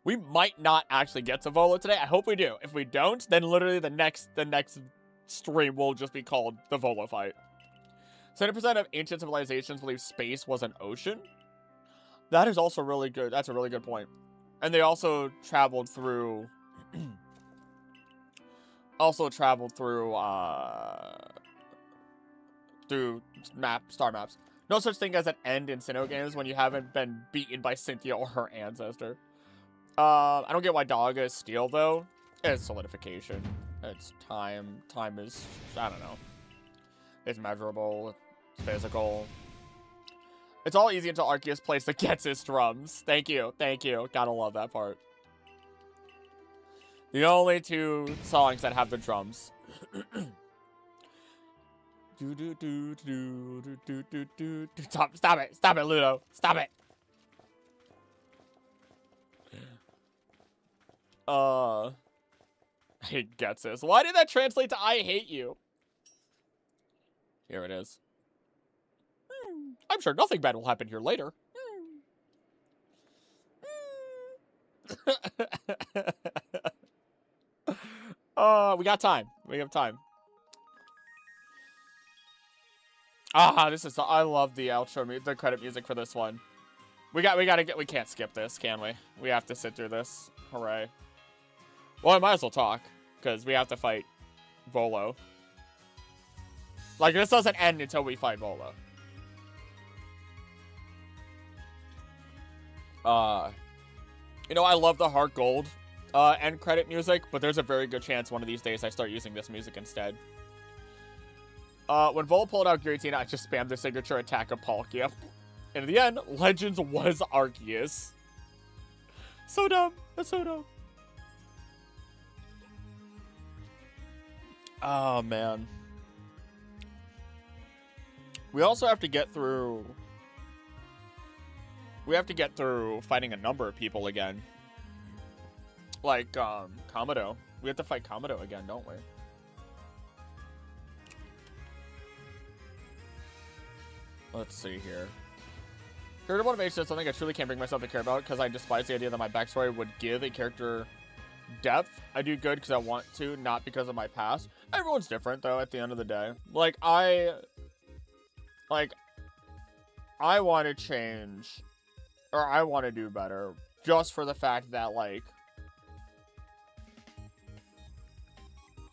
We might not actually get to Volo today. I hope we do. If we don't, then literally the next stream will just be called the Volo fight. 70% of ancient civilizations believe space was an ocean. That is also really good. That's a really good point. And they also traveled through star maps. No such thing as an end in Sinnoh games when you haven't been beaten by Cynthia or her ancestor. I don't get why Dogga is steel, though. It's solidification. It's time. Time is, I don't know. It's measurable. It's physical. It's all easy until Arceus plays the gets his drums. Thank you. Thank you. Gotta love that part. The only 2 songs that have the drums. Stop it. Stop it, Ludo. Stop it. He gets this. Why did that translate to I hate you? Here it is. I'm sure nothing bad will happen here later. We got time. We have time. This is... I love the outro, the credit music for this one. We can't skip this, can we? We have to sit through this. Hooray. Well, I might as well talk, because we have to fight Volo. Like, this doesn't end until we fight Volo. You know, I love the Heart Gold end credit music, but there's a very good chance one of these days I start using this music instead. When Volo pulled out Giratina, I just spammed the signature attack of Palkia. And in the end, Legends was Arceus. So dumb. That's so dumb. Oh, man. We also have to get through... We have to get through fighting a number of people again. Like, Kamado. We have to fight Kamado again, don't we? Let's see here. Character motivation is something I truly can't bring myself to care about because I despise the idea that my backstory would give a character depth. I do good because I want to, not because of my past. Everyone's different, though, at the end of the day. Like, I want to change, or I want to do better, just for the fact that, like,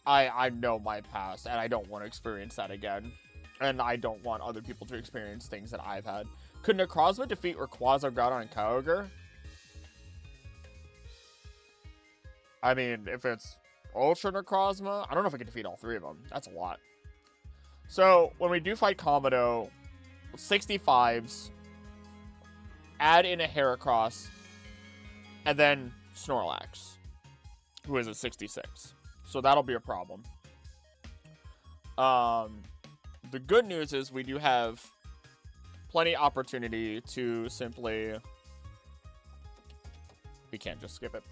I know my past, and I don't want to experience that again. And I don't want other people to experience things that I've had. Could Necrozma defeat Rayquaza, Groudon, and Kyogre? I mean, if it's Ultra Necrozma, I don't know if I can defeat all 3 of them. That's a lot. So, when we do fight Kamado, 65s, add in a Heracross, and then Snorlax, who is a 66. So that'll be a problem. The good news is we do have plenty of opportunity to simply... We can't just skip it.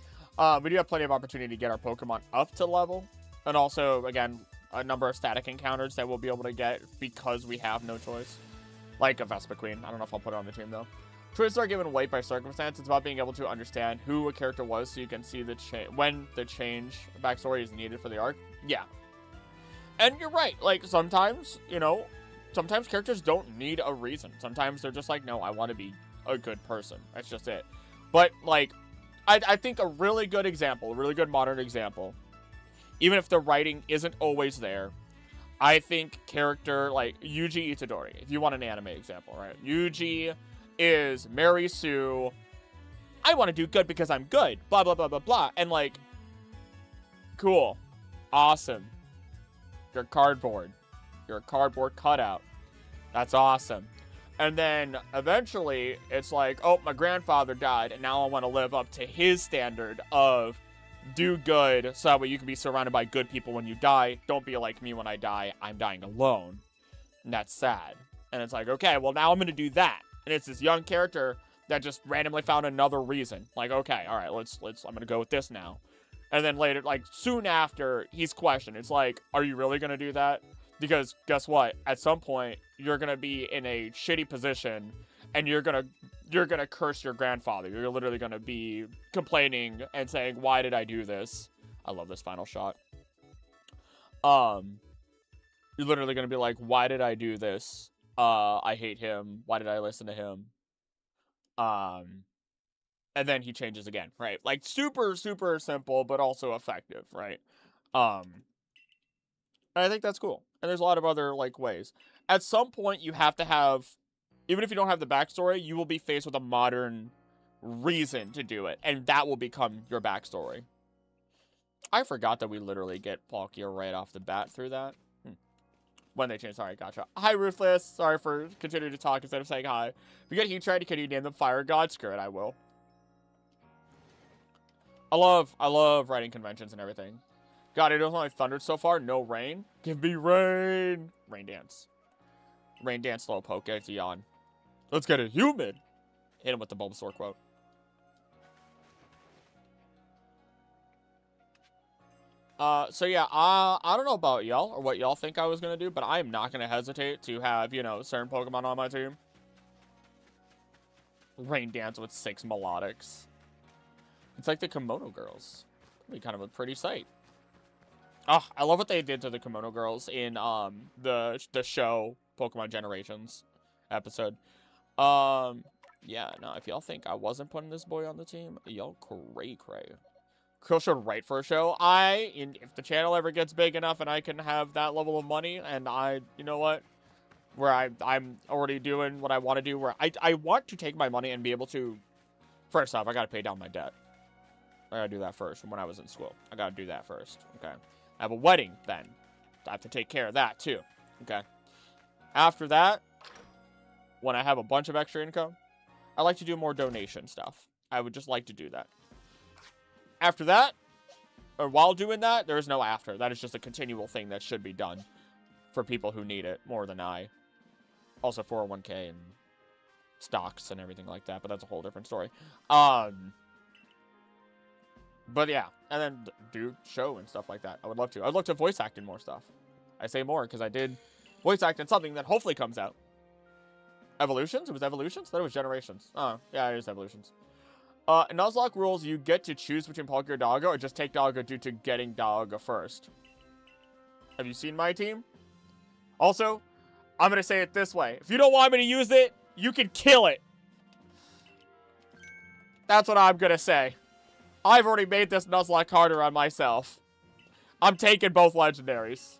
We do have plenty of opportunity to get our Pokemon up to level. And also, again, a number of static encounters that we'll be able to get because we have no choice. Like a Vespiquen. I don't know if I'll put it on the team, though. Choices are given weight by circumstance. It's about being able to understand who a character was so you can see the when the change backstory is needed for the arc. Yeah. And you're right. Like, sometimes, you know, sometimes characters don't need a reason. Sometimes they're just like, no, I want to be a good person. That's just it. But, like, I think a really good example, a really good modern example, even if the writing isn't always there, I think character like Yuji Itadori, if you want an anime example, right? Yuji is Mary Sue. I want to do good because I'm good. Blah, blah, blah, blah, blah. And like, cool. Awesome. You're cardboard. You're a cardboard cutout. That's awesome. And then eventually it's like, oh, my grandfather died, and now I want to live up to his standard of do good so that way you can be surrounded by good people when you die. Don't be like me when I die. I'm dying alone. And that's sad. And it's like, okay, well, now I'm going to do that. And it's this young character that just randomly found another reason. Like, okay, all right, I'm going to go with this now. And then later, like, soon after, he's questioned. It's like, are you really going to do that? Because guess what? At some point, you're going to be in a shitty position, and you're going to curse your grandfather. You're literally going to be complaining and saying, why did I do this? I love this final shot. You're literally going to be like, why did I do this? I hate him. Why did I listen to him? And then he changes again, right? Like, super, super simple, but also effective, right? And I think that's cool. And there's a lot of other, like, ways. At some point, you have to have, even if you don't have the backstory, you will be faced with a modern reason to do it. And that will become your backstory. I forgot that we literally get Palkia right off the bat through that. When they change, sorry, gotcha. Hi, Ruthless. Sorry for continuing to talk instead of saying hi. If you get Heatran, can you name them Fire God? Screw it, I will. I love writing conventions and everything. God, it only thundered so far. No rain. Give me rain. Rain dance. Rain dance, Slowpoke. It's a yawn. Let's get it humid. Hit him with the Bulbasaur quote. So yeah, I don't know about y'all or what y'all think I was gonna do, but I am not gonna hesitate to have, you know, certain Pokemon on my team. Rain dance with 6 melodics. It's like the Kimono Girls. It'd be kind of a pretty sight. Oh, I love what they did to the Kimono Girls in the show Pokemon Generations episode. Yeah, no, if y'all think I wasn't putting this boy on the team, y'all cray. Krill should write for a show. If the channel ever gets big enough and I can have that level of money, and you know what? Where I'm already doing what I want to do, where I want to take my money and be able to, first off, I got to pay down my debt. I got to do that first from when I was in school. I got to do that first, okay? I have a wedding then. I have to take care of that too, okay? After that, when I have a bunch of extra income, I like to do more donation stuff. I would just like to do that. After that, or while doing that, there is no after. That is just a continual thing that should be done for people who need it more than I. Also 401k and stocks and everything like that, but that's a whole different story. But yeah, and then do show and stuff like that. I would love to. I'd love to voice act in more stuff. I say more because I did voice act in something that hopefully comes out. Evolutions? It was Evolutions? I thought it was Generations. Oh, yeah, it is Evolutions. In Nuzlocke rules, you get to choose between Palkia or Doggo, or just take Doggo due to getting Doggo first. Have you seen my team? Also, I'm going to say it this way. If you don't want me to use it, you can kill it. That's what I'm going to say. I've already made this Nuzlocke harder on myself. I'm taking both legendaries.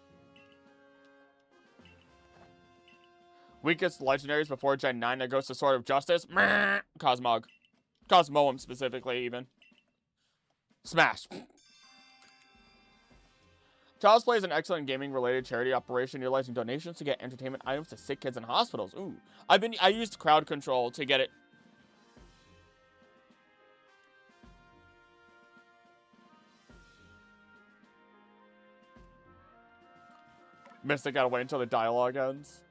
Weakest legendaries before Gen 9 that goes to Sword of Justice? Meh. Cosmog. Cosmoem specifically, even. Smash. Child's Play is an excellent gaming-related charity operation utilizing donations to get entertainment items to sick kids in hospitals. Ooh. I used crowd control to get it. Mystic gotta wait until the dialogue ends.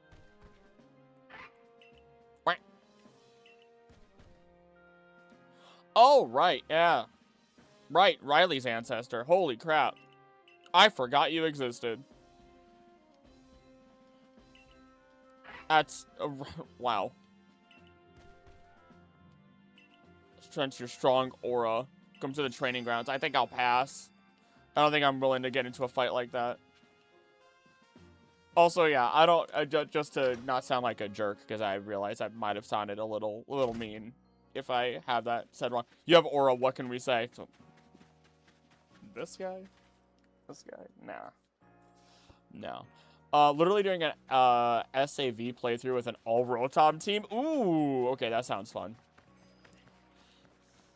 Oh, right, yeah. Right, Riley's ancestor. Holy crap. I forgot you existed. That's... wow. Sense your strong aura. Come to the training grounds. I think I'll pass. I don't think I'm willing to get into a fight like that. Also, yeah, I don't... just to not sound like a jerk, because I realize I might have sounded a little mean if I have that said wrong. You have aura, what can we say? So, this guy? This guy? Nah. No. Literally doing an SAV playthrough with an all-Rotom team. Ooh, okay, that sounds fun.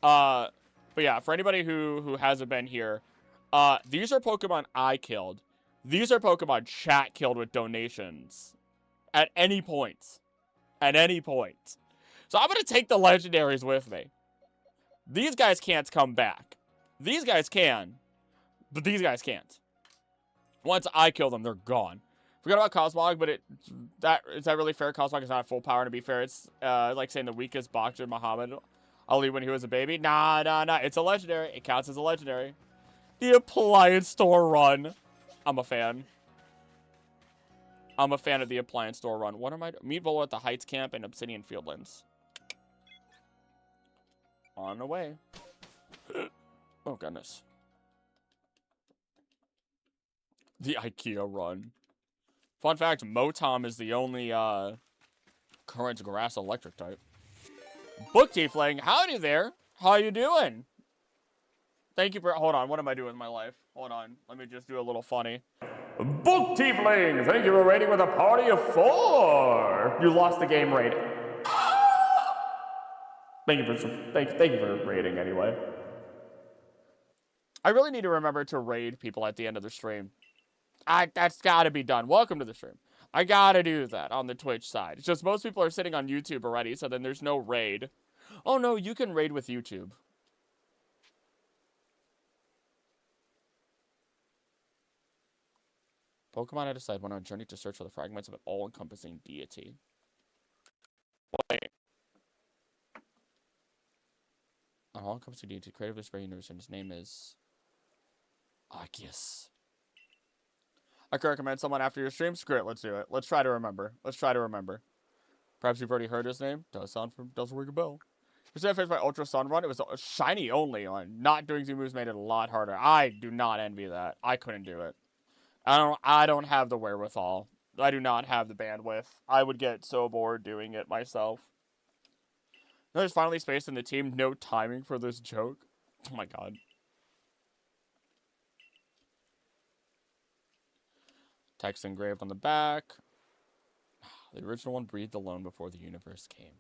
But yeah, for anybody who hasn't been here, these are Pokemon I killed. These are Pokemon chat killed with donations. At any point. At any point. So I'm gonna take the legendaries with me. These guys can't come back. These guys can, but these guys can't. Once I kill them, they're gone. Forgot about Cosmog, but is that really fair? Cosmog is not full power, to be fair. It's like saying the weakest boxer, Muhammad Ali, when he was a baby. Nah. It's a legendary. It counts as a legendary. The appliance store run. I'm a fan. I'm a fan of the appliance store run. What am I doing? Meet Volo at the Heights Camp in Obsidian Fieldlands. On the way. Oh, goodness. The IKEA run. Fun fact, Motom is the only current grass electric type. Book Tiefling, howdy there. How you doing? Thank you for... Hold on, what am I doing with my life? Hold on, let me just do a little funny. Book Tiefling, thank you for raiding with a party of 4. You lost the game raid. Thank you for raiding anyway. I really need to remember to raid people at the end of the stream. That's gotta be done. Welcome to the stream. I gotta do that on the Twitch side. It's just most people are sitting on YouTube already, so then there's no raid. Oh no, you can raid with YouTube. Pokemon I decide went on a journey to search for the fragments of an all-encompassing deity. Wait. An all-encompassing deity, creator of this very universe, and his name is... Arceus. I could recommend someone after your stream. Screw it, let's do it. Let's try to remember. Perhaps you've already heard his name. Doesn't ring a bell. Percent faced by Ultra Sun Run. It was a shiny only one. Not doing Z moves made it a lot harder. I do not envy that. I couldn't do it. I don't have the wherewithal. I do not have the bandwidth. I would get so bored doing it myself. There's finally space in the team. No timing for this joke. Oh my god. Text engraved on the back. The original one breathed alone before the universe came.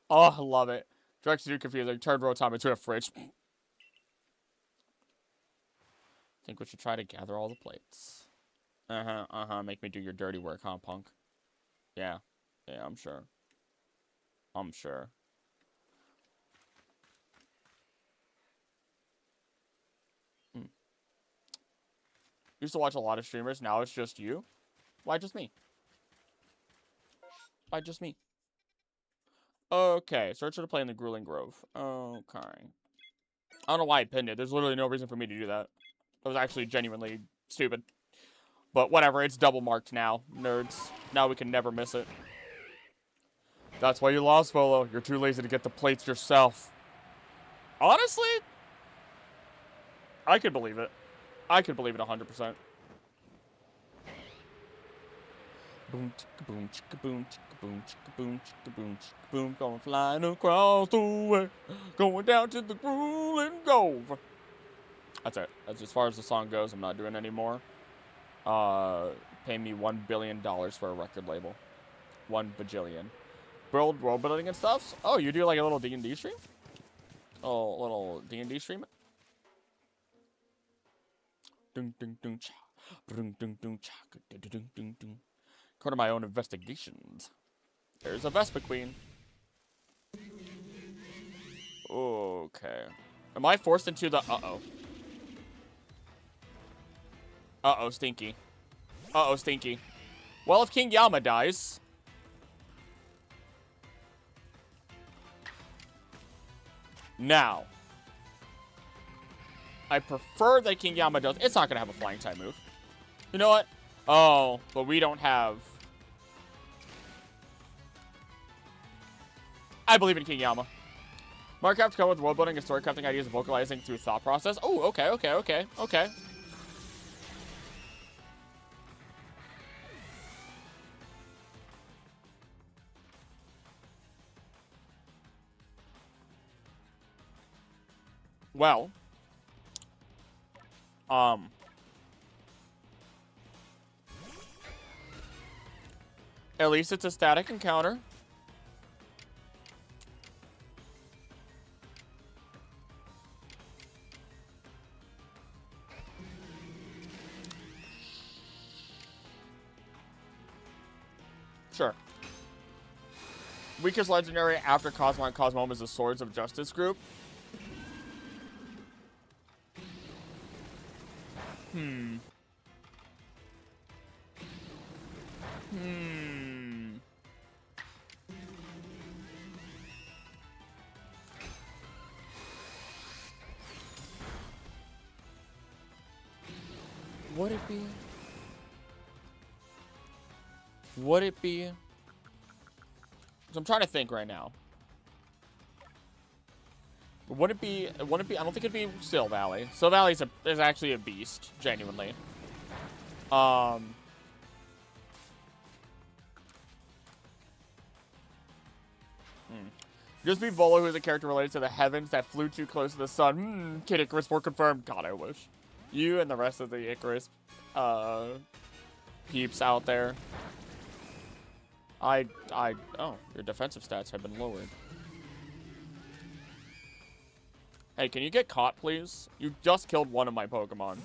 Oh, I love it. Directs to do confusing. Turned Rotom into a fridge. Think we should try to gather all the plates. Make me do your dirty work, huh, punk? Yeah, I'm sure. Used to watch a lot of streamers, now it's just you? Why just me? Okay, search for the play in the Grueling Grove. Okay. I don't know why I pinned it. There's literally no reason for me to do that. That was actually genuinely stupid. But whatever, it's double marked now, nerds. Now we can never miss it. That's why you lost, Volo. You're too lazy to get the plates yourself. Honestly, I could believe it. I could believe it 100%. Boom, chicka boom, chicka boom, chicka boom, chicka boom, chicka boom, chicka boom, going flying across the way, going down to the Grueling Grove. That's it. That's as far as the song goes. I'm not doing any more. Pay me $1 billion for a record label. 1 bajillion. World building and stuff. Oh, you do like a little D&D stream? Oh, little D&D stream. Ding ding ding cha, ding ding ding cha, ding ding ding ding. According to my own investigations, there's a Vespa Queen. Okay. Am I forced into the... Uh-oh. Uh-oh, Stinky. Uh-oh, Stinky. Well, if King Yama dies... Now. I prefer that King Yama does... It's not going to have a flying type move. You know what? Oh, but we don't have... I believe in King Yama. Minecraft come with world building and story crafting ideas and vocalizing through thought process. Oh, okay. Well, at least it's a static encounter. Sure. Weakest legendary after Cosmo and Cosmome is the Swords of Justice group. Would it be? Would it be? So I'm trying to think right now. Would it be? I don't think it'd be Still Valley. Still Valley is actually a beast, genuinely. Just be Volo, who is a character related to the heavens that flew too close to the sun. Kid Icarus 4 confirmed. God, I wish. You and the rest of the Icarus peeps out there. Oh, your defensive stats have been lowered. Hey, can you get caught, please? You just killed one of my Pokemon.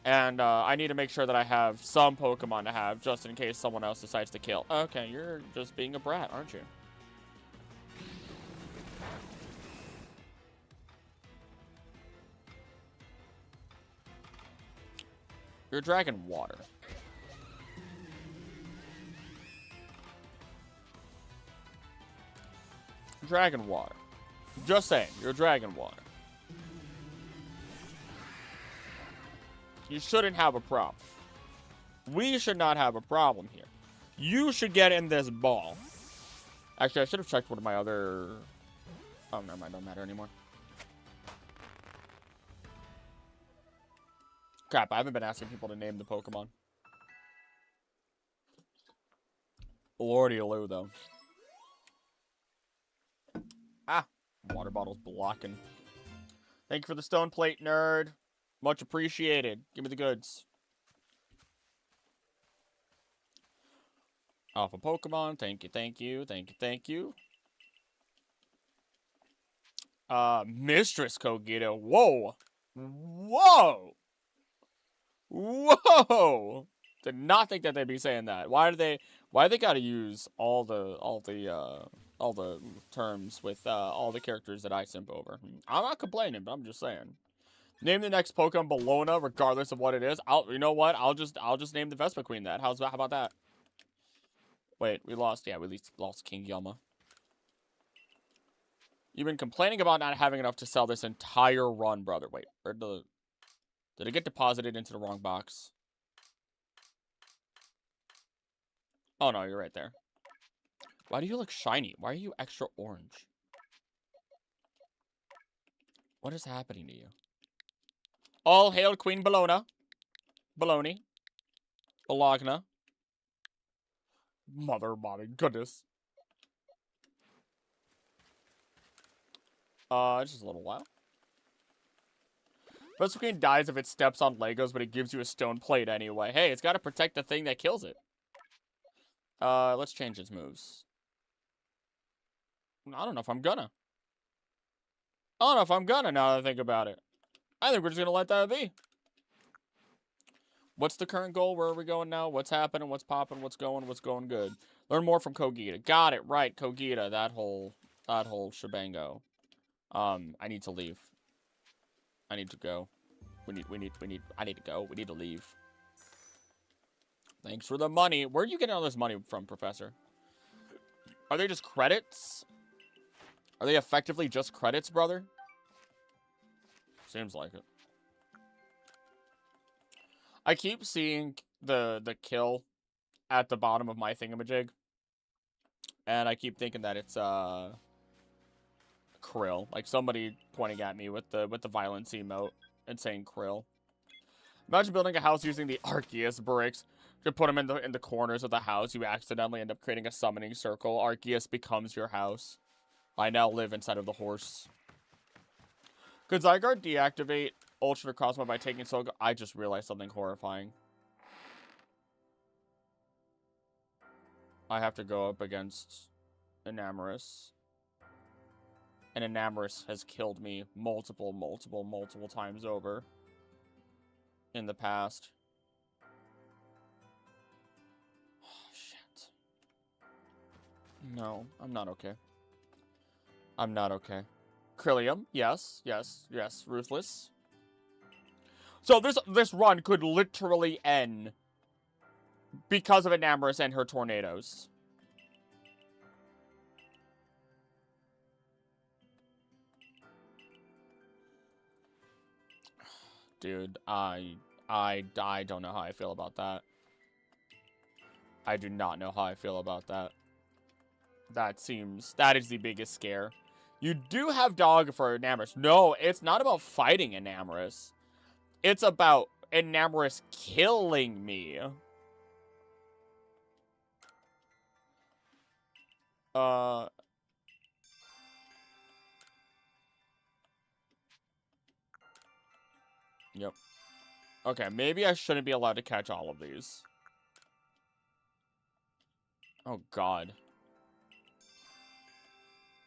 And I need to make sure that I have some Pokemon to have, just in case someone else decides to kill. Okay, you're just being a brat, aren't you? You're Dragon Water. Dragon Water. Just saying, you're Dragon Water. You shouldn't have a problem. We should not have a problem here. You should get in this ball. Actually, I should have checked one of my other... Oh, never mind, don't matter anymore. Crap, I haven't been asking people to name the Pokemon. Lordy Lou, though. Ah, water bottle's blocking. Thank you for the stone plate, nerd. Much appreciated. Give me the goods. Alpha Pokemon. Thank you, thank you, thank you, thank you. Mistress Kogito. Whoa. Whoa. Whoa. Did not think that they'd be saying that. Why they gotta use all the terms with all the characters that I simp over? I'm not complaining, but I'm just saying. Name the next Pokemon Bologna, regardless of what it is. You know what? I'll just name the Vespa Queen that. How about that? Wait, we lost. Yeah, we lost King Yama. You've been complaining about not having enough to sell this entire run, brother. Wait, did it get deposited into the wrong box? Oh no, you're right there. Why do you look shiny? Why are you extra orange? What is happening to you? All hail Queen Bologna. Bologna. Bologna. Mother, goodness. Just a little while. Vespa Queen dies if it steps on Legos, but it gives you a stone plate anyway. Hey, it's got to protect the thing that kills it. Let's change its moves. I don't know if I'm gonna. Now that I think about it. I think we're just gonna let that be. What's the current goal? Where are we going now? What's happening? What's popping? What's going good? Learn more from Kogita. Got it, right, Kogita. That whole shebango. I need to leave. I need to go. I need to go. We need to leave. Thanks for the money. Where are you getting all this money from, Professor? Are they just credits? Are they effectively just credits, brother? Seems like it. I keep seeing the kill at the bottom of my thingamajig. And I keep thinking that it's Krill. Like somebody pointing at me with the violence emote and saying Krill. Imagine building a house using the Arceus bricks. You put them in the corners of the house. You accidentally end up creating a summoning circle. Arceus becomes your house. I now live inside of the horse. Could Zygarde deactivate Ultra Cosmo by taking Soul? I just realized something horrifying. I have to go up against Enamorus. And Enamorus has killed me multiple times over in the past. Oh, shit. No, I'm not okay. I'm not okay. Krillium, yes, Ruthless. So this run could literally end because of Enamorus and her tornadoes. Dude, I don't know how I feel about that. I do not know how I feel about that. That is the biggest scare. You do have dog for Enamorus. No, it's not about fighting Enamorus. It's about Enamorus killing me. Yep. Okay, maybe I shouldn't be allowed to catch all of these. Oh, God.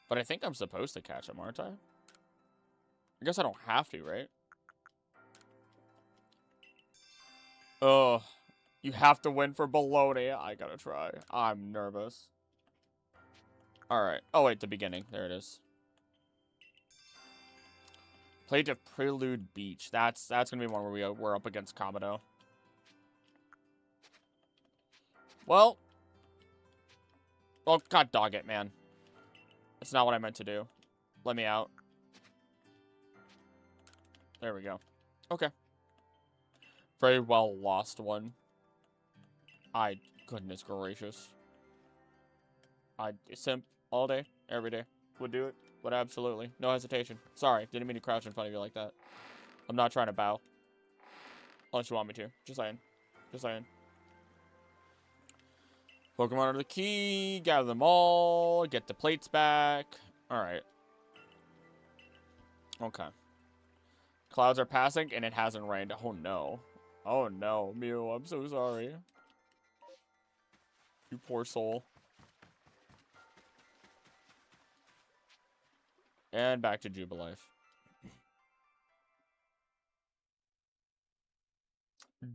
But I think I'm supposed to catch them, aren't I? I guess I don't have to, right? Oh, you have to win for baloney. I gotta try. I'm nervous. Alright. Oh, wait, the beginning. There it is. Played of Prelude Beach. That's gonna be one where we're up against Kamado. Well, god dog it, man. That's not what I meant to do. Let me out. There we go. Okay. Very well lost one. Goodness gracious. Simp all day, every day. Would do it. Would absolutely. No hesitation. Sorry, didn't mean to crouch in front of you like that. I'm not trying to bow. Unless you want me to. Just saying. Just saying. Pokemon are the key. Gather them all. Get the plates back. Alright. Okay. Clouds are passing and it hasn't rained. Oh no. Oh no, Mew, I'm so sorry. You poor soul. And back to Jubilife.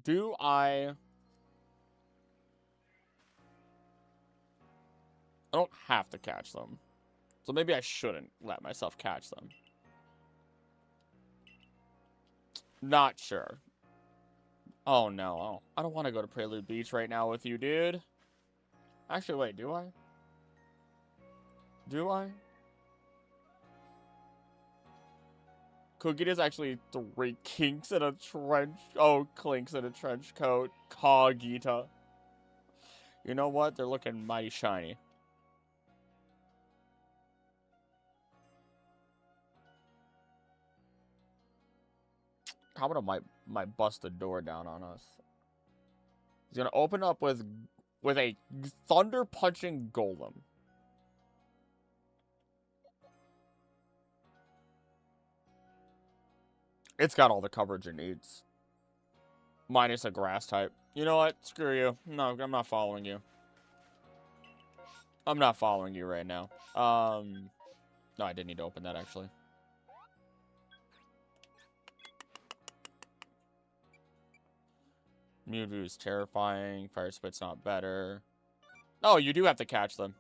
Do I don't have to catch them. So maybe I shouldn't let myself catch them. Not sure. Oh no. I don't want to go to Prelude Beach right now with you, dude. Actually, wait, do I? Do I? Cookie is actually 3 kinks in a trench. Oh, clinks in a trench coat. Kagita. You know what? They're looking mighty shiny. Kamado might bust the door down on us. He's gonna open up with a thunder punching golem. It's got all the coverage it needs. Minus a grass type. You know what? Screw you. No, I'm not following you. I'm not following you right now. No, I didn't need to open that, actually. Mewtwo is terrifying. Fire Spit's not better. Oh, you do have to catch them.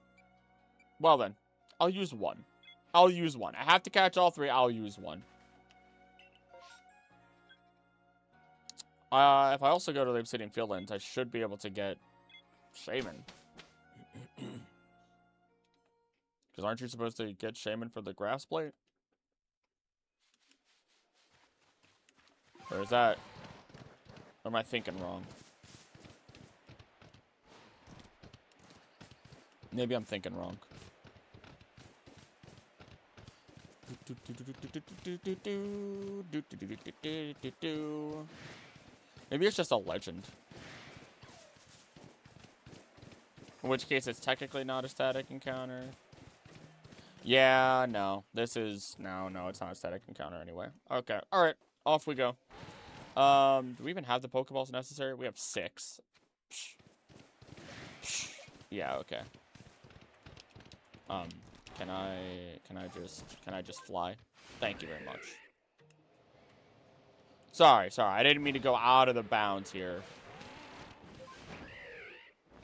Well then, I'll use one. I'll use one. I have to catch all 3. I'll use one. If I also go to the Obsidian Fieldlands, I should be able to get Shaman. Because aren't you supposed to get Shaman for the grass plate? Or is that... Or am I thinking wrong? Maybe I'm thinking wrong. Maybe it's just a legend. In which case it's technically not a static encounter. Yeah, no. This is... No, it's not a static encounter anyway. Okay, alright. Off we go. Do we even have the Pokeballs necessary? We have 6. Yeah, okay. Can I just fly? Thank you very much. Sorry. I didn't mean to go out of the bounds here.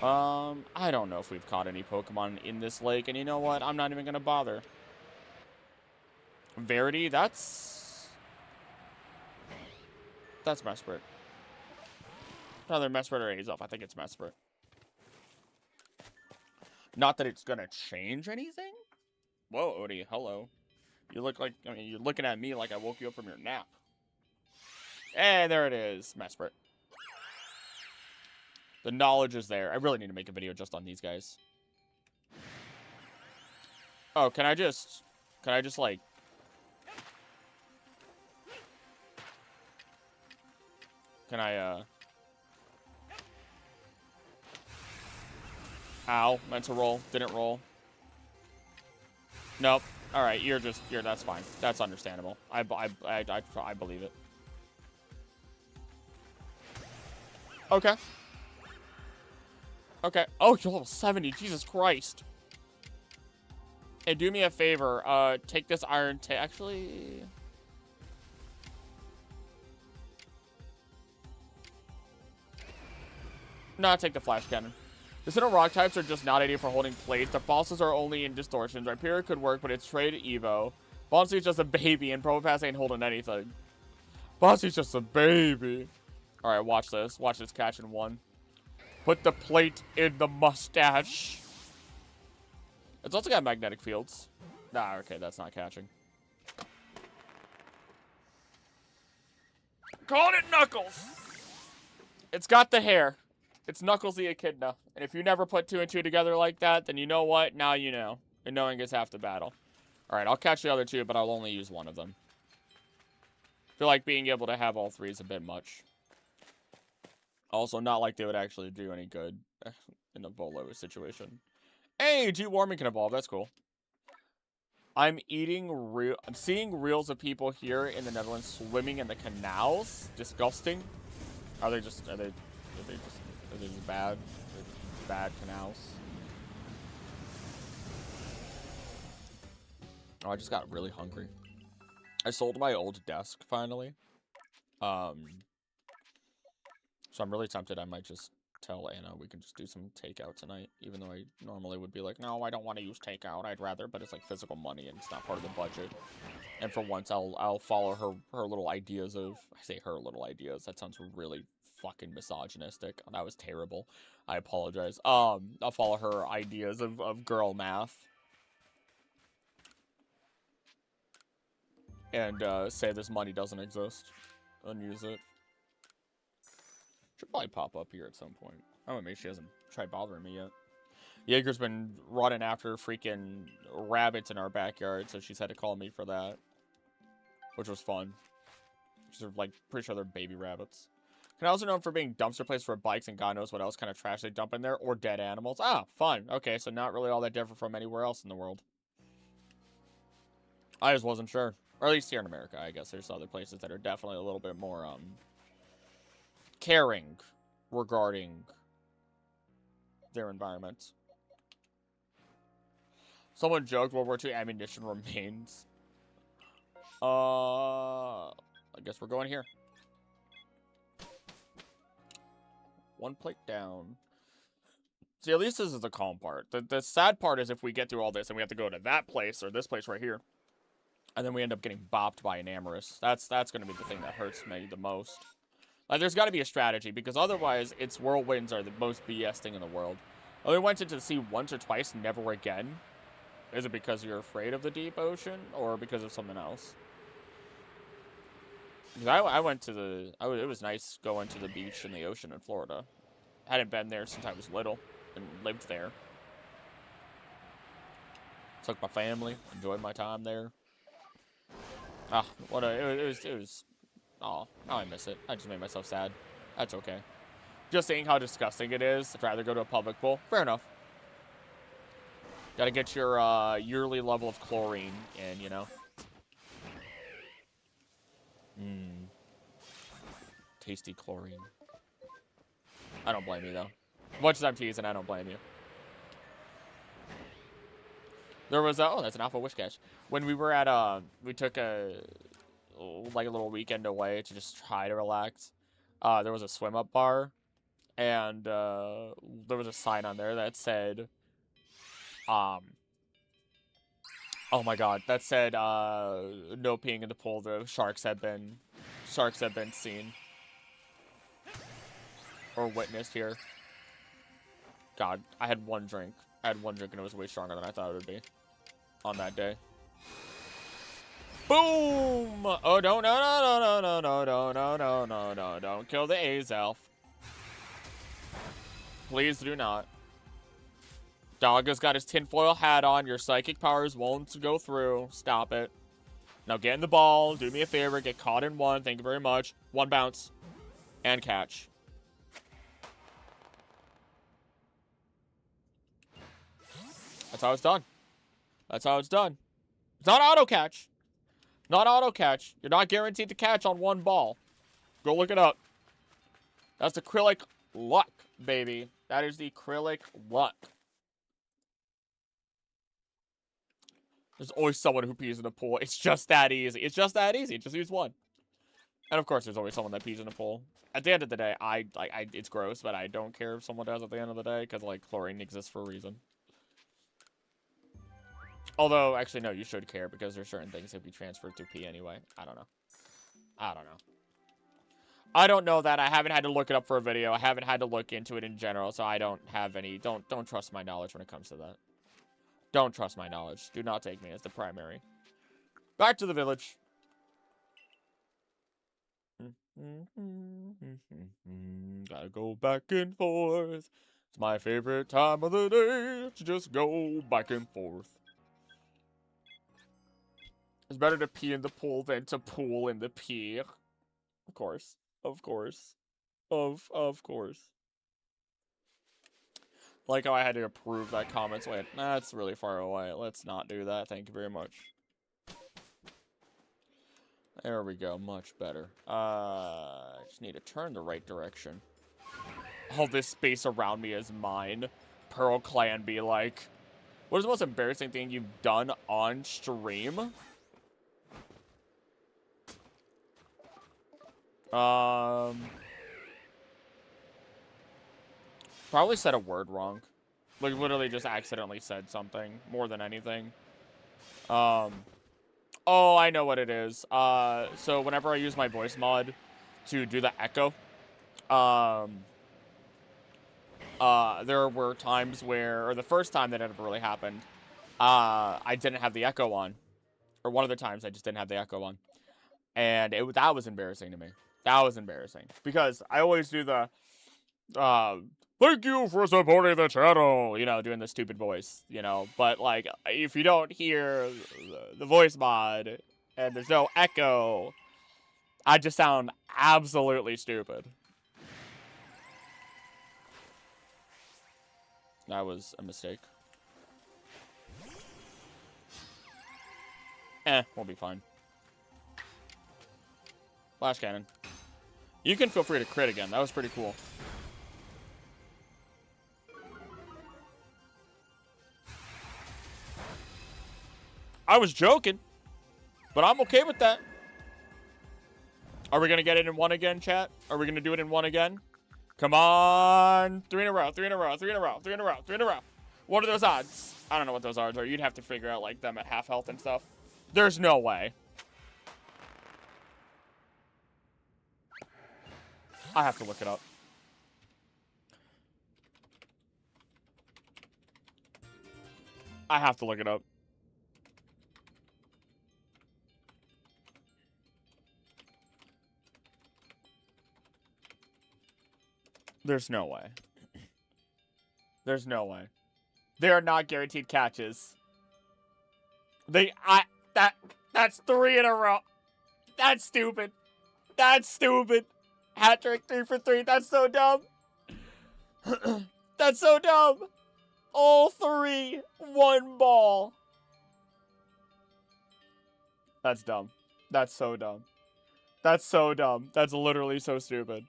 I don't know if we've caught any Pokemon in this lake, and you know what? I'm not even gonna bother. Verity, that's Mesprit. Either Mesprit or Azelf. I think it's Mesprit. Not that it's gonna change anything. Whoa, Odie, hello. You look like, I mean, you're looking at me like I woke you up from your nap. And there it is, Mesprit. The knowledge is there. I really need to make a video just on these guys. Oh, can I just like... Can I, Ow, meant to roll, didn't roll. Nope. Alright, that's fine. That's understandable. I believe it. Okay. Okay. Oh, you're level 70. Jesus Christ. Hey, do me a favor. Take this iron actually... No, take the flash cannon. The Sinnoh rock types are just not ideal for holding plates. The fossils are only in distortions. Rhyperior could work, but it's trade Evo. Bonsu's just a baby, and Probopass ain't holding anything. Bonsu's just a baby. Alright, watch this. Watch this catch in 1. Put the plate in the mustache. It's also got magnetic fields. Nah, okay, that's not catching. Called it Knuckles! It's got the hair. It's Knuckles the Echidna. And if you never put 2 and 2 together like that, then you know what? Now you know. And knowing is half the battle. Alright, I'll catch the other 2, but I'll only use one of them. I feel like being able to have all 3 is a bit much. Also, not like they would actually do any good in a Volo situation. Hey, G-Warming can evolve. That's cool. I'm seeing reels of people here in the Netherlands swimming in the canals. Disgusting. Are they just bad? They're just bad canals. Oh, I just got really hungry. I sold my old desk finally. So I'm really tempted. I might just tell Anna we can just do some takeout tonight, even though I normally would be like, no, I don't want to use takeout. I'd rather, but it's like physical money and it's not part of the budget. And for once, I'll follow her little ideas of... I say her little ideas. That sounds really fucking misogynistic. That was terrible. I apologize. I'll follow her ideas of girl math. And say this money doesn't exist. And use it. Should probably pop up here at some point. Oh, maybe she hasn't tried bothering me yet. Jaeger's been running after freaking rabbits in our backyard, so she's had to call me for that. Which was fun. She's like, pretty sure they're baby rabbits. Canals are known for being dumpster places for bikes and God knows what else kind of trash they dump in there, or dead animals. Ah, fun. Okay, so not really all that different from anywhere else in the world. I just wasn't sure. Or at least here in America, I guess. There's other places that are definitely a little bit more, caring regarding their environment. Someone joked World War II ammunition remains. I guess we're going here. 1 plate down. See, at least this is the calm part. The sad part is if we get through all this and we have to go to that place or this place right here, and then we end up getting bopped by an Amorous. That's going to be the thing that hurts me the most. Like, there's got to be a strategy, because otherwise, its whirlwinds are the most BS thing in the world. I only went into the sea once or twice, never again. Is it because you're afraid of the deep ocean, or because of something else? Because I went to the... it was nice going to the beach in the ocean in Florida. I hadn't been there since I was little, and lived there. Took my family, enjoyed my time there. Ah, what a... It was... Oh, now I miss it. I just made myself sad. That's okay. Just saying how disgusting it is. I'd rather go to a public pool. Fair enough. Gotta get your yearly level of chlorine in, you know. Tasty chlorine. I don't blame you, though. Much as I'm teasing, I don't blame you. There was oh, that's an alpha wish cache. When we were at we took a little weekend away to just try to relax. There was a swim up bar, and there was a sign on there that said, oh my god, that said, no peeing in the pool. The sharks have been seen or witnessed here. God, I had one drink. And it was way stronger than I thought it would be on that day. Boom! Oh, no, don't kill the A's elf. Please do not. Doggo's got his tinfoil hat on. Your psychic powers won't go through. Stop it. Now get in the ball. Do me a favor. Get caught in one. Thank you very much. One bounce. And catch. That's how it's done. That's how it's done. It's not auto catch. Not auto catch. You're not guaranteed to catch on one ball. Go look it up. That's acrylic luck, baby. That is the acrylic luck. There's always someone who pees in the pool. It's just that easy. It's just that easy. Just use one. And of course, there's always someone that pees in the pool. At the end of the day, it's gross, but I don't care if someone does at the end of the day, because, like, chlorine exists for a reason. Although, actually, no, you should care, because there's certain things that be transferred through pee anyway. I don't know. I don't know that. I haven't had to look it up for a video. I haven't had to look into it in general, so I don't have any... Don't trust my knowledge when it comes to that. Don't trust my knowledge. Do not take me as the primary. Back to the village. Gotta go back and forth. It's my favorite time of the day to just go back and forth. It's better to pee in the pool than to pool in the pee. Of course. Of course. Of course. Like how I had to approve that comment. Wait, that's really far away. Let's not do that. Thank you very much. There we go. Much better. Just need to turn the right direction. All this space around me is mine. Pearl Clan be like, what is the most embarrassing thing you've done on stream? Probably said a word wrong. Like, literally just accidentally said something more than anything. Oh, I know what it is. So whenever I use my voice mod to do the echo, there were times where, or the first time that it ever really happened, I didn't have the echo on. Or one of the times I just didn't have the echo on. And that was embarrassing to me. That was embarrassing. Because I always do the, thank you for supporting the channel, you know, doing the stupid voice, you know. But, like, if you don't hear the voice mod and there's no echo, I just sound absolutely stupid. That was a mistake. We'll be fine. Flash cannon. You can feel free to crit again. That was pretty cool. I was joking, but I'm okay with that. Are we going to get it in one again, chat? Are we going to do it in one again? Come on. 3 in a row, 3 in a row, 3 in a row, 3 in a row, 3 in a row. What are those odds? I don't know what those odds are. You'd have to figure out, like, them at half health and stuff. There's no way. I have to look it up. I have to look it up. There's no way. There's no way. They are not guaranteed catches. That's 3 in a row. That's stupid. That's stupid. Hat trick 3 for 3. That's so dumb. That's so dumb. All 3, 1 ball. That's dumb. That's so dumb. That's so dumb. That's literally so stupid.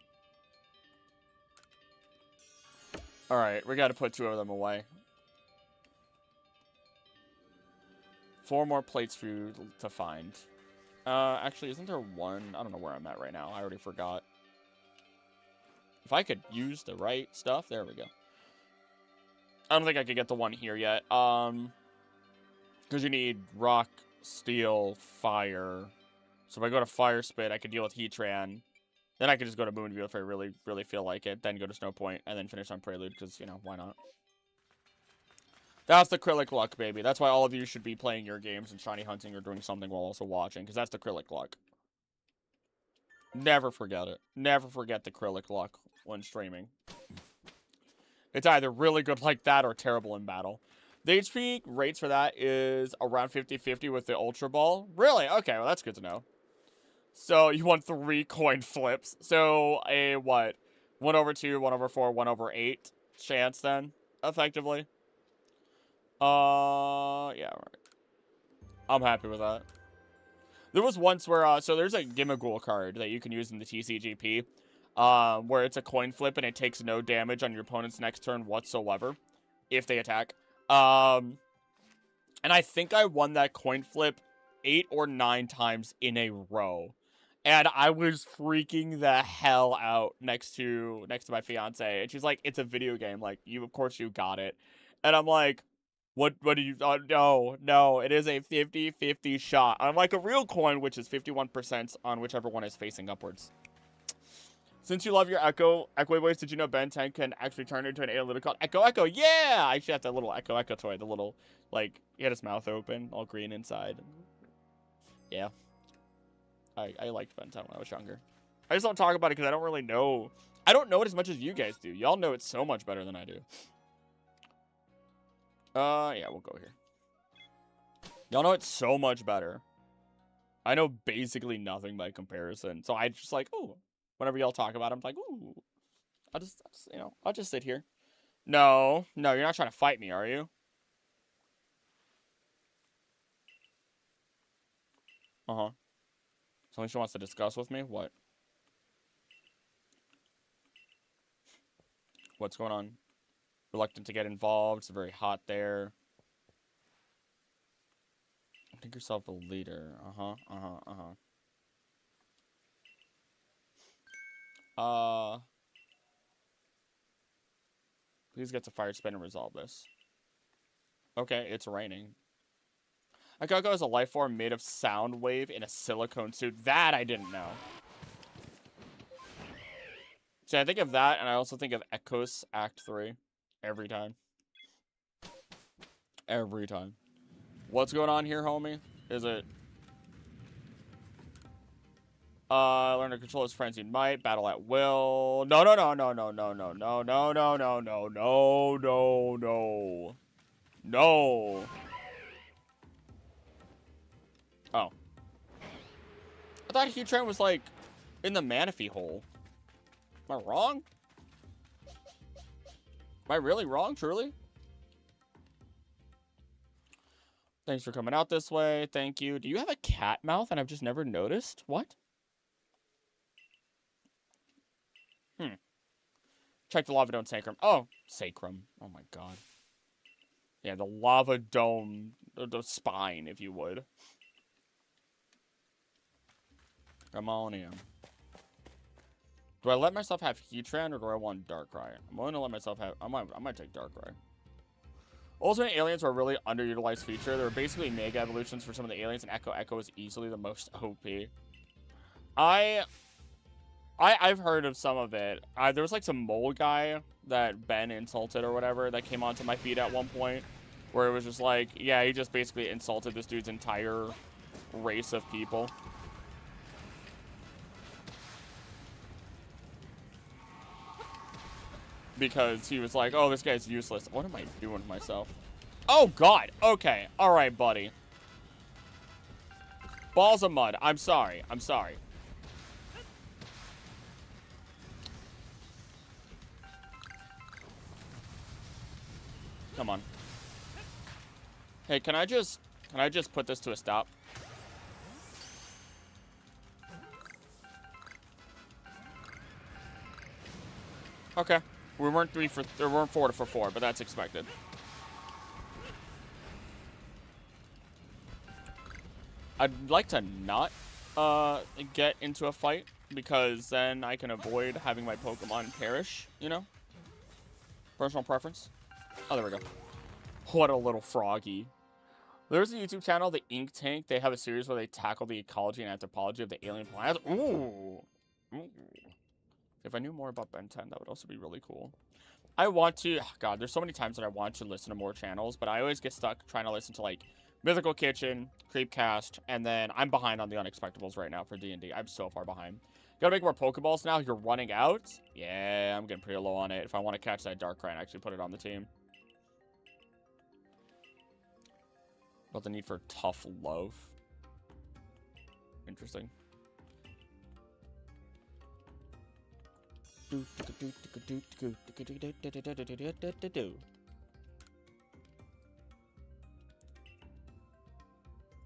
Alright, we gotta put 2 of them away. 4 more plates for you to find. Actually, isn't there 1? I don't know where I'm at right now. I already forgot. If I could use the right stuff, there we go. I don't think I could get the 1 here yet. Because you need rock, steel, fire. So if I go to fire spit, I could deal with Heatran. Then I could just go to Moonview if I really, really feel like it. Then go to Snow Point and then finish on Prelude because, you know, why not? That's the Acrylic luck, baby. That's why all of you should be playing your games and shiny hunting or doing something while also watching because that's the Acrylic luck. Never forget it. Never forget the Acrylic luck when streaming. It's either really good like that or terrible in battle. The HP rates for that is around 50-50 with the Ultra Ball. Really? Okay, well, that's good to know. So, you want 3 coin flips. So, a, what? 1/2, 1/4, 1/8 chance, then, effectively. Yeah, right. I'm happy with that. There was once where, so there's a Gimmighoul card that you can use in the TCGP, where it's a coin flip and it takes no damage on your opponent's next turn whatsoever, if they attack. And I think I won that coin flip 8 or 9 times in a row. And I was freaking the hell out next to my fiance. And she's like, it's a video game. Like, of course you got it. And I'm like, what do you, no, it is a 50-50 shot. I'm like a real coin, which is 51% on whichever one is facing upwards. Since you love your Echo voice, did you know Pt.10 can actually turn into an alien called Echo? Yeah! I actually have that little Echo toy. The little, like, he had his mouth open, all green inside. Yeah. I liked Pt.10 when I was younger. I just don't talk about it because I don't really know. I don't know it as much as you guys do. Y'all know it so much better than I do. Yeah, we'll go here. Y'all know it so much better. I know basically nothing by comparison. So I just like, ooh. Whenever y'all talk about it, I'm like, ooh. I'll just, you know, I'll just sit here. No, you're not trying to fight me, are you? Uh-huh. Something she wants to discuss with me? What? What's going on? Reluctant to get involved. It's very hot there. Think yourself a leader. Please get to fire spin and resolve this. Okay, it's raining. Akoko is a life form made of sound wave in a silicone suit. That I didn't know. See, I think of that, and I also think of Echoes Act 3. Every time. Every time. What's going on here, homie? Is it... learn to control his frenzied might, battle at will. No. Oh. I thought Heatran was, like, in the Manaphy hole. Am I wrong? Am I really wrong, truly? Thanks for coming out this way. Thank you. Do you have a cat mouth and I've just never noticed? What? Check the lava dome sacrum. Oh, sacrum. Oh my god. Yeah, the lava dome, the spine, if you would. Come on in. Do I let myself have Heatran or do I want Darkrai? I'm willing to let myself have... I might take Darkrai. Ultimate aliens are a really underutilized feature. They're basically mega evolutions for some of the aliens, and Echo is easily the most OP. I I've heard of some of it. There was like some mole guy that Ben insulted or whatever that came onto my feed at one point, where it was just like, yeah, he just basically insulted this dude's entire race of people. Because he was like, oh, this guy's useless. What am I doing to myself? Oh, God. Okay. All right, buddy. Balls of mud. I'm sorry. I'm sorry. Come on. Hey, can I just put this to a stop? Okay. We weren't 4 for 4, but that's expected. I'd like to not get into a fight, because then I can avoid having my Pokemon perish, you know? Personal preference. Oh, there we go. What a little froggy. There's a YouTube channel, The Ink Tank. They have a series where they tackle the ecology and anthropology of the alien planets. Ooh. Ooh. If I knew more about Ben 10, that would also be really cool. I want to... Oh God, there's so many times that I want to listen to more channels, but I always get stuck trying to listen to, like, Mythical Kitchen, Creepcast, and then I'm behind on the Unexpectables right now for D&D. I'm so far behind. Gotta make more Pokeballs now. You're running out? Yeah, I'm getting pretty low on it. If I want to catch that Darkrai and actually put it on the team. About the need for tough love. Interesting.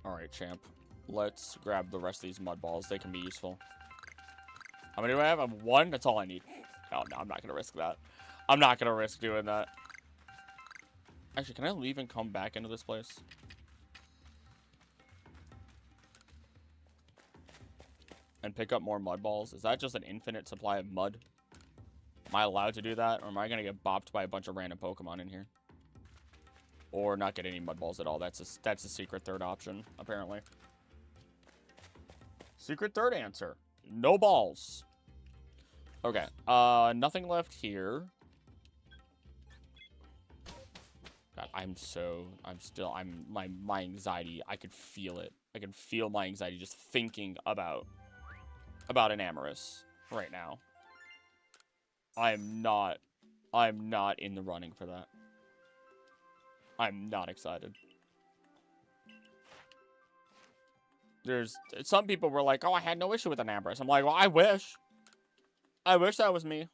Alright, champ. Let's grab the rest of these mud balls. They can be useful. How many do I have? I have 1? That's all I need. Oh, no, I'm not going to risk that. I'm not going to risk doing that. Actually, can I leave and come back into this place? And pick up more mud balls? Is that just an infinite supply of mud? Am I allowed to do that? Or am I going to get bopped by a bunch of random Pokemon in here? Or not get any mud balls at all? That's a secret third option, apparently. Secret third answer. No balls. Okay. Nothing left here. God, my anxiety, I could feel it. I can feel my anxiety just thinking about an Amorous right now. I'm not in the running for that. I'm not excited. There's some people were like, oh, I had no issue with an Amorous. I'm like, well, I wish. I wish that was me.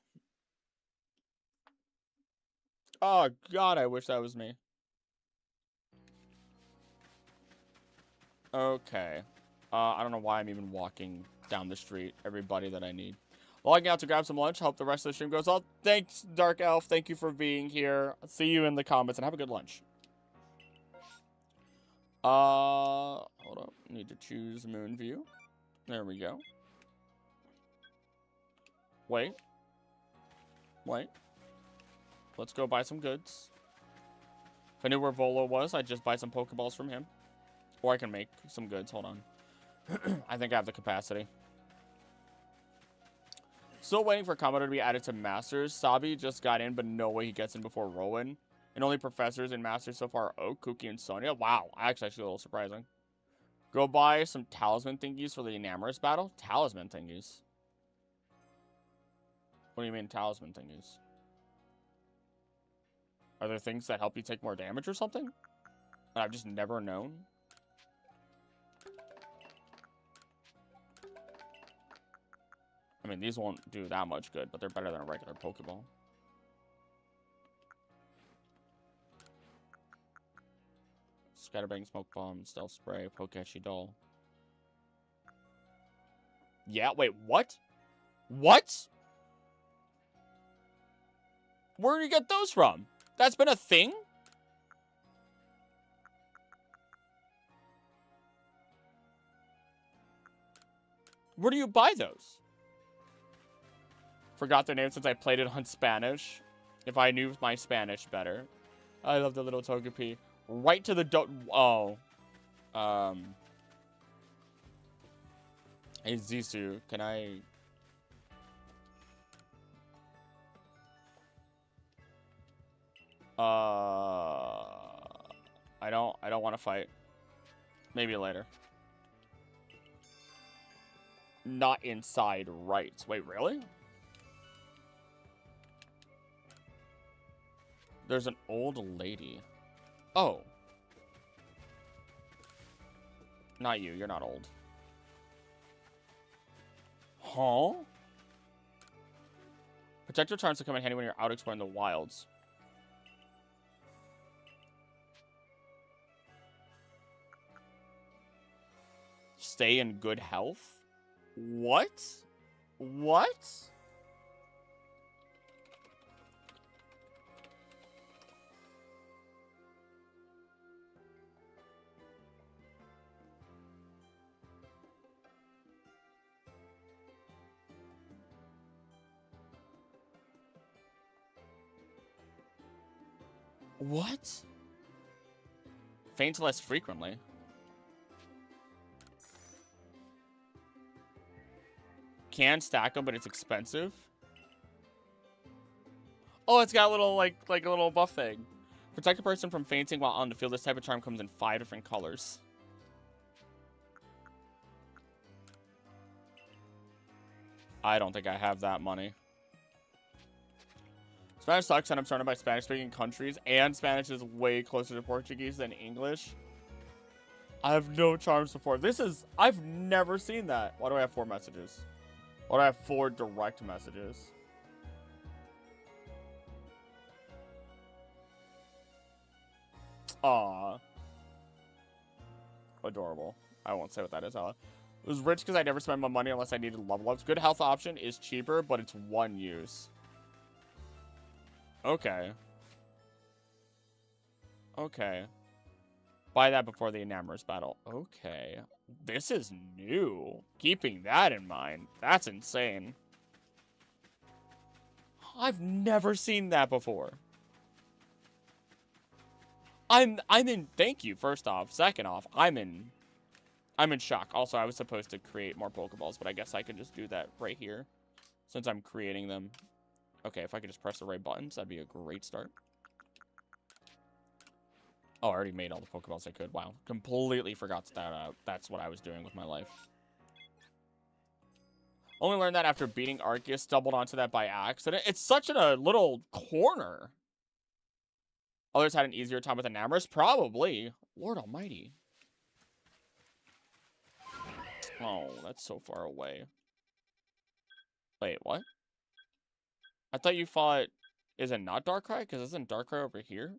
Oh, God, I wish that was me. Okay. I don't know why I'm even walking down the street. Everybody that I need. Logging out to grab some lunch. Hope the rest of the stream goes well. Thanks, Dark Elf. Thank you for being here. I'll see you in the comments and have a good lunch. Hold up. Need to choose moon view. There we go. Wait. Let's go buy some goods. If I knew where Volo was, I'd just buy some Pokeballs from him. Or I can make some goods. Hold on. I think I have the capacity. Still waiting for Komodo to be added to Masters. Sabi just got in, but no way he gets in before Rowan. And only professors in Masters so far are Oak, Kuki, and Sonia. Wow, actually a little surprising. Go buy some talisman thingies for the Enamorous battle. Talisman thingies? What do you mean talisman thingies? Are there things that help you take more damage or something? That I've just never known? I mean, these won't do that much good, but they're better than a regular Pokeball. Scatterbang, Smoke Bomb, Stealth Spray, Pokeshi Doll. Yeah, wait, what? What? Where do you get those from? That's been a thing? Where do you buy those? Forgot their name since I played it on Spanish. If I knew my Spanish better. I love the little Togepi. Right to the Hey, Zisu, can I I don't want to fight. Maybe later. Not inside rights. Wait, really? There's an old lady. Oh. Not you. You're not old. Huh? Protective charms will come in handy when you're out exploring the wilds. Stay in good health? What? What? What? Faint less frequently. Can stack them, but it's expensive. Oh, it's got a little like a little buff thing. Protect a person from fainting while on the field. This type of charm comes in 5 different colors. I don't think I have that money. Spanish sucks, and I'm surrounded by Spanish-speaking countries, and Spanish is way closer to Portuguese than English. I have no charm support. I've never seen that. Why do I have 4 messages? Why do I have 4 direct messages? Aw. Adorable. I won't say what that is, Ella. It was rich because I never spent my money unless I needed level ups. Good health option is cheaper, but it's 1 use. Okay. Okay. Buy that before the Enamorous battle. Okay. This is new. Keeping that in mind. That's insane. I've never seen that before. I'm in, thank you, first off. Second off, I'm in shock. Also, I was supposed to create more Pokeballs, but I guess I could just do that right here. Since I'm creating them. Okay, if I could just press the right buttons, that'd be a great start. Oh, I already made all the Pokeballs I could. Wow. Completely forgot that that's what I was doing with my life. Only learned that after beating Arceus, stumbled onto that by accident. It's such a little corner. Others had an easier time with Enamorous? Probably. Lord almighty. Oh, that's so far away. Wait, what? I thought you fought... Is it not Darkrai? Because isn't Darkrai over here?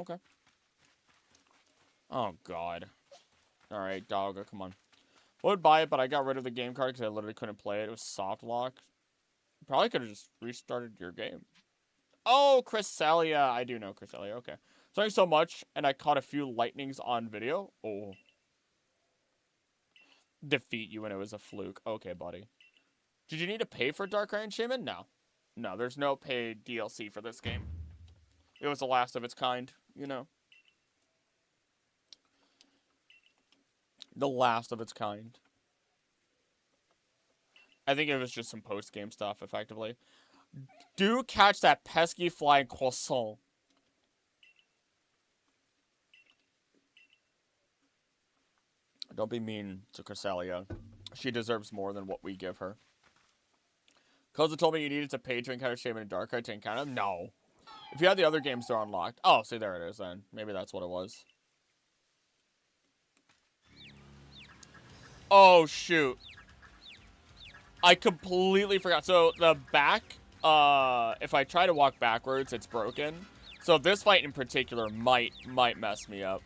Okay. Oh, God. Alright, Doggo, come on. I would buy it, but I got rid of the game card because I literally couldn't play it. It was soft lock. Probably could have just restarted your game. Oh, Cresselia. I do know Cresselia. Okay. Thanks so much, and I caught a few lightnings on video. Oh. Defeat you when it was a fluke. Okay, buddy. Did you need to pay for Darkrai and Shaman? No. No, there's no paid DLC for this game. It was the last of its kind, you know. The last of its kind. I think it was just some post-game stuff, effectively. Do catch that pesky flying croissant. Don't be mean to Cresselia. She deserves more than what we give her. Koza told me you needed to pay to encounter Shaman and Darkrai to encounter them? No. If you had the other games, they're unlocked. Oh, see, there it is then. Maybe that's what it was. Oh, shoot. I completely forgot. So, the back, if I try to walk backwards, it's broken. So, this fight in particular might mess me up.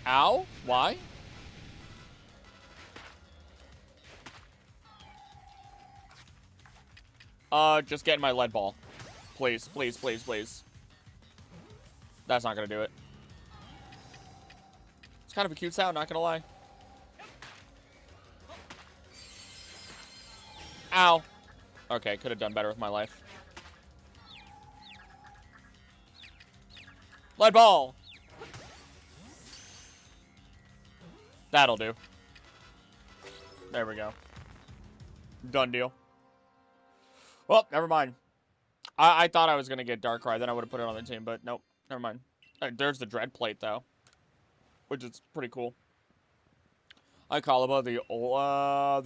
Ow? Why? Just getting my lead ball. Please, please, please, please. That's not gonna do it. It's kind of a cute sound, not gonna lie. Ow. Okay, could have done better with my life. Lead ball! That'll do. There we go. Done deal. Well, never mind. I thought I was going to get Darkrai, then I would have put it on the team, but nope. Never mind. There's the Dread Plate, though. Which is pretty cool. Ikalaba, the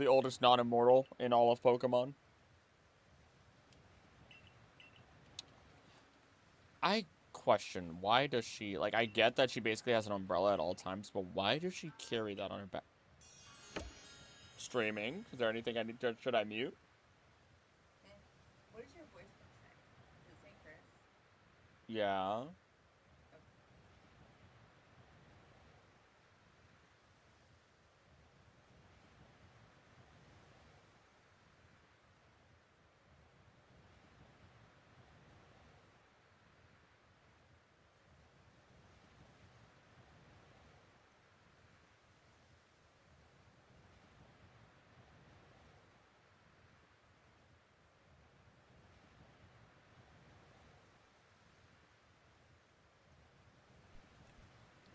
oldest non-immortal in all of Pokemon. I question, why does she... Like, I get that she basically has an umbrella at all times, but why does she carry that on her back? Streaming. Is there anything I need to... Should I mute? What does your voice box say? Does it say Chris? Yeah.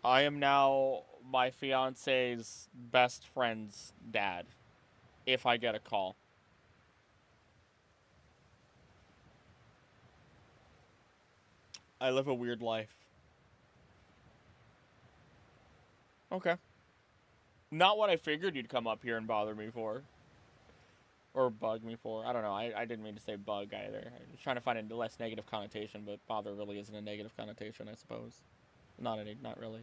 I am now my fiance's best friend's dad. If I get a call. I live a weird life. Okay. Not what I figured you'd come up here and bother me for. Or bug me for. I don't know. I didn't mean to say bug either. I was trying to find a less negative connotation, but bother really isn't a negative connotation, I suppose. Not really.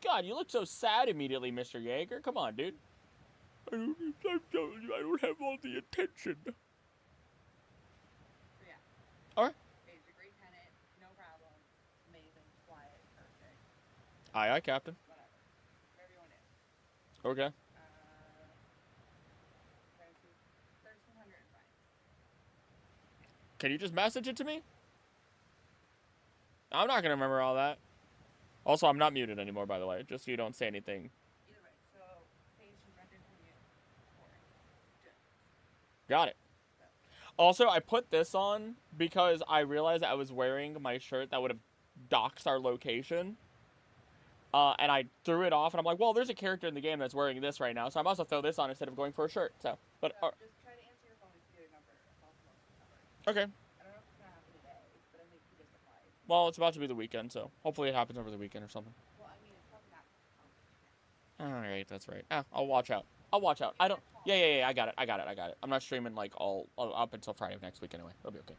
God, you look so sad immediately, Mr. Yeager. Come on, dude. I don't have all the attention. Yeah. Alright. It's a great tenant. No problem. Amazing. Quiet. Perfect. Aye, Captain. Whatever. Whatever you want to do. Okay. 1,305. Can you just message it to me? I'm not gonna remember all that. Also, I'm not muted anymore, by the way, just so you don't say anything. Either way, so Paige rented from you for Got it. Also, I put this on because I realized I was wearing my shirt that would have doxed our location. And I threw it off, and I'm like, well, there's a character in the game that's wearing this right now, so I might as well throw this on instead of going for a shirt. So, but just try to answer your phone if you get a number, a possible number. Okay. I don't know if it's gonna happen today, but I think he just applied. Well, it's about to be the weekend, so hopefully it happens over the weekend or something. Well, I mean, it's probably not. All right, that's right. I'll watch out. I'll watch out. I don't. Yeah. I got it. I'm not streaming like all up until Friday of next week anyway. It'll be okay.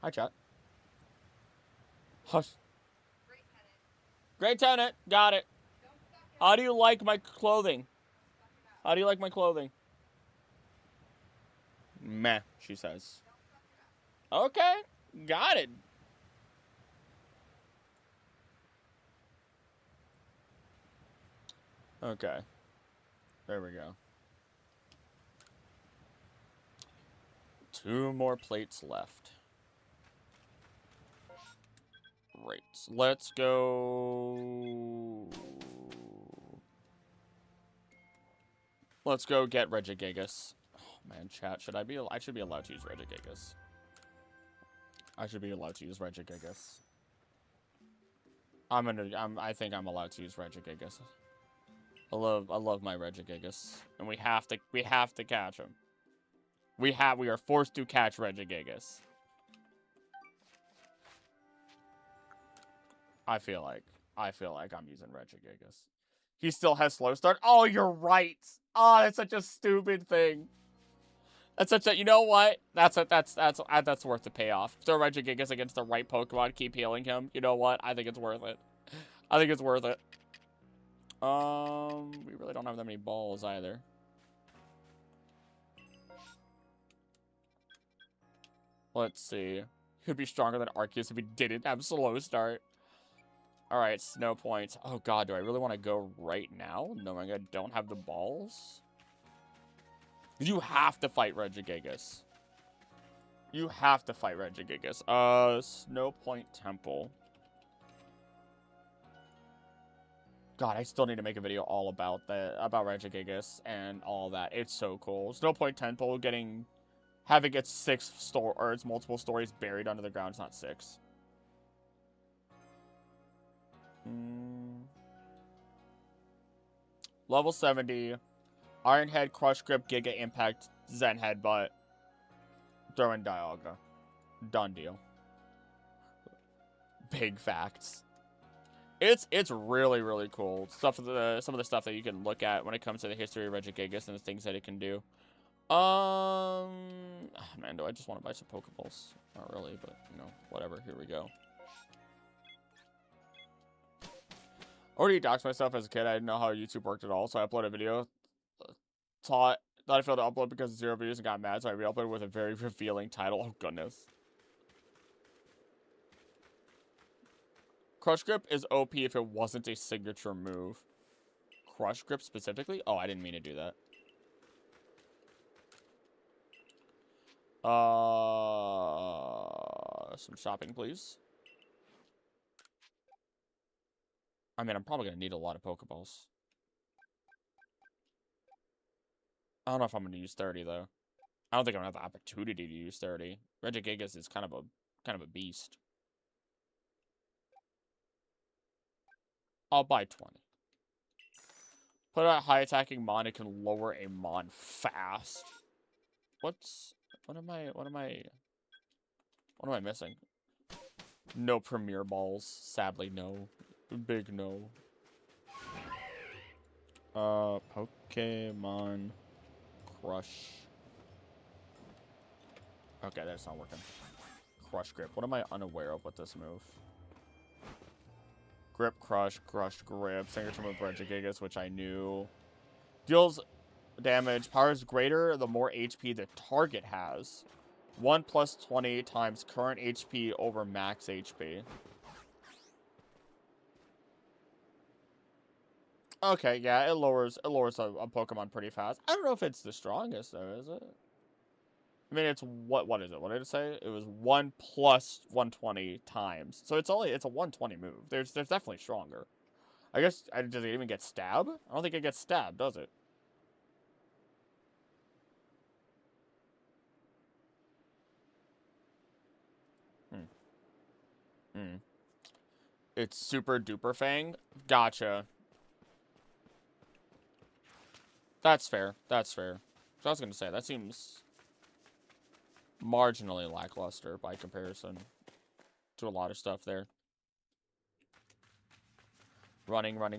Hi, chat. Hush. Great tenant. Got it. How do you like my clothing? How do you like my clothing? Meh, she says. Okay, got it. Okay. There we go. 2 more plates left. Right. Let's go... Let's go get Regigigas. Oh, man, chat. I should be allowed to use Regigigas. I should be allowed to use Regigigas. I think I'm allowed to use Regigigas. I love my Regigigas. And we have to catch him. We are forced to catch Regigigas. I feel like I'm using Regigigas. He still has slow start. Oh, you're right. Oh, that's such a stupid thing. That's such a, you know what? That's worth the payoff. Throw Regigigas against the right Pokemon, keep healing him. You know what? I think it's worth it. I think it's worth it. We really don't have that many balls either. Let's see. He'd be stronger than Arceus if he didn't have slow start. Alright, Snow Point. Oh god, do I really want to go right now, knowing I don't have the balls? You have to fight Regigigas. You have to fight Regigigas. Snow Point Temple. God, I still need to make a video all about Regigigas and all that. It's so cool. Snow Point Temple having its its multiple stories buried under the ground. It's not 6. Level 70. Iron Head, Crush Grip, Giga Impact, Zen Headbutt. Throw in Dialga. Done deal. Big facts. It's really, really cool. Some of the stuff that you can look at when it comes to the history of Regigigas and the things that it can do. Man, do I just want to buy some Pokeballs? Not really, but, you know, whatever. Here we go. Already doxed myself as a kid. I didn't know how YouTube worked at all, so I uploaded a video. Thought I failed to upload because of 0 views and got mad, so I re-uploaded with a very revealing title. Oh, goodness. Crush Grip is OP if it wasn't a signature move. Crush Grip specifically? Oh, I didn't mean to do that. Some shopping, please. I mean, I'm probably going to need a lot of Pokeballs. I don't know if I'm going to use 30, though. I don't think I'm going to have the opportunity to use 30. Regigigas is kind of a beast. I'll buy 20. Put out high attacking Mon, it can lower a Mon fast. What am I missing? No Premier Balls. Sadly, no. Big no. Pokemon Crush. Okay, that's not working. Crush Grip. What am I unaware of with this move? Grip, Crush, Crush, Grip. Signature move Regigigas, which I knew. Deals damage. Power is greater the more HP the target has. 1 plus 20 times current HP over max HP. Okay, yeah, it lowers a Pokemon pretty fast. I don't know if it's the strongest though, is it? I mean, it's what is it? What did it say? It was 1 plus 120 times. So it's a 120 move. There's definitely stronger. I guess does it even get stab? I don't think it gets stabbed, does it? It's Super Duper Fang. Gotcha. That's fair. That's fair. So I was gonna say that seems marginally lackluster by comparison to a lot of stuff there. Running. Hello,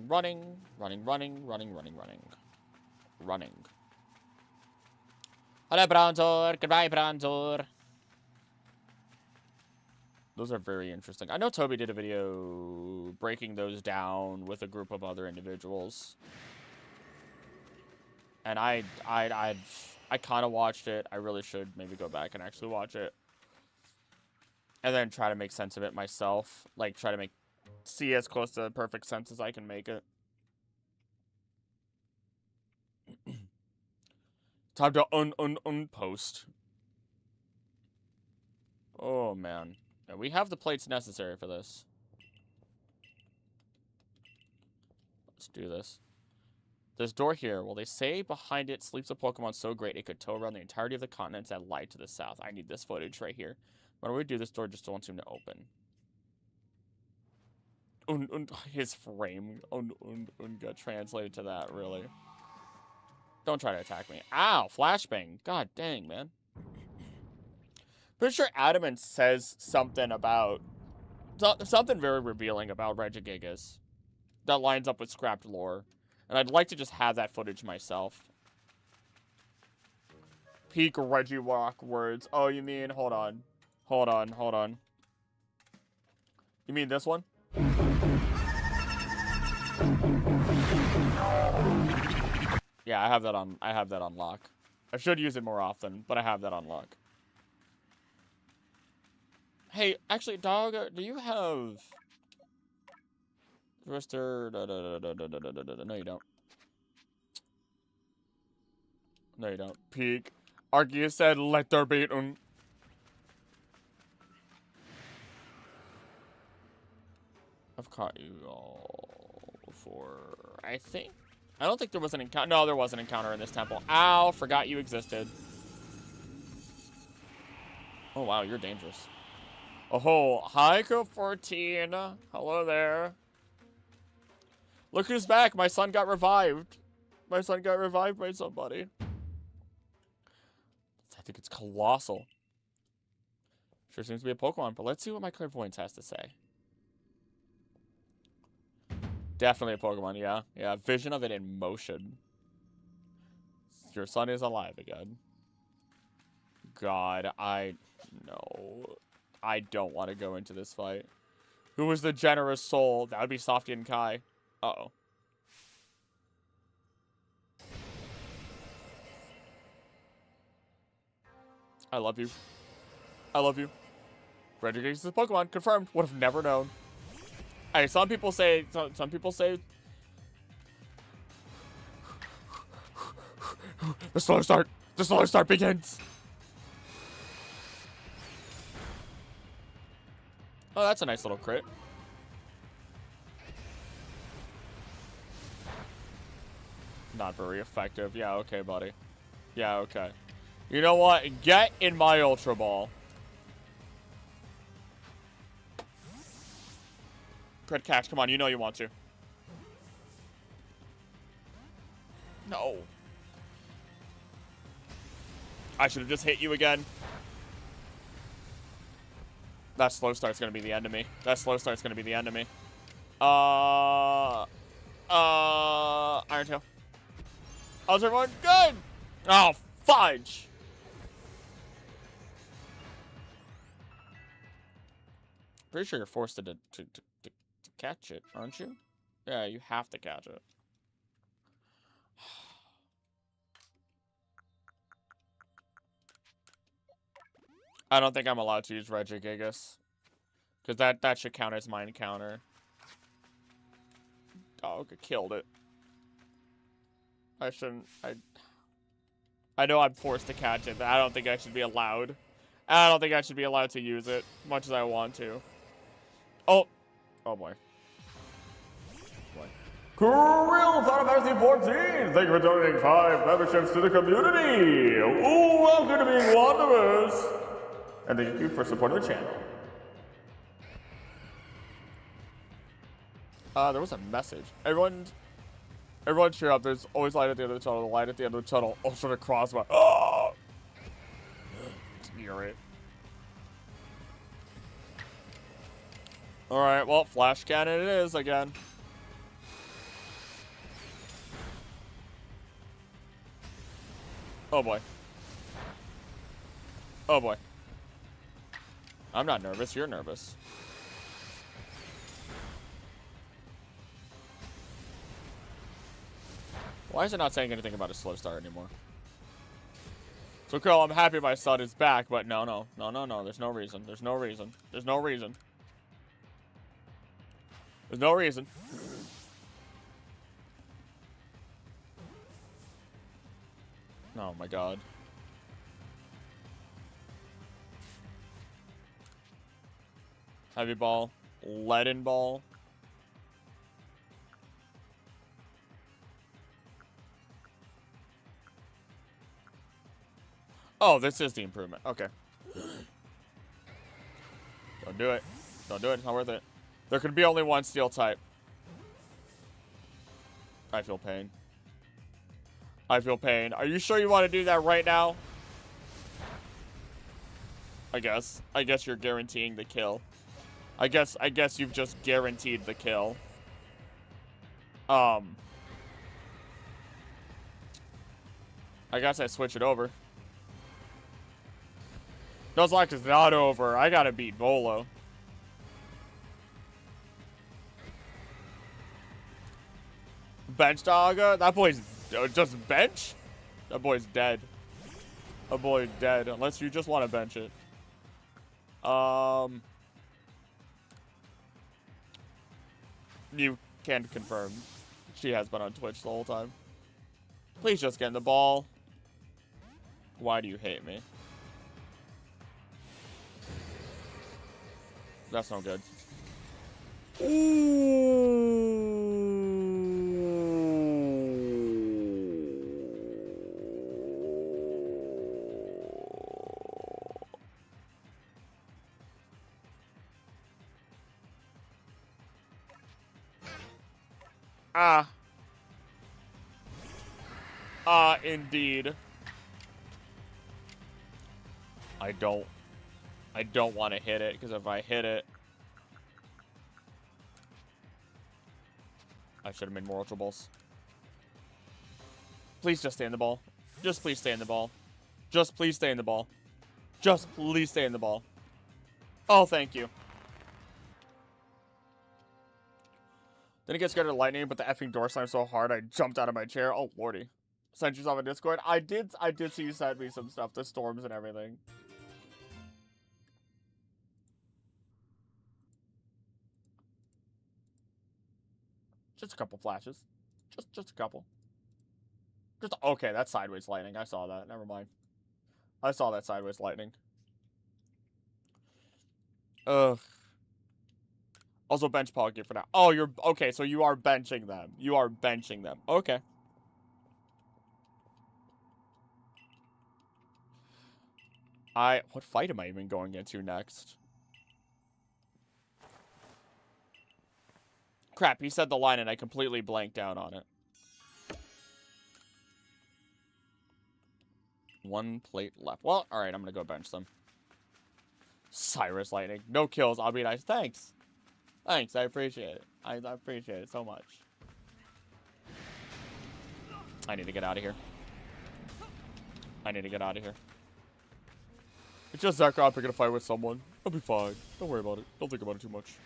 Bronzor. Goodbye, Bronzor. Those are very interesting. I know Toby did a video breaking those down with a group of other individuals. And I kind of watched it. I really should maybe go back and actually watch it. And then try to make sense of it myself. Like, try to see as close to perfect sense as I can make it. Time to unpost. Oh, man. Yeah, we have the plates necessary for this. Let's do this. This door here, well, they say behind it sleeps a Pokemon so great it could tow around the entirety of the continents that lie to the south. I need this footage right here. When we do, this door just don't seem to open. His frame got translated to that, really. Don't try to attack me. Ow, flashbang. God dang, man. Pretty sure Adamant says something about... something very revealing about Regigigas. That lines up with scrapped lore. And I'd like to just have that footage myself. Peak Regirock words. Oh, you mean... Hold on. You mean this one? Yeah, I have that on lock. I should use it more often, but I have that on lock. Hey, actually, dog, do you have... Twister... No, you don't. No, you don't. Peak. Arceus said, let there be un... I've caught you all before, I think. I don't think there was an encounter. No, there was an encounter in this temple. Ow, forgot you existed. Oh, wow, you're dangerous. Oh, hi, Pt.10. Hello there. Look who's back. My son got revived. My son got revived by somebody. I think it's colossal. Sure seems to be a Pokemon, but let's see what my clairvoyance has to say. Definitely a Pokemon, yeah. Yeah, vision of it in motion. Your son is alive again. God, no. I don't want to go into this fight. Who was the generous soul? That would be Softy and Kai. Uh-oh. I love you. I love you. Reggie is a Pokemon. Confirmed. Would have never known. Hey, some people say... Some people say... The slow start. The slow start begins. Oh, that's a nice little crit. Not very effective. Yeah, okay, buddy. Yeah, okay. You know what? Get in my Ultra Ball. Crit catch. Come on, you know you want to. No. I should have just hit you again. That slow start's gonna be the end of me. That slow start's gonna be the end of me. Iron Tail. How's everyone? Good! Oh, fudge! Pretty sure you're forced to catch it, aren't you? Yeah, you have to catch it. I don't think I'm allowed to use Regigigas. Because that should count as my encounter. Oh, okay, killed it. I shouldn't... I know I'm forced to catch it, but I don't think I should be allowed. I don't think I should be allowed to use it, much as I want to. Oh! Oh boy. Krill Final Fantasy 14! Thank you for donating 5 memberships to the community! Ooh, welcome to being Wanderers! And thank you for supporting the channel. There was a message. Everyone cheer up. There's always light at the end of the tunnel. The light at the end of the tunnel. Oh, sort of crossbar. Oh! You're it. Alright, well, flash cannon it is again. Oh boy. Oh boy. I'm not nervous, you're nervous. Why is it not saying anything about a slow start anymore? So, Krill, I'm happy my son is back, but no. There's no reason. There's no reason. There's no reason. There's no reason. Oh my god. Heavy ball. Leaden ball. Oh, this is the improvement. Okay. Don't do it. Don't do it. It's not worth it. There could be only one steel type. I feel pain. I feel pain. Are you sure you want to do that right now? I guess. I guess you're guaranteeing the kill. I guess you've just guaranteed the kill. I guess I switch it over. Nuzlocke is not over. I gotta beat Volo. Bench Dogga? That boy's just bench? That boy's dead. That boy's dead. Unless you just want to bench it. You can confirm. She has been on Twitch the whole time. Please just get in the ball. Why do you hate me? That's no good. Ah. Indeed. I don't want to hit it, because if I hit it, I should have made more Ultra Balls. Please just stay in the ball. Just please stay in the ball. Just please stay in the ball. Just please stay in the ball. Oh, thank you. Didn't get scared of lightning, but the effing door slammed so hard I jumped out of my chair. Oh, lordy. Sent yourself a Discord. I did see you send me some stuff, the storms and everything. Just a couple flashes. Just a couple. Okay, that's sideways lightning. I saw that. Never mind. I saw that sideways lightning. Ugh. Also bench Pocky for now. Oh, you're okay, so you are benching them. You are benching them. Okay. What fight am I even going into next? Crap, he said the line and I completely blanked out on it. One plate left. Well, alright, I'm gonna go bench them. Cyrus Lightning. No kills, I'll be nice. Thanks. Thanks, I appreciate it. I appreciate it so much. I need to get out of here. I need to get out of here. It's just Zekrom picking a fight with someone. I'll be fine. Don't worry about it. Don't think about it too much.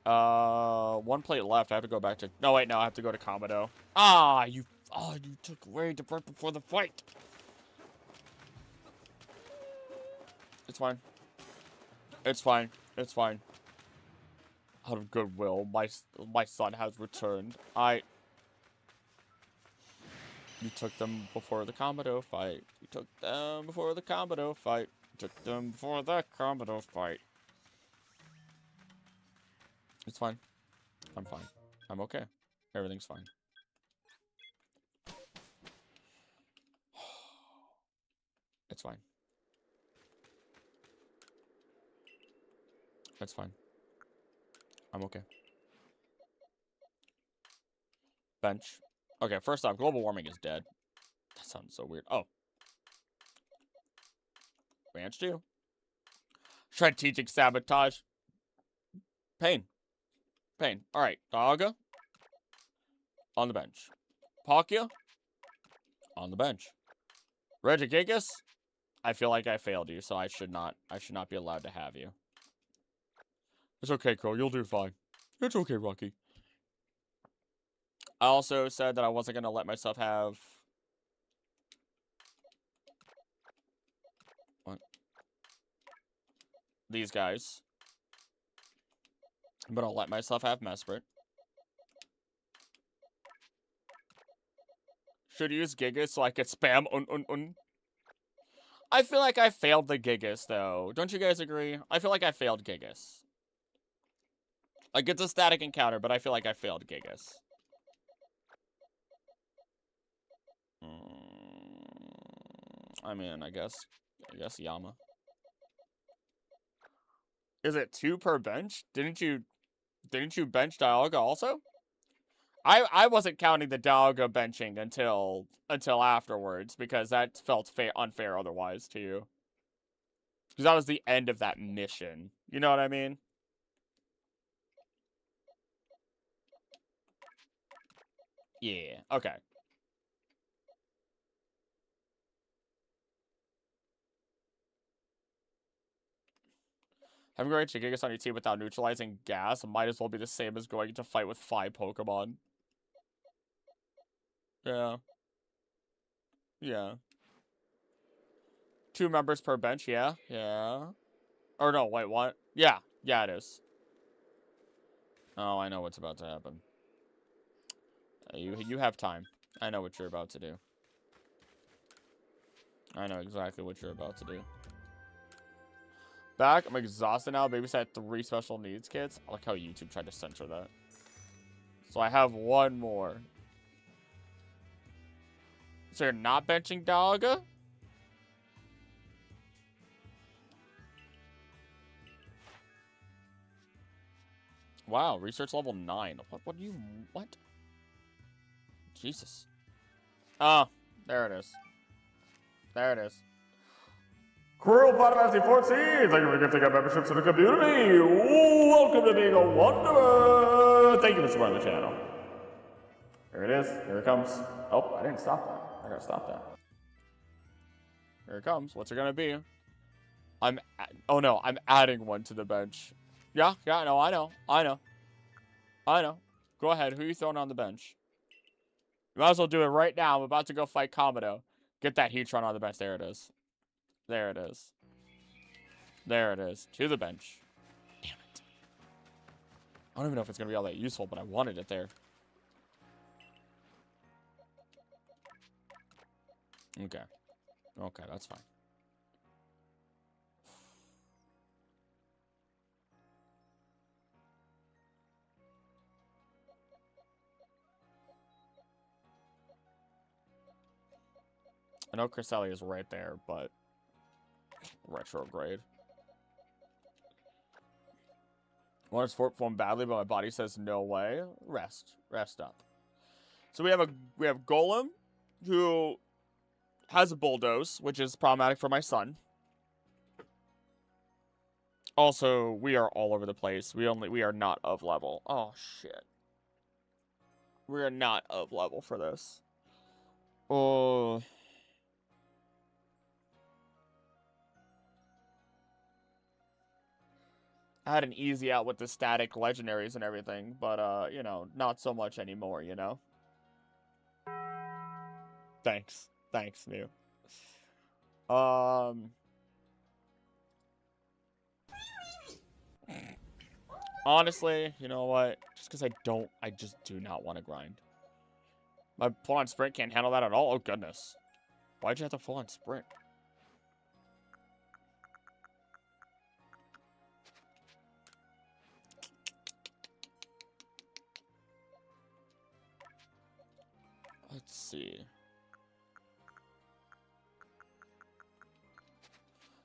One plate left. I have to go back to... No, wait, no. I have to go to Kamado. Ah, you... Oh, you took way too right before the fight. It's fine. It's fine. It's fine. Out of goodwill, my son has returned. You took them before the Kamado fight. You took them before the Kamado fight. You took them before the Kamado fight. It's fine. I'm fine. I'm okay. Everything's fine. It's fine. It's fine. I'm okay. Bench. Okay, first off, global warming is dead. That sounds so weird. Oh. Benched you. Strategic sabotage. Pain. Pain. Alright. Dogga. On the bench. Palkia. On the bench. Regigigas. I feel like I failed you, so I should not be allowed to have you. It's okay, Crow. You'll do fine. It's okay, Rocky. I also said that I wasn't going to let myself have... What? These guys. But I'll let myself have Mesprit. Should use Gigas so I could spam I feel like I failed the Gigas, though. Don't you guys agree? I feel like I failed Gigas. Like, it's a static encounter, but I feel like I failed Gigas. I mean, I guess Yama. Is it 2 per bench? Didn't you bench Dialga also? I wasn't counting the Dialga benching until afterwards, because that felt unfair otherwise to you. Because that was the end of that mission. You know what I mean? Yeah, okay. Having Great Gigas on your team without neutralizing gas might as well be the same as going to fight with 5 Pokemon. Yeah. Yeah. 2 members per bench, yeah. Yeah. Or no, wait, what? Yeah. Yeah, it is. Oh, I know what's about to happen. You have time. I know what you're about to do. I know exactly what you're about to do. Back, I'm exhausted now. Babysat 3 special needs kids. I like how YouTube tried to censor that. So I have 1 more. So you're not benching Dialga? Wow, research level 9. What do you... What? Jesus. Ah, there it is. There it is. Cruel Final Fantasy 14! Thank you for gifting up membership to the community! Welcome to being a wanderer! Thank you for supporting the channel. Here it is. Here it comes. Oh, I didn't stop that. I gotta stop that. Here it comes. What's it gonna be? Oh no, I'm adding one to the bench. Yeah, no, I know. Go ahead. Who are you throwing on the bench? You might as well do it right now. I'm about to go fight Kamado. Get that Heatron on the bench. There it is. There it is. There it is. To the bench. Damn it. I don't even know if it's going to be all that useful, but I wanted it there. Okay. Okay, that's fine. I know Cresselia is right there, but retrograde. I want to form badly, but my body says no way. Rest up. So we have Golem, who has a bulldoze, which is problematic for my son. Also, we are all over the place. We are not of level. Oh shit. We are not of level for this. Oh. I had an easy out with the static legendaries and everything, but, you know, not so much anymore, you know? Thanks. Thanks, Mew. Honestly, you know what? Just because I just do not want to grind. My full-on sprint can't handle that at all? Oh, goodness. Why'd you have to full-on sprint? Let's see.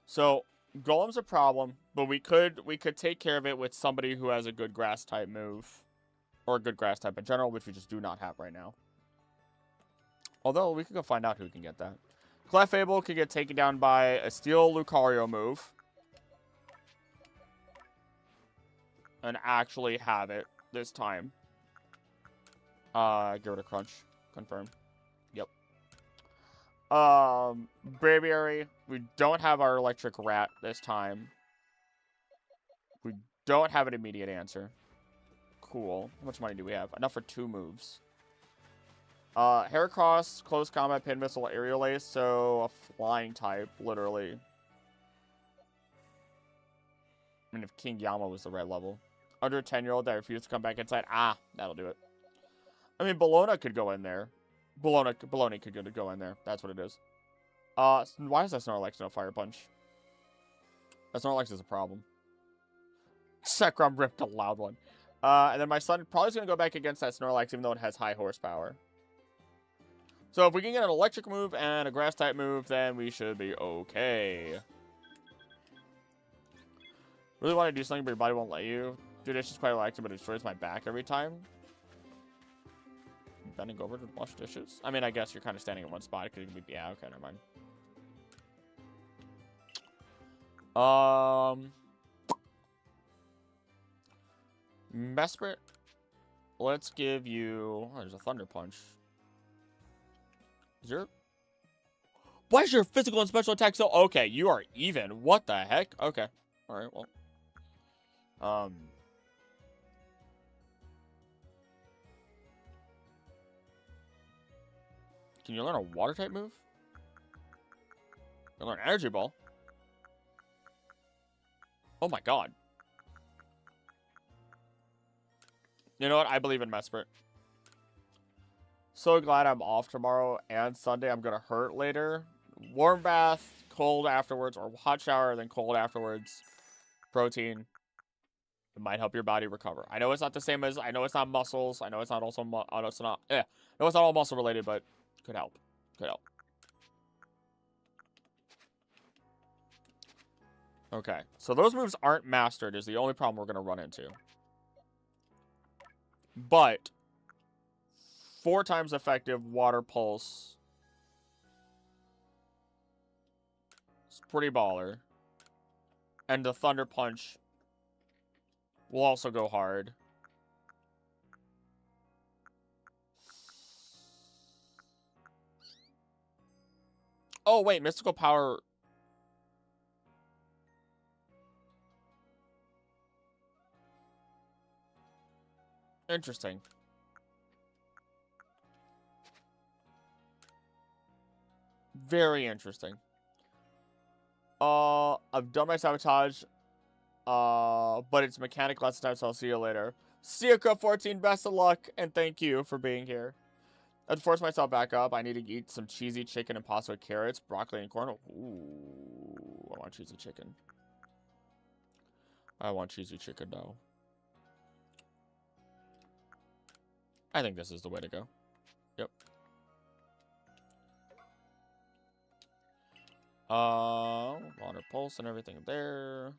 So, Golem's a problem, but we could take care of it with somebody who has a good grass type move. Or a good grass type in general, which we just do not have right now. Although, we could go find out who can get that. Clefable could get taken down by a Steel Lucario move. And actually have it this time. Get rid of Crunch. Confirm. Yep. Braviary. We don't have our Electric Rat this time. We don't have an immediate answer. Cool. How much money do we have? Enough for 2 moves. Heracross, Close Combat, Pin Missile, Aerial Ace, so a flying type, literally. I mean, if King Yama was the right level. Under a 10-year-old that refused to come back inside. Ah, that'll do it. I mean, Bologna could go in there. Bologna could go in there. That's what it is. Why is that Snorlax no Fire Punch? That Snorlax is a problem. Zekrom ripped a loud one. And then my son probably is going to go back against that Snorlax, even though it has high horsepower. So if we can get an electric move and a grass type move, then we should be okay. Really want to do something, but your body won't let you. Dude, it's just quite relaxing, but it destroys my back every time. Bending over to wash dishes? I mean, I guess you're kind of standing in one spot. It could be, yeah, okay, never mind. Mesprit. Let's give you... Oh, there's a Thunder Punch. Is your... Why is your physical and special attack so... Okay, you are even. What the heck? Okay. Alright, well. Can you learn a water type move? You learn Energy Ball. Oh my god. You know what? I believe in Mesprit. So glad I'm off tomorrow and Sunday. I'm gonna hurt later. Warm bath, cold afterwards, or hot shower, then cold afterwards. Protein. It might help your body recover. I know it's not the same as... I know it's not muscles. I know it's not also... I know it's not... Yeah. I know it's not all muscle related, but... Could help. Could help. Okay. So those moves aren't mastered is the only problem we're going to run into. But 4 times effective Water Pulse pretty baller. And the Thunder Punch will also go hard. Oh, wait, Mystical Power... Interesting. Very interesting. I've done my sabotage. But it's mechanic last time, so I'll see you later. See you, Pt.10. Best of luck, and thank you for being here. I'd force myself back up. I need to eat some cheesy chicken and pasta with carrots, broccoli, and corn. Ooh, I want cheesy chicken. I want cheesy chicken now. I think this is the way to go. Yep. Water pulse and everything there.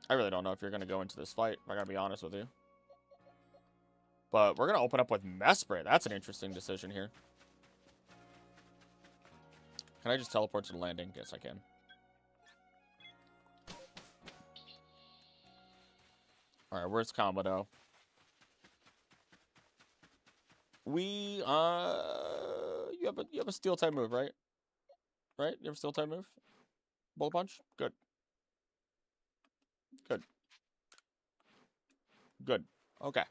I really don't know if you're going to go into this fight, I gotta be honest with you. But we're going to open up with Mesprit. That's an interesting decision here. Can I just teleport to the landing? Yes, I can. Alright, where's Komodo? You have a steel type move, right? Right? You have a steel type move? Bullet punch? Good. Good. Good. Okay.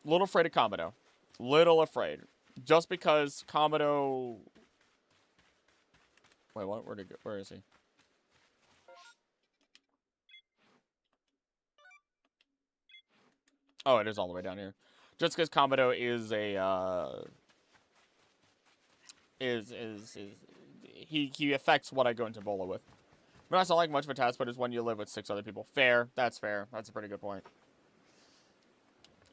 Little afraid of Komodo. Little afraid. Just because Komodo... Wait, what? Where'd he go? Where is he? Oh, it is all the way down here. Just because Komodo is a, he affects what I go into Volo with. But that's not like much of a task, but it's when you live with 6 other people. Fair. That's fair. That's a pretty good point.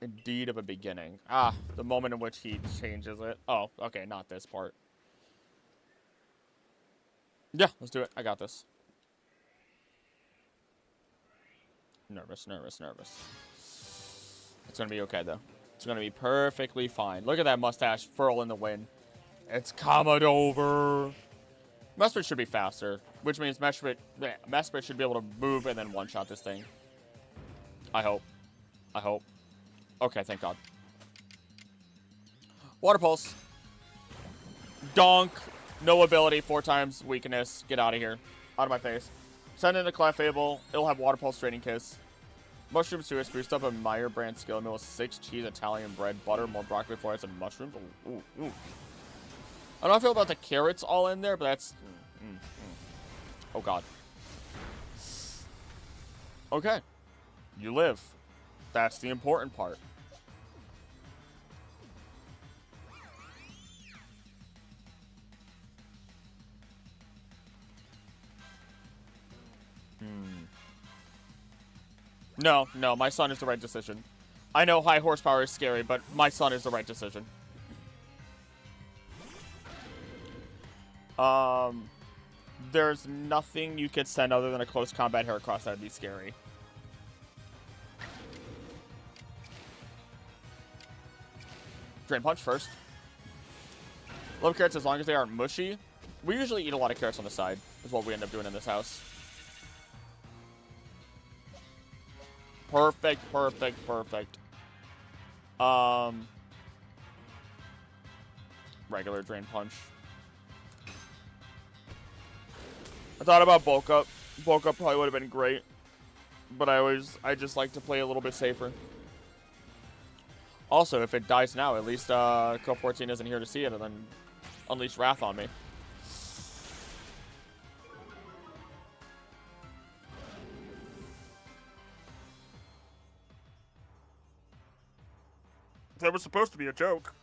Indeed of a beginning. Ah, the moment in which he changes it. Oh, okay, not this part. Yeah, let's do it. I got this. Nervous, nervous, nervous. It's gonna be okay, though. It's gonna be perfectly fine. Look at that mustache furl in the wind. It's Commodore. Mesprit should be faster, which means Mesprit should be able to move and then one-shot this thing. I hope. I hope. Okay, thank God. Water Pulse. Donk. No ability. 4 times weakness. Get out of here. Out of my face. Send in a Clefable. It'll have Water Pulse Training Kiss. Mushroom Sewer, boost up a Meyer brand skill meal with 6 cheese, Italian bread, butter, more broccoli florets, and mushrooms. Ooh, ooh, ooh. I don't know how I feel about the carrots all in there, but that's... Oh, God. Okay. You live. That's the important part. No, no, my son is the right decision. I know high horsepower is scary, but my son is the right decision. There's nothing you could send other than a close combat Heracross that would be scary. Drain Punch first. Love carrots as long as they aren't mushy. We usually eat a lot of carrots on the side, is what we end up doing in this house. Perfect, perfect, perfect. Regular Drain Punch. I thought about Bulk Up. Bulk Up probably would have been great. But I just like to play a little bit safer. Also, if it dies now, at least Pt.10 isn't here to see it and then unleash Wrath on me. That was supposed to be a joke.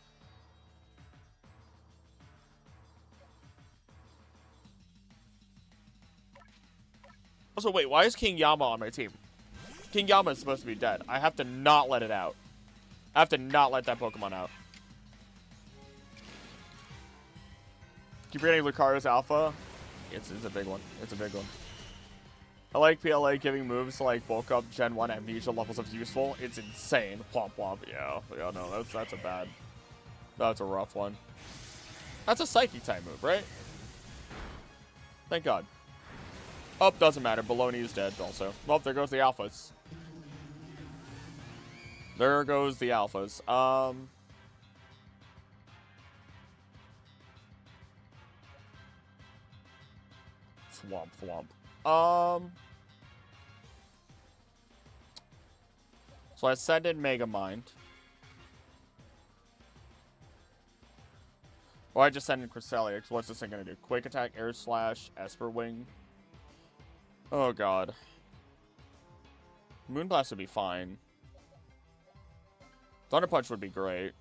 Also, wait, why is King Yama on my team? King Yama is supposed to be dead. I have to not let it out. I have to not let that Pokemon out. Keep forgetting Lucario's Alpha. It's a big one. It's a big one. I like PLA giving moves to like bulk up Gen 1 amnesia levels of useful. It's insane. Plomp plomp. Yeah, no, that's a bad. That's a rough one. That's a psychic type move, right? Thank God. Oh, doesn't matter. Baloney is dead also. Well, there goes the alphas. There goes the alphas. Thwomp thwomp. So I send in Megamind. Or I just send in Cresselia, because what's this thing gonna do? Quick Attack, Air Slash, Esper Wing. Oh god. Moonblast would be fine. Thunder Punch would be great.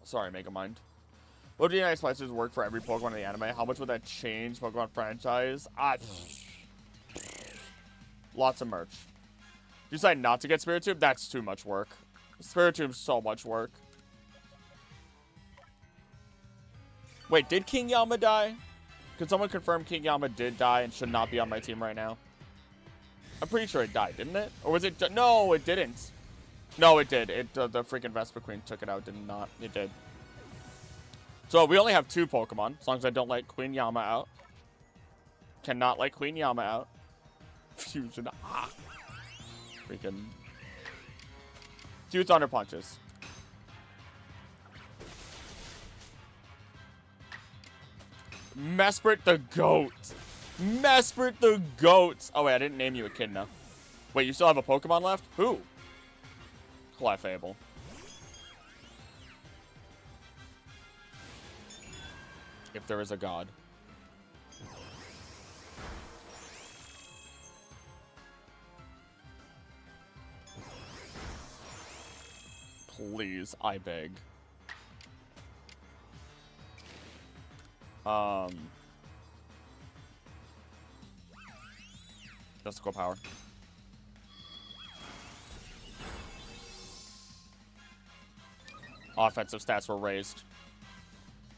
Sorry, Megamind. Would DNA splicers work for every Pokemon in the anime? How much would that change Pokemon franchise? Lots of merch. You decide not to get Spiritomb? That's too much work. Spiritomb's so much work. Wait, did King Yama die? Could someone confirm King Yama did die and should not be on my team right now? I'm pretty sure it died, didn't it? Or was it... No, it didn't. No, it did. The freaking Vespa Queen took it out, did not. It did. So we only have 2 Pokemon, as long as I don't let Queen Yama out. Cannot let Queen Yama out. Fusion. Ah. Freaking. 2 Thunder Punches. Mesprit the Goat. Mesprit the Goat. Oh, wait, I didn't name you Echidna. Wait, you still have a Pokemon left? Who? Clefable. If there is a god. Please, I beg. Mystical power. Offensive stats were raised.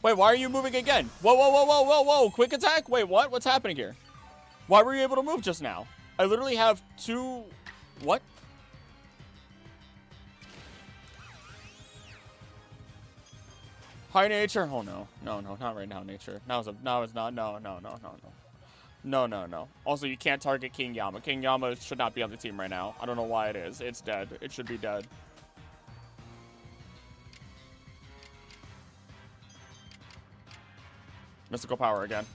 Wait, why are you moving again? Whoa, whoa, whoa, whoa, whoa, whoa. Quick attack? Wait, what? What's happening here? Why were you able to move just now? I literally have 2... What? High nature? Oh, no. No, not right now, nature. Now it's not. No. Also, you can't target King Yama. King Yama should not be on the team right now. I don't know why it is. It's dead. It should be dead. Mystical power again.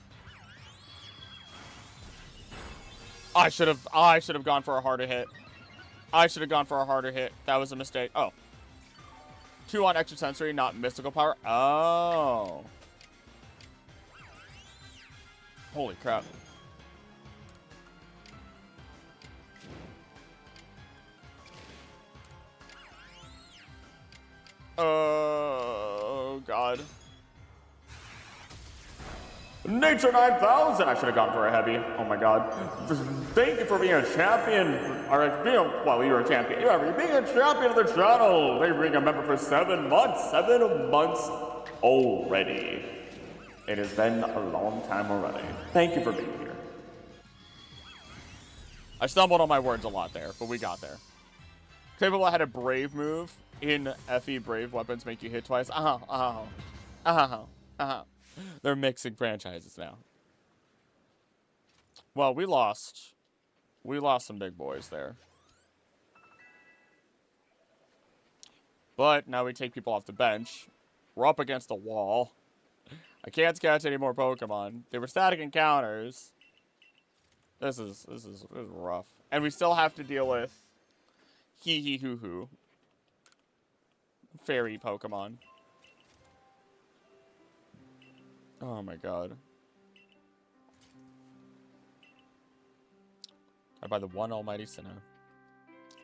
I should have gone for a harder hit. That was a mistake. Oh. 2 on extrasensory, not mystical power. Oh. Holy crap. Oh god. Nature 9000! I should have gone for a heavy. Oh my god. Thank you for being a champion. Well, you're a champion. You're being a champion of the channel. They bring a member for 7 months. 7 months already. It has been a long time already. Thank you for being here. I stumbled on my words a lot there, but we got there. Capable had a brave move. In FE, brave weapons make you hit twice. They're mixing franchises now. Well, we lost some big boys there. But now we take people off the bench. We're up against a wall. I can't catch any more Pokemon. They were static encounters. This is rough. And we still have to deal with hee-hee-hoo-hoo. Fairy Pokemon. Oh my god. By the one almighty Sinnoh.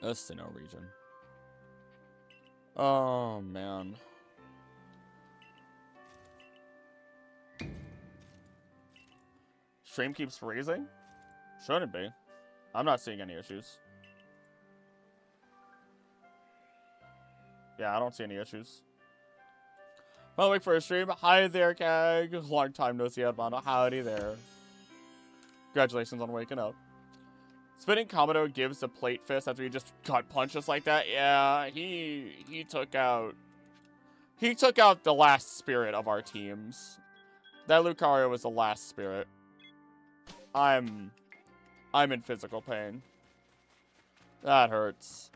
The Sinnoh region. Oh man. Stream keeps freezing? Shouldn't be. I'm not seeing any issues. Yeah, I don't see any issues. Well, wait for a stream. Hi there, Kag. Long time no see, Edmondo. Howdy there. Congratulations on waking up. Spinning Komodo gives a plate fist after he just got punched just like that. Yeah, he took out the last spirit of our teams. That Lucario was the last spirit. I'm in physical pain. That hurts.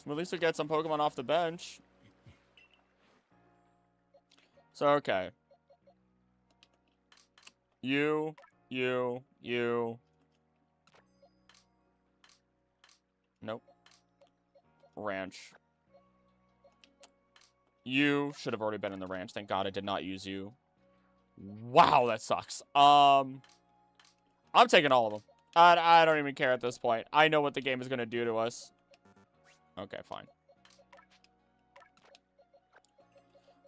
At least we get some Pokemon off the bench. So, okay. You. Nope. Ranch. You should have already been in the ranch. Thank God I did not use you. Wow, that sucks. I'm taking all of them. I don't even care at this point. I know what the game is going to do to us. Okay, fine.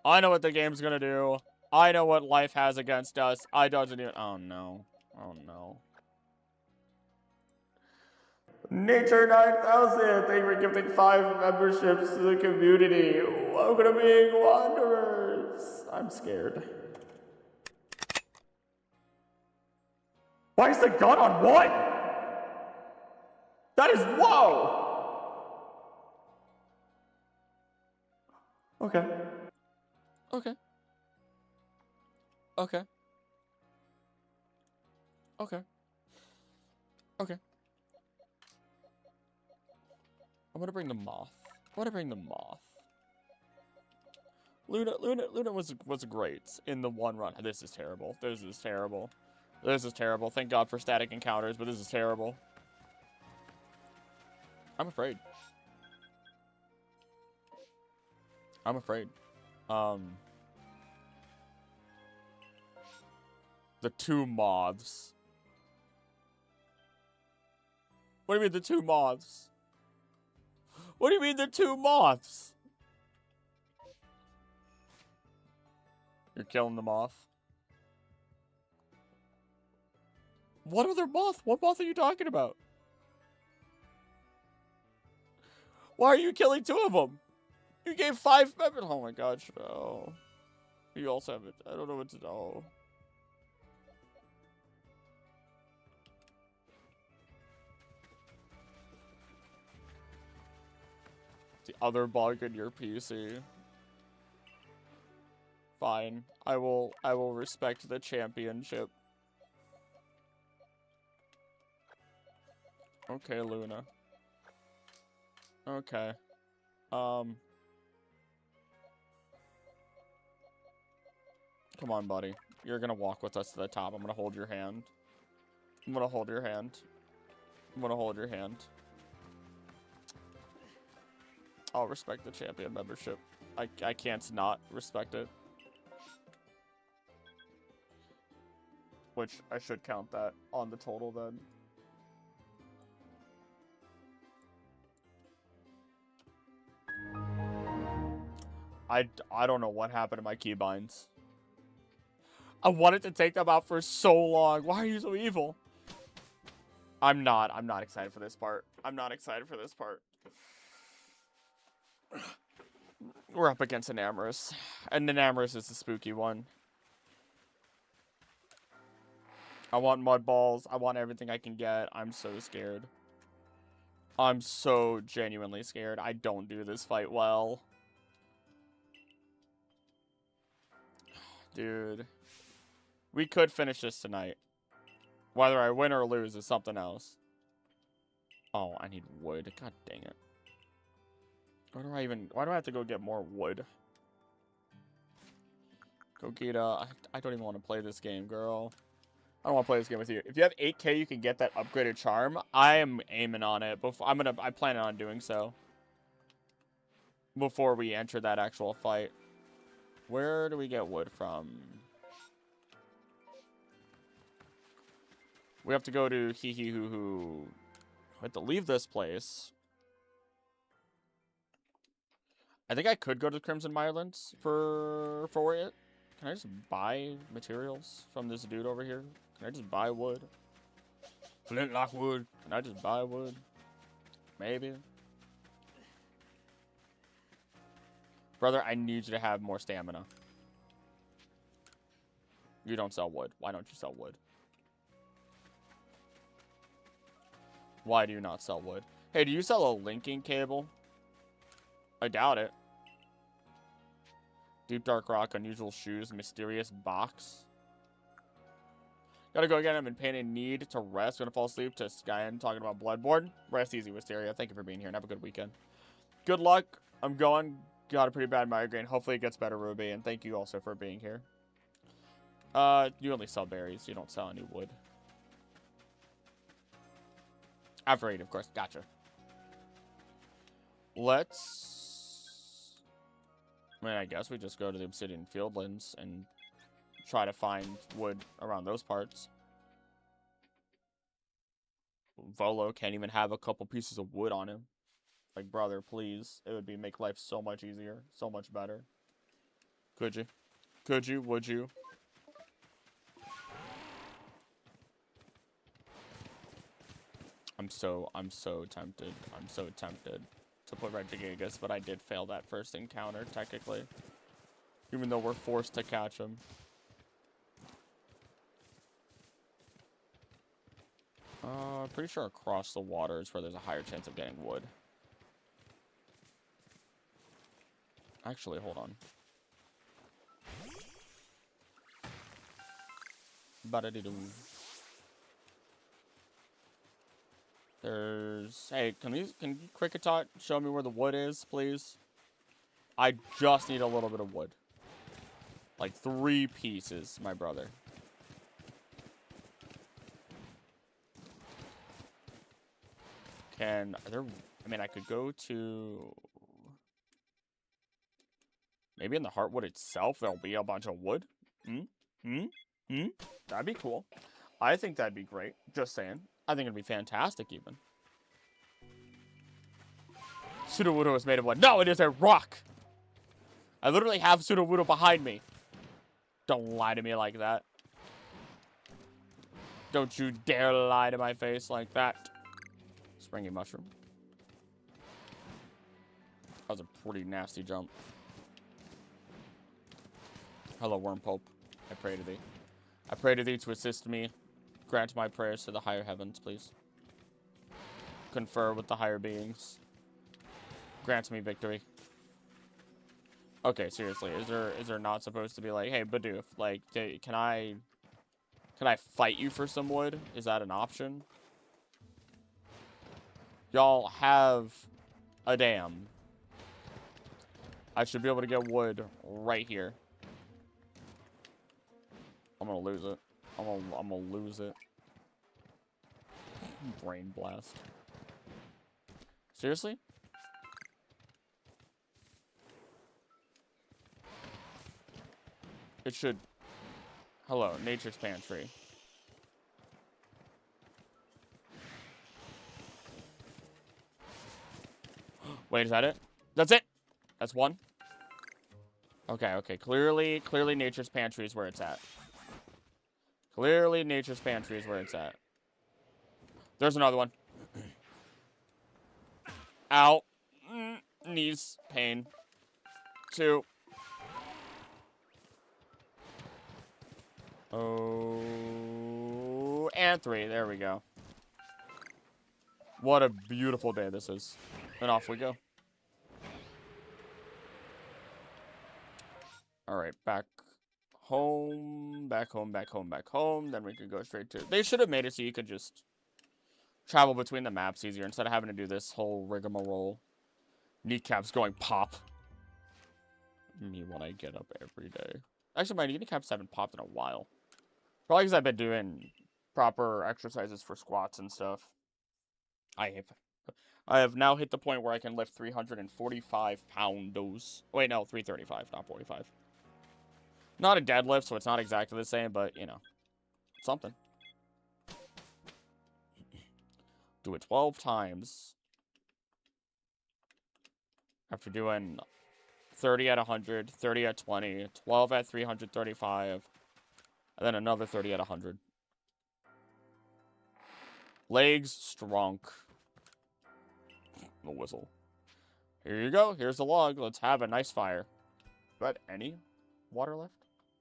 I know what the game's going to do. I know what life has against us. I don't even... Oh, no. Oh, no. Nature 9000, thank you for gifting 5 memberships to the community. Welcome to being Wanderers. I'm scared. Why is the gun on 1? That is low. Okay. Okay. Okay. Okay. Okay. I'm gonna bring the moth. Luna was great in the one run. This is terrible. This is terrible. Thank God for static encounters, but this is terrible. I'm afraid. The 2 moths. What do you mean the 2 moths? What do you mean the 2 moths? You're killing the moth. What other moth? What moth are you talking about? Why are you killing 2 of them? You gave 5 members. Oh my gosh. Oh. You also have it. I don't know what to do. Oh. The other bug in your PC. Fine. I will respect the championship. Okay, Luna. Okay. Come on, buddy. You're gonna walk with us to the top. I'm gonna hold your hand. I'll respect the champion membership. I can't not respect it. Which, I should count that on the total then. I don't know what happened to my keybinds. I wanted to take them out for so long. Why are you so evil? I'm not excited for this part. We're up against Enamorous. And Enamorous is the spooky one. I want mud balls. I want everything I can get. I'm so scared. I'm so genuinely scared. I don't do this fight well. Dude. We could finish this tonight. Whether I win or lose is something else. Oh, I need wood. God dang it. Why do I have to go get more wood? Gogeta, I don't even want to play this game, girl. I don't want to play this game with you. If you have 8K, you can get that upgraded charm. I am aiming on it. I'm planning on doing so. Before we enter that actual fight. Where do we get wood from? We have to go to Hee Hee Hoo Hoo. I have to leave this place. I think I could go to Crimson Mirelands for it. Can I just buy materials from this dude over here? Can I just buy wood? Flintlock wood. Can I just buy wood? Maybe. Brother, I need you to have more stamina. You don't sell wood. Why don't you sell wood? Why do you not sell wood? Hey, do you sell a linking cable? I doubt it. Deep dark rock, unusual shoes, mysterious box. Gotta go again. I'm in pain and need to rest. Gonna fall asleep to Skyen talking about Bloodborne. Rest easy, Wisteria. Thank you for being here and have a good weekend. Good luck. I'm going. Got a pretty bad migraine. Hopefully it gets better, Ruby. And thank you also for being here. You only sell berries. You don't sell any wood. After 8, of course. Gotcha. Let's... I mean, I guess we just go to the Obsidian Fieldlands and try to find wood around those parts. Volo can't even have a couple pieces of wood on him. Like, brother, please. It would make life so much easier. So much better. Could you? Could you? Would you? I'm so tempted. I'm so tempted to put Regigigas, but I did fail that first encounter, technically. Even though we're forced to catch him. Pretty sure across the water is where there's a higher chance of getting wood. Actually, hold on. Ba-da-dee-doo. There's... Hey, can you Cricket Tot show me where the wood is, please? I just need a little bit of wood. Like 3 pieces, my brother. Are there... I mean, I could go to... Maybe in the Heartwood itself, there'll be a bunch of wood. That'd be cool. I think that'd be great. Just saying. I think it'd be fantastic, even. Sudowoodo is made of wood. No, it is a rock! I literally have Sudowoodo behind me. Don't lie to me like that. Don't you dare lie to my face like that. Springy mushroom. That was a pretty nasty jump. Hello, Wormpope. I pray to thee. I pray to thee to assist me. Grant my prayers to the higher heavens, please. Confer with the higher beings. Grant me victory. Okay, seriously, is there not supposed to be like, hey, Bidoof, like, can I fight you for some wood? Is that an option? Y'all have a dam. I should be able to get wood right here. I'm gonna lose it. I'm gonna lose it. Brain blast. Seriously? It should... Hello, Nature's Pantry. Wait, is that it? That's it? That's one? Okay. Clearly Nature's Pantry is where it's at. Clearly Nature's Pantry is where it's at. There's another one. Ow. Knees. Pain. 2. Oh, and 3. There we go. What a beautiful day this is. And off we go. Alright, back home. Back home. Then we could go straight to... They should have made it so you could just travel between the maps easier instead of having to do this whole rigmarole. Kneecaps going pop. Me when I get up every day. Actually, my kneecaps haven't popped in a while. Probably because I've been doing proper exercises for squats and stuff. I have now hit the point where I can lift 345 poundos. Wait, no, 335, not 45. Not a deadlift, so it's not exactly the same, but, you know, something. Do it 12 times. After doing 30 at 100, 30 at 20, 12 at 335, and then another 30 at 100. Legs strong. The whistle. Here you go. Here's the log. Let's have a nice fire. But any water left?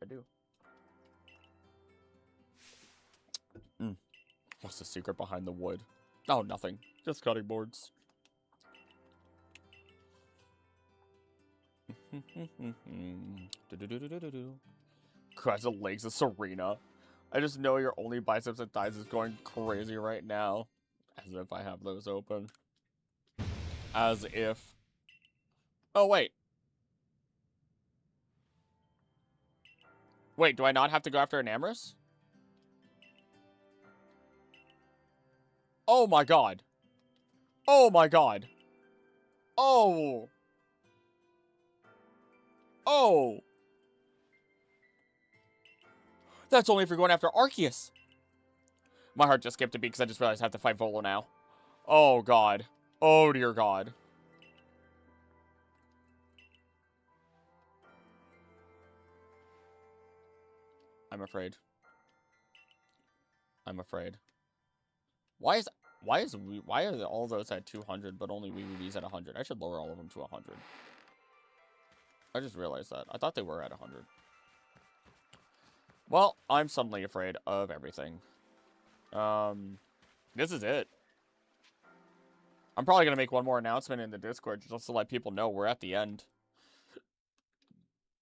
I do. What's the secret behind the wood? Oh, nothing. Just cutting boards. Crescent legs of Serena. I just know your only biceps and thighs is going crazy right now. As if I have those open. As if. Oh, wait. Wait, do I not have to go after an Amorous? Oh my god. Oh my god. Oh. Oh. That's only if you're going after Arceus. My heart just skipped a beat because I just realized I have to fight Volo now. Oh god. Oh dear god. I'm afraid. I'm afraid. Why are all those at 200 but only Wee's at 100? I should lower all of them to 100. I just realized that. I thought they were at 100. Well, I'm suddenly afraid of everything. This is it. I'm probably going to make one more announcement in the Discord just to let people know we're at the end.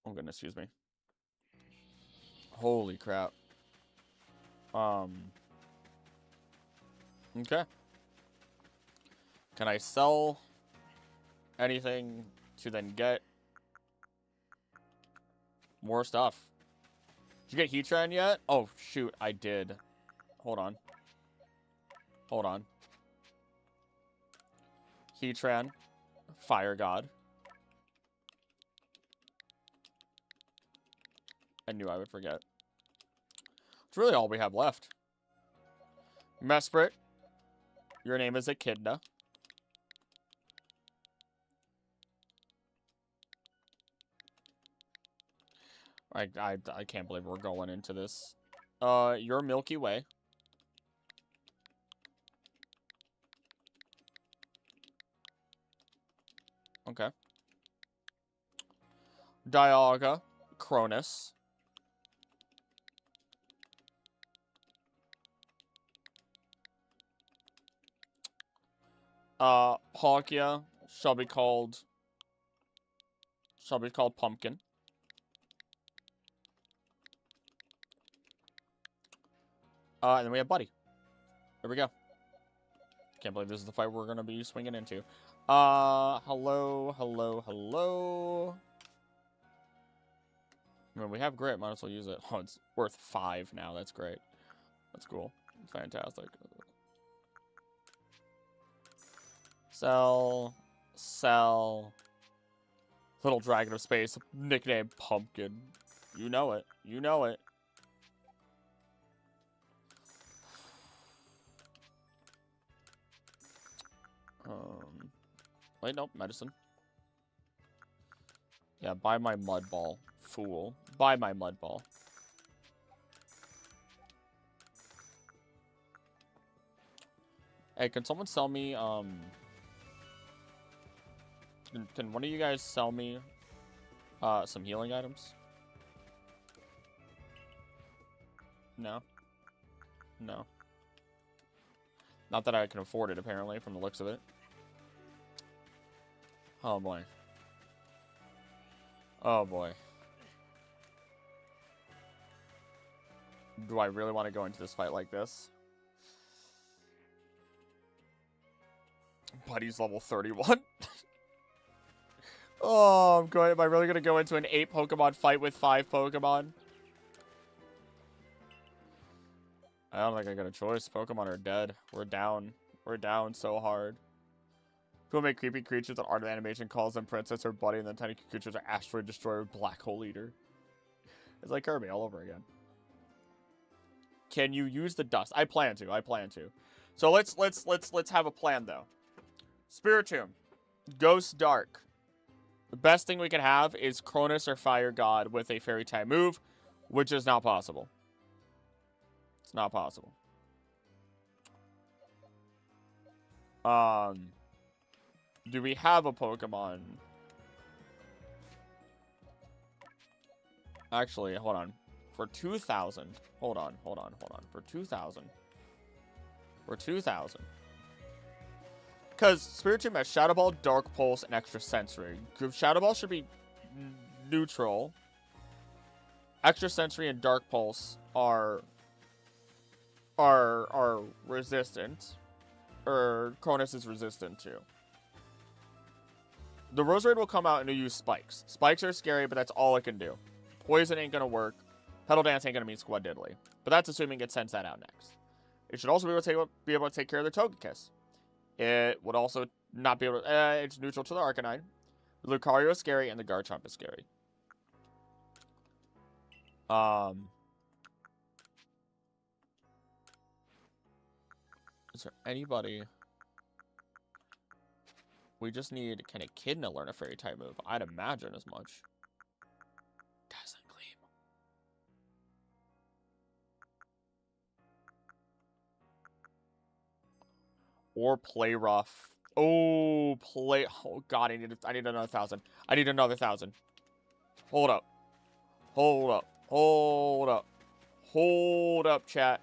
Oh, goodness, excuse me. Holy crap. Okay. Can I sell anything to then get more stuff? Did you get Heatran yet? Oh, shoot, I did. Hold on. Hold on. Heatran. Fire God. I knew I would forget. It's really all we have left. Mesprit. Your name is Echidna. I can't believe we're going into this. Your Milky Way. Okay. Dialga. Cronus. Palkia shall be called Pumpkin. And then we have Buddy. There we go. Can't believe this is the fight we're gonna be swinging into. Hello. I mean, we have grit, might as well use it. Oh, it's worth 5 now. That's great. That's cool. Fantastic. Sell. Little Dragon of Space, nickname Pumpkin. You know it. You know it. Wait, nope, medicine. Yeah, buy my Mud Ball. Fool. Buy my Mud Ball. Hey, can someone sell me, Can one of you guys sell me, some healing items? No? No. Not that I can afford it, apparently, from the looks of it. Oh, boy. Oh, boy. Do I really want to go into this fight like this? Buddy's level 31. Oh, I'm going. Am I really going to go into an 8 Pokemon fight with 5 Pokemon? I don't think I got a choice. Pokemon are dead. We're down. We're down so hard. People make creepy creatures that art of animation calls them Princess or Buddy, and then tiny creatures are Asteroid Destroyer, Black Hole Eater. It's like Kirby all over again. Can you use the dust? I plan to. I plan to. So let's have a plan though. Spiritomb, Ghost Dark. The best thing we can have is Cronus or Fire God with a Fairy type move, which is not possible. It's not possible. Do we have a Pokemon? Actually, hold on. For 2,000. Hold on. For 2,000. We're 2,000. Because Spiritomb has Shadow Ball, Dark Pulse, and Extra Sensory. Shadow Ball should be neutral. Extra Sensory and Dark Pulse are resistant. Or Cronus is resistant to. The Roserade will come out and use Spikes. Spikes are scary, but that's all it can do. Poison ain't gonna work. Petal Dance ain't gonna mean Squad Diddly. But that's assuming it sends that out next. It should also be able to take care of the Togekiss. It would also not be able to... it's neutral to the Arcanine. The Lucario is scary, and the Garchomp is scary. Is there anybody... We just need... Can Echidna learn a Fairy-type move? I'd imagine as much. Dazzling Gleam. Or Play Rough. Oh, play... Oh, God, I need another 1,000. I need another 1,000. Hold up. Hold up. Hold up. Hold up, chat.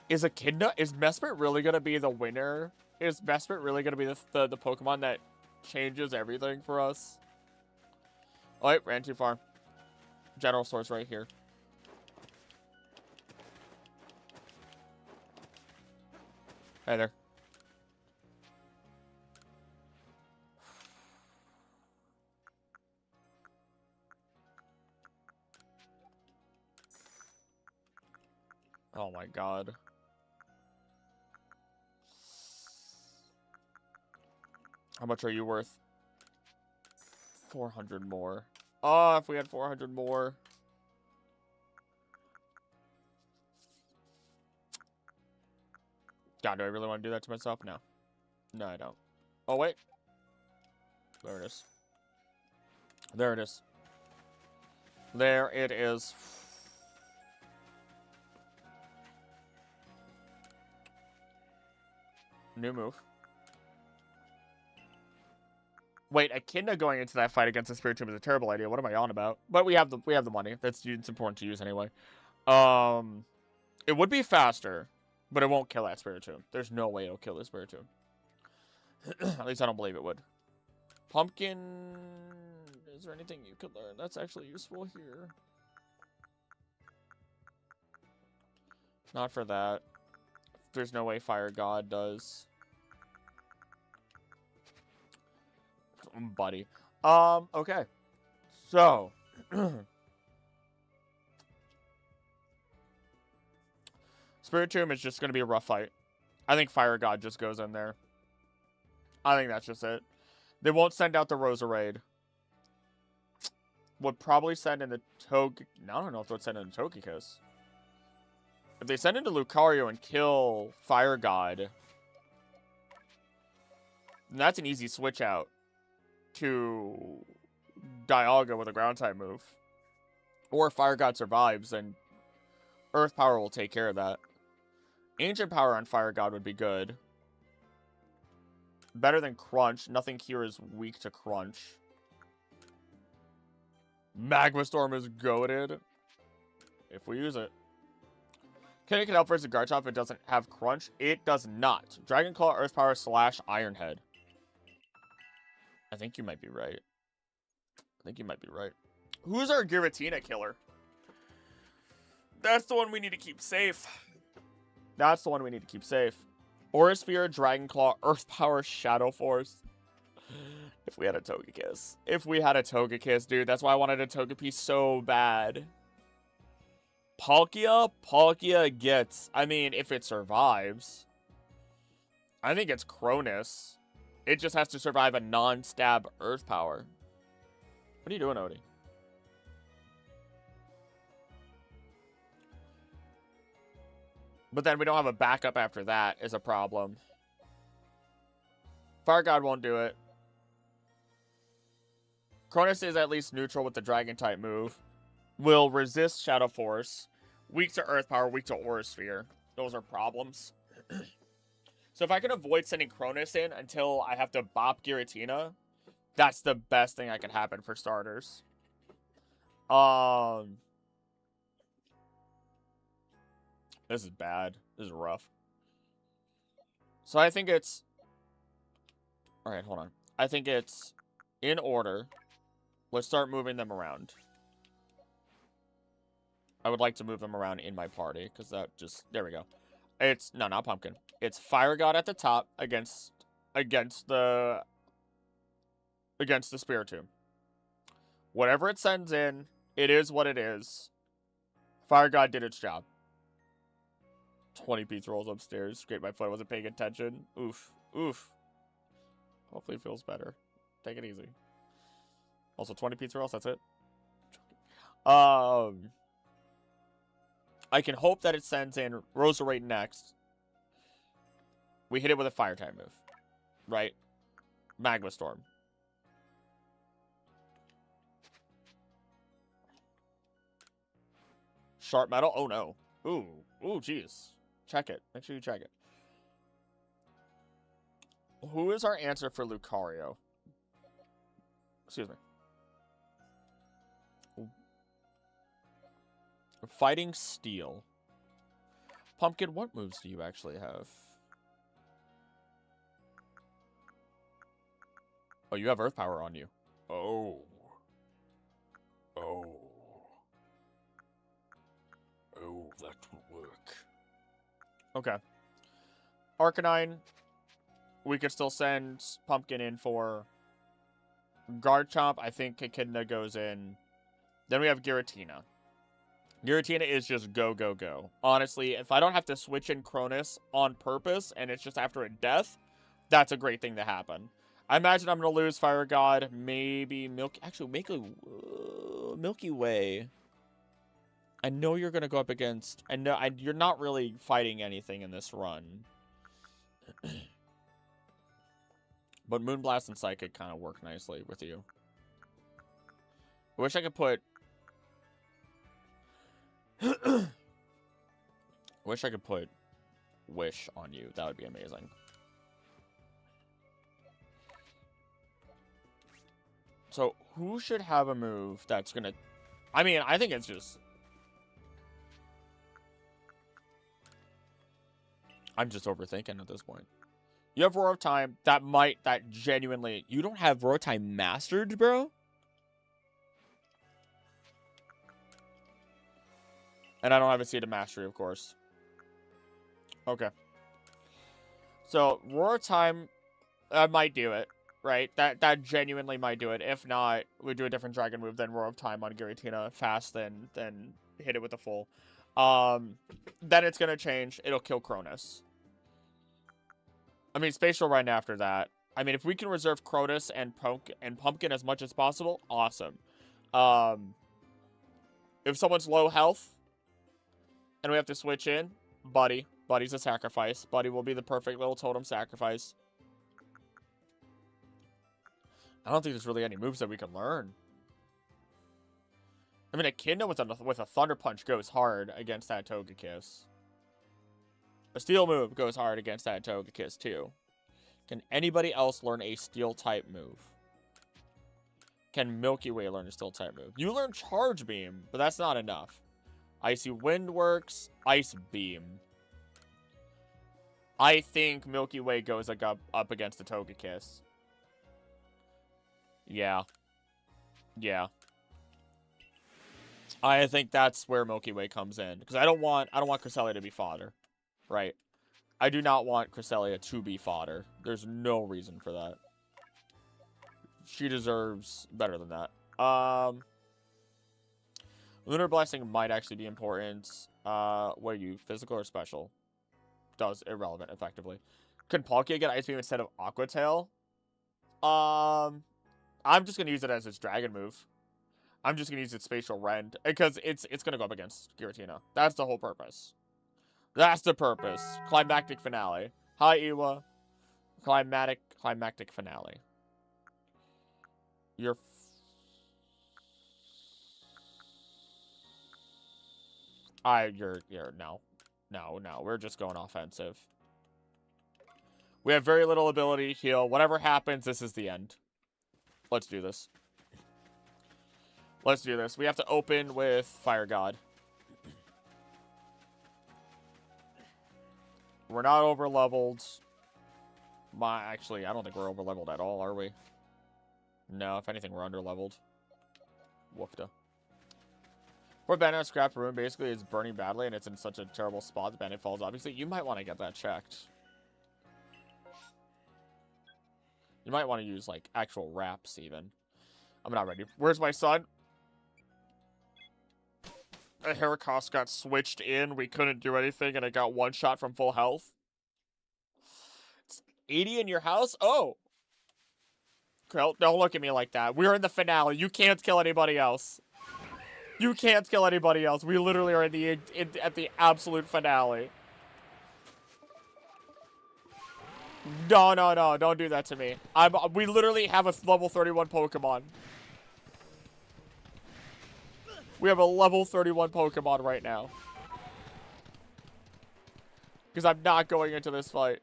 Is Echidna... Is Mesprit really going to be the winner? Is Mesprit really going to be the Pokemon that changes everything for us? Oh, wait, ran too far. General Source right here. Hey there. Oh my god. How much are you worth? 400 more. Oh, if we had 400 more. God, do I really want to do that to myself? No. No, I don't. Oh, wait. There it is. There it is. There it is. New move. Wait, Echidna going into that fight against the Spiritomb is a terrible idea. What am I on about? But we have the money. It's important to use anyway. It would be faster, but it won't kill that Spiritomb. There's no way it'll kill this Spiritomb. At least I don't believe it would. Pumpkin. Is there anything you could learn that's actually useful here? Not for that. There's no way Fire God does. Buddy. Okay. So. Spiritomb is just going to be a rough fight. I think Fire God just goes in there. I think that's just it. They won't send out the Roserade. Would probably send in the Tog... I don't know if they would send in the Togekiss. If they send into Lucario and kill Fire God, then that's an easy switch out to Dialga with a Ground-type move. Or if Fire God survives, then Earth Power will take care of that. Ancient Power on Fire God would be good. Better than Crunch. Nothing here is weak to Crunch. Magma Storm is goated. If we use it. Can it help versus Garchomp if it doesn't have Crunch? It does not. Dragon Claw, Earth Power, / Iron Head. I think you might be right. I think you might be right. Who's our Giratina killer? That's the one we need to keep safe. That's the one we need to keep safe. Aura Sphere, Dragon Claw, Earth Power, Shadow Force. If we had a Togekiss. If we had a Togekiss, dude. That's why I wanted a Togepi so bad. Palkia? Palkia gets... I mean, if it survives. I think it's Cronus. It just has to survive a non-stab Earth Power. What are you doing, Odie? But then we don't have a backup after that is a problem. Fire God won't do it. Cronus is at least neutral with the Dragon-type move. Will resist Shadow Force. Weak to Earth Power, weak to Aura Sphere. Those are problems. So if I can avoid sending Cronus in until I have to bop Giratina, that's the best thing that can happen for starters. This is bad. This is rough. So I think it's... Alright, hold on. I think it's in order. Let's start moving them around. I would like to move them around in my party, because that just... There we go. It's... No, not Pumpkin. It's Fire God at the top against the Spiritomb. Whatever it sends in, it is what it is. Fire God did its job. 20 pizza rolls upstairs. Great, my foot, I wasn't paying attention. Oof. Oof. Hopefully it feels better. Take it easy. Also, 20 pizza rolls, that's it. I can hope that it sends in Roserade next. We hit it with a fire type move. Right? Magma Storm. Sharp Metal? Oh no. Ooh. Ooh, jeez. Check it. Make sure you check it. Who is our answer for Lucario? Excuse me. Fighting Steel. Pumpkin, what moves do you actually have? Oh, you have Earth Power on you. Oh. Oh. Oh, that will work. Okay. Arcanine. We could still send Pumpkin in for Garchomp. I think Echidna goes in. Then we have Giratina. Giratina is just go, go, go. Honestly, if I don't have to switch in Cronus on purpose and it's just after a death, that's a great thing to happen. I imagine I'm going to lose Fire God, maybe Milky... Actually, Milky Way. I know you're going to go up against... you're not really fighting anything in this run. But Moonblast and Psychic kind of work nicely with you. I wish I could put... wish I could put Wish on you. That would be amazing. So, who should have a move that's gonna... I mean, I think it's just... I'm just overthinking at this point. You have Roar of Time. That genuinely... You don't have Roar of Time mastered, bro? And I don't have a Seed of Mastery, of course. Okay. So, Roar of Time might do it, right? That genuinely might do it. If not, we do a different Dragon move, then Roar of Time on Giratina fast, then hit it with the full. Then it's going to change. It'll kill Cronus. I mean, Spatial right after that. I mean, if we can reserve Cronus and Pumpkin as much as possible, awesome. If someone's low health and we have to switch in, Buddy. Buddy's a sacrifice. Buddy will be the perfect little totem sacrifice. I don't think there's really any moves that we can learn. I mean, Echidna with a Thunder Punch goes hard against that Togekiss. A Steel move goes hard against that Togekiss, too. Can anybody else learn a Steel-type move? Can Milky Way learn a Steel-type move? You learn Charge Beam, but that's not enough. Icy Wind works. Ice Beam. I think Milky Way goes up against the Togekiss. Yeah. Yeah. I think that's where Milky Way comes in. Because I don't want Cresselia to be fodder. Right. I do not want Cresselia to be fodder. There's no reason for that. She deserves better than that. Lunar Blessing might actually be important. What are you, physical or special? Does irrelevant, effectively. Can Palkia get Ice Beam instead of Aqua Tail? I'm just going to use it as its Dragon move. I'm just going to use its Spatial Rend. Because it's going to go up against Giratina. That's the whole purpose. That's the purpose. Climactic Finale. Hi, Iwa. Climactic Finale. You're... No. No. We're just going offensive. We have very little ability to heal. Whatever happens, this is the end. Let's do this. Let's do this. We have to open with Fire God. We're not over-leveled. Actually, I don't think we're over-leveled at all, are we? No, if anything, we're under-leveled. Woofda. For Bandit Scrap Room, basically, it's burning badly, and it's in such a terrible spot that Bandit falls. Obviously, you might want to get that checked. You might want to use, like, actual wraps, even. I'm not ready. Where's my son? A Heracross got switched in. We couldn't do anything, and it got one shot from full health. It's 80 in your house? Oh. Krill, don't look at me like that. We're in the finale. You can't kill anybody else. You can't kill anybody else. We literally are at the absolute finale. No, no, no. Don't do that to me. We literally have a level 31 Pokemon. We have a level 31 Pokemon right now. Because I'm not going into this fight.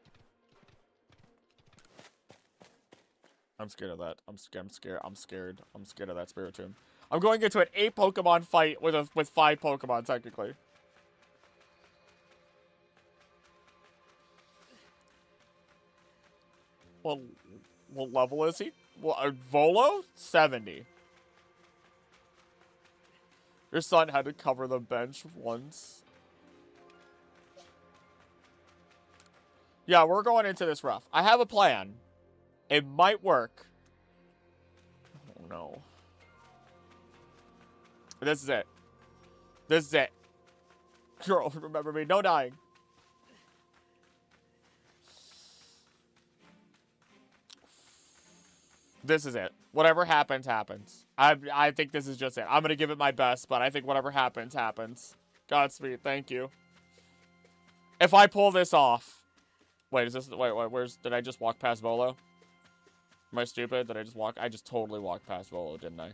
I'm scared of that. I'm scared of that Spiritomb. I'm going into an 8 Pokemon fight with 5 Pokemon, technically. Well, what level is he? Well, Volo? 70. Your son had to cover the bench once. Yeah, we're going into this rough. I have a plan. It might work. Oh, no. This is it. This is it. Girl, remember me. No dying. This is it. Whatever happens, happens. I think this is just it. I'm going to give it my best, but I think whatever happens, happens. Godspeed. Thank you. If I pull this off... Wait, is this... Wait, where's... Did I just walk past Volo? Am I stupid? Did I just walk... I just totally walked past Volo, didn't I?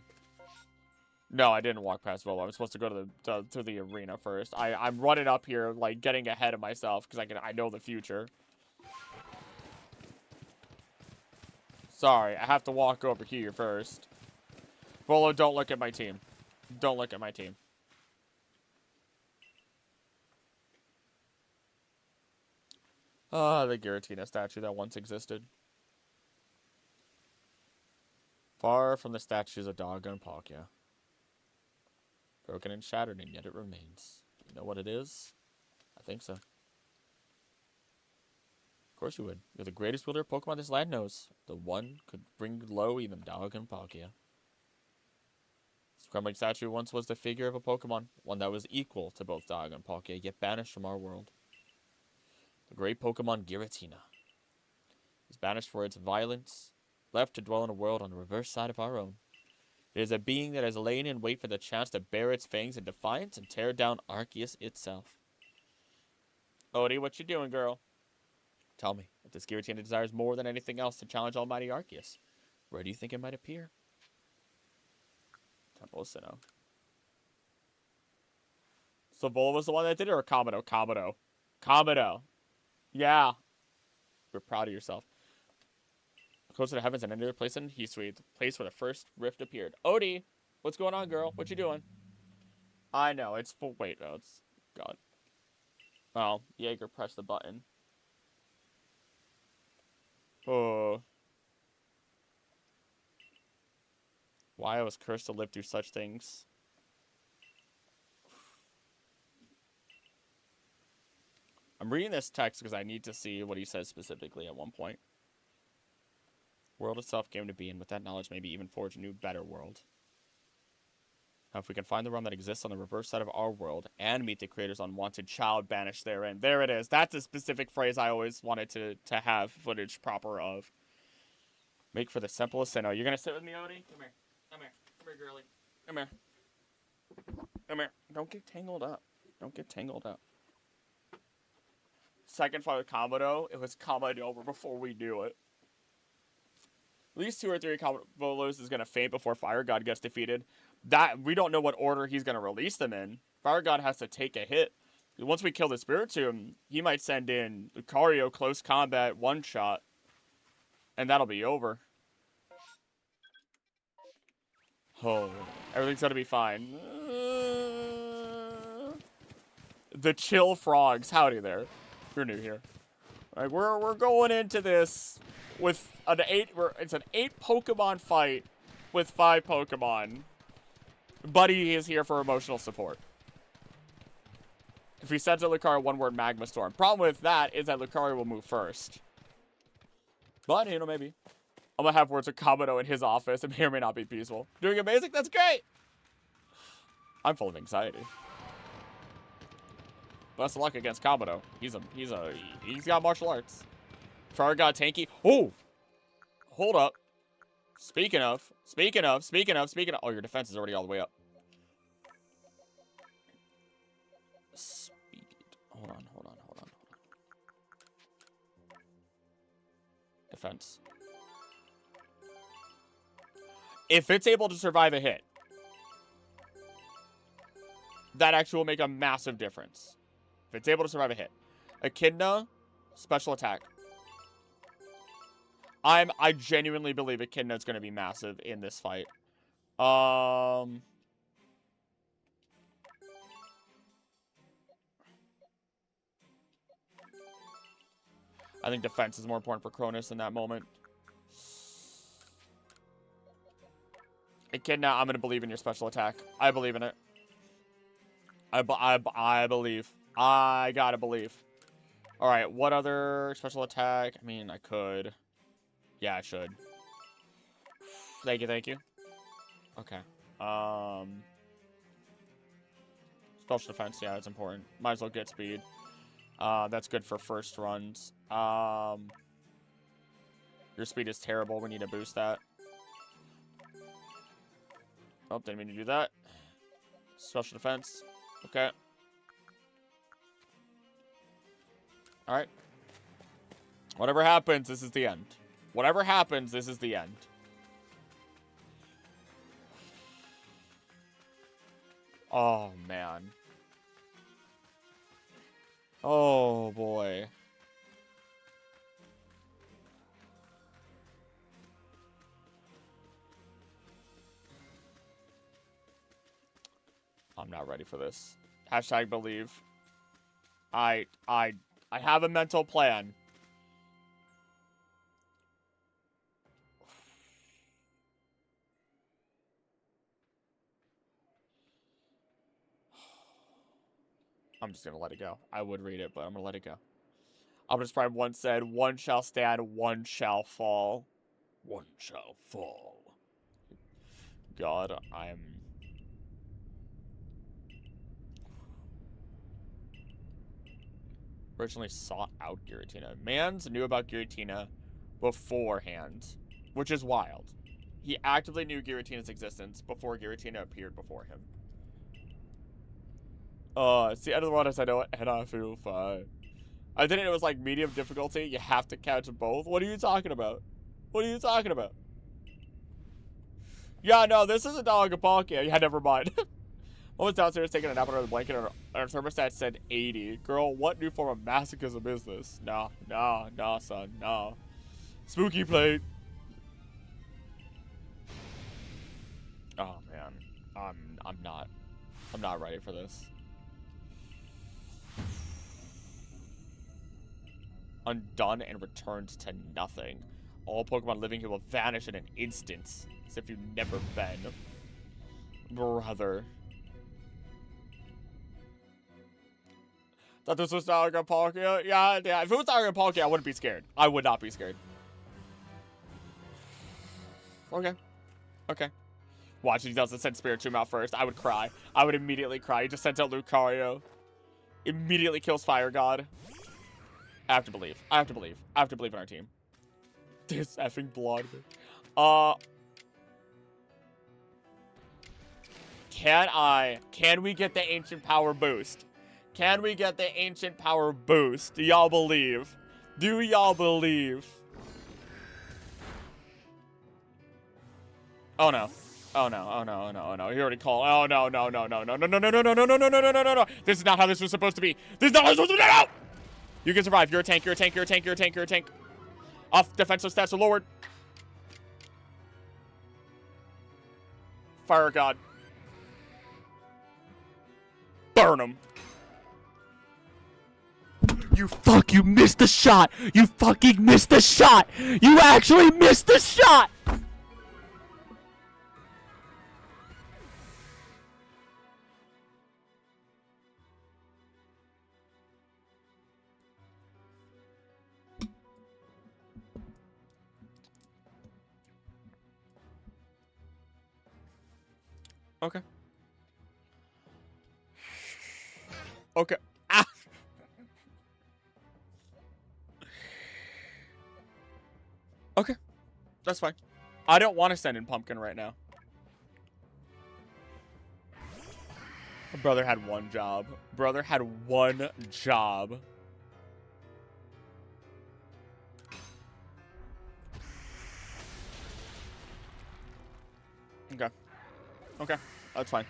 No, I didn't walk past Volo. I'm supposed to go to the arena first. I'm running up here, like, getting ahead of myself, because I know the future. Sorry, I have to walk over here first. Volo, don't look at my team. Don't look at my team. Ah, the Giratina statue that once existed. Far from the statues of Doggone Palkia. Broken and shattered, and yet it remains. Do you know what it is? I think so. Of course you would. You're the greatest wielder of Pokemon this land knows. The one could bring low even Doggone Palkia. This crumbling statue once was the figure of a Pokemon, one that was equal to both Doggone and Palkia, yet banished from our world. The great Pokemon Giratina is banished for its violence, left to dwell in a world on the reverse side of our own. It is a being that has lain in wait for the chance to bare its fangs in defiance and tear down Arceus itself. Odie, what you doing, girl? Tell me, if this Giratina desires more than anything else to challenge Almighty Arceus, where do you think it might appear? Temple of Sinnoh. So Volo was the one that did it, or Kamado? Kamado. Kamado. Yeah. You're proud of yourself. Closer to heavens and any other place in Heatsuite, the place where the first rift appeared. Odie, what's going on, girl? What you doing? I know, it's full. Wait, no, it's... God. Oh, Jaeger pressed the button. Oh. Why I was cursed to live through such things. I'm reading this text because I need to see what he says specifically at one point. World itself came to be, and with that knowledge, maybe even forge a new, better world. Now, if we can find the realm that exists on the reverse side of our world, and meet the creator's unwanted child banished therein. There it is. That's a specific phrase I always wanted to have footage proper of. Make for the simplest Sinnoh. You're gonna sit with me, Odie? Come here. Come here. Come here, girlie. Come here. Come here. Don't get tangled up. Don't get tangled up. Second fight with Kamado, it was Kamado over before we knew it. At least 2 or 3 Volos is going to faint before Fire God gets defeated. That we don't know what order he's going to release them in. Fire God has to take a hit. Once we kill the Spiritomb, he might send in Lucario close combat one-shot. And that'll be over. Oh, everything's going to be fine. The Chill Frogs. Howdy there. You're new here. Like we're going into this with an 8. It's an 8 Pokemon fight with 5 Pokemon. Buddy is here for emotional support. If he sends a Lucario 1-word Magma Storm. Problem with that is that Lucario will move first. But, you know, maybe. I'm gonna have words with Kabuto in his office. It may or may not be peaceful. Doing amazing? That's great! I'm full of anxiety. Best of luck against Kabuto. He's got martial arts. Fire got tanky. Oh! Hold up. Speaking of. Oh, your defense is already all the way up. Speed. Hold on. Defense. If it's able to survive a hit, that actually will make a massive difference. If it's able to survive a hit. Echidna, special attack. I genuinely believe Echidna is going to be massive in this fight. I think defense is more important for Cronus in that moment. Echidna, I'm going to believe in your special attack. I believe in it. I believe. I gotta believe. Alright, what other special attack? I mean, I could. Yeah, I should. Thank you. Okay. Special defense, yeah, that's important. Might as well get speed. That's good for first runs. Your speed is terrible. We need to boost that. Oh, didn't mean to do that. Special defense. Okay. Alright. Whatever happens, this is the end. Whatever happens, this is the end. Oh, man. Oh, boy. I'm not ready for this. Hashtag believe. I have a mental plan. I'm just gonna let it go. I would read it, but I'm gonna let it go. Optimus Prime once said, "One shall stand, one shall fall. One shall fall." God, I'm... originally sought out Giratina. Mans knew about Giratina beforehand, which is wild. He actively knew Giratina's existence before Giratina appeared before him. It's the end of the world as I know it, and I feel fine. I didn't know it was like medium difficulty. You have to catch both. What are you talking about? What are you talking about? Yeah, no, this is a Dogapalkia. Yeah, never mind. I was downstairs taking a nap under the blanket, and our thermostat said 80. Girl, what new form of masochism is this? Nah, son, nah. Spooky plate. Oh man, I'm not ready for this. Undone and returned to nothing. All Pokemon living here will vanish in an instant, as if you've never been. Brother. Thought this was Dogapalkia? Yeah, if it was Dogapalkia, I wouldn't be scared. I would not be scared. Okay. Watch, he doesn't send Spiritomb out first. I would cry. I would immediately cry. He just sends out Lucario. Immediately kills Fire God. I have to believe. I have to believe in our team. This effing blood. Can we get the Ancient Power boost? Can we get the Ancient Power boost? Do y'all believe? Do y'all believe? Oh no. Oh no. He already called. Oh no. This is not how this was supposed to be. This is not how this was supposed to be. No! You can survive. You're a tank. Off defensive stats are lowered. Fire God. Burn him. You missed the shot! You fucking missed the shot! You actually missed the shot! Okay. Okay. Ah! Okay. That's fine. I don't want to send in Pumpkin right now. Brother had one job. Brother had one job. Okay. Okay. That's fine.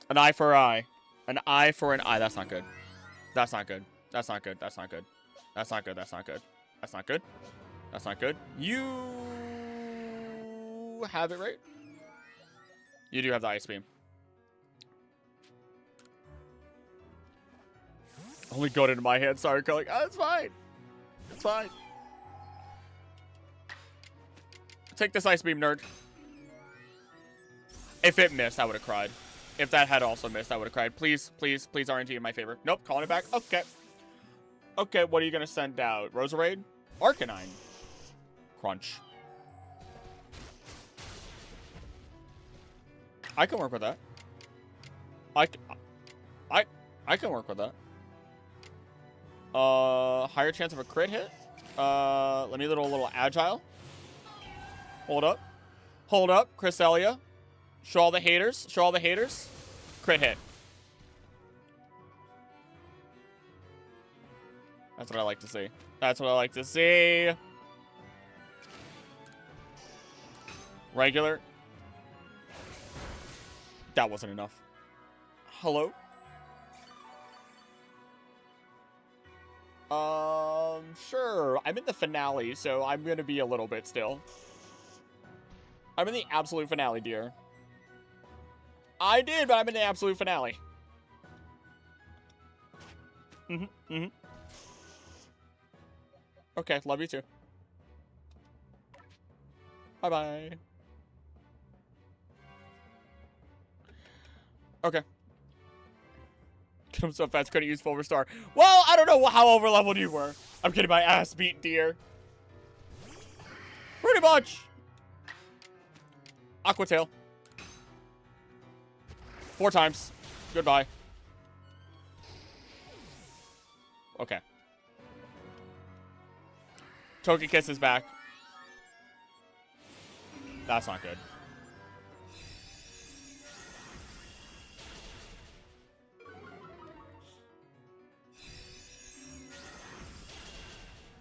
An eye for an eye. An eye for an eye. That's not good. That's not good. That's not good. That's not good. That's not good. That's not good. That's not good. That's not good. You have it right. You do have the ice beam. Only got into my hand. Sorry, Curly. Oh, it's fine. It's fine. Take this ice beam, nerd. If it missed, I would have cried. If that had also missed, I would have cried. Please, please, please RNG in my favor. Nope, calling it back. Okay. Okay, what are you going to send out? Roserade? Arcanine. Crunch. I can work with that. I can work with that. Higher chance of a crit hit. Let me a little agile. Hold up. Hold up, Cresselia. Show all the haters. Show all the haters. Crit hit. That's what I like to see. That's what I like to see. Regular. That wasn't enough. Hello? Sure. I'm in the finale, so I'm gonna be a little bit still. I'm in the absolute finale, dear. I did, but I'm in the absolute finale. Okay, love you too. Bye-bye. Okay. I'm so fast, couldn't use full restore. Well, I don't know how over-leveled you were. I'm getting my ass beat, dear. Pretty much. Aqua Tail. 4 times. Goodbye. Okay. Togekiss is back. That's not good.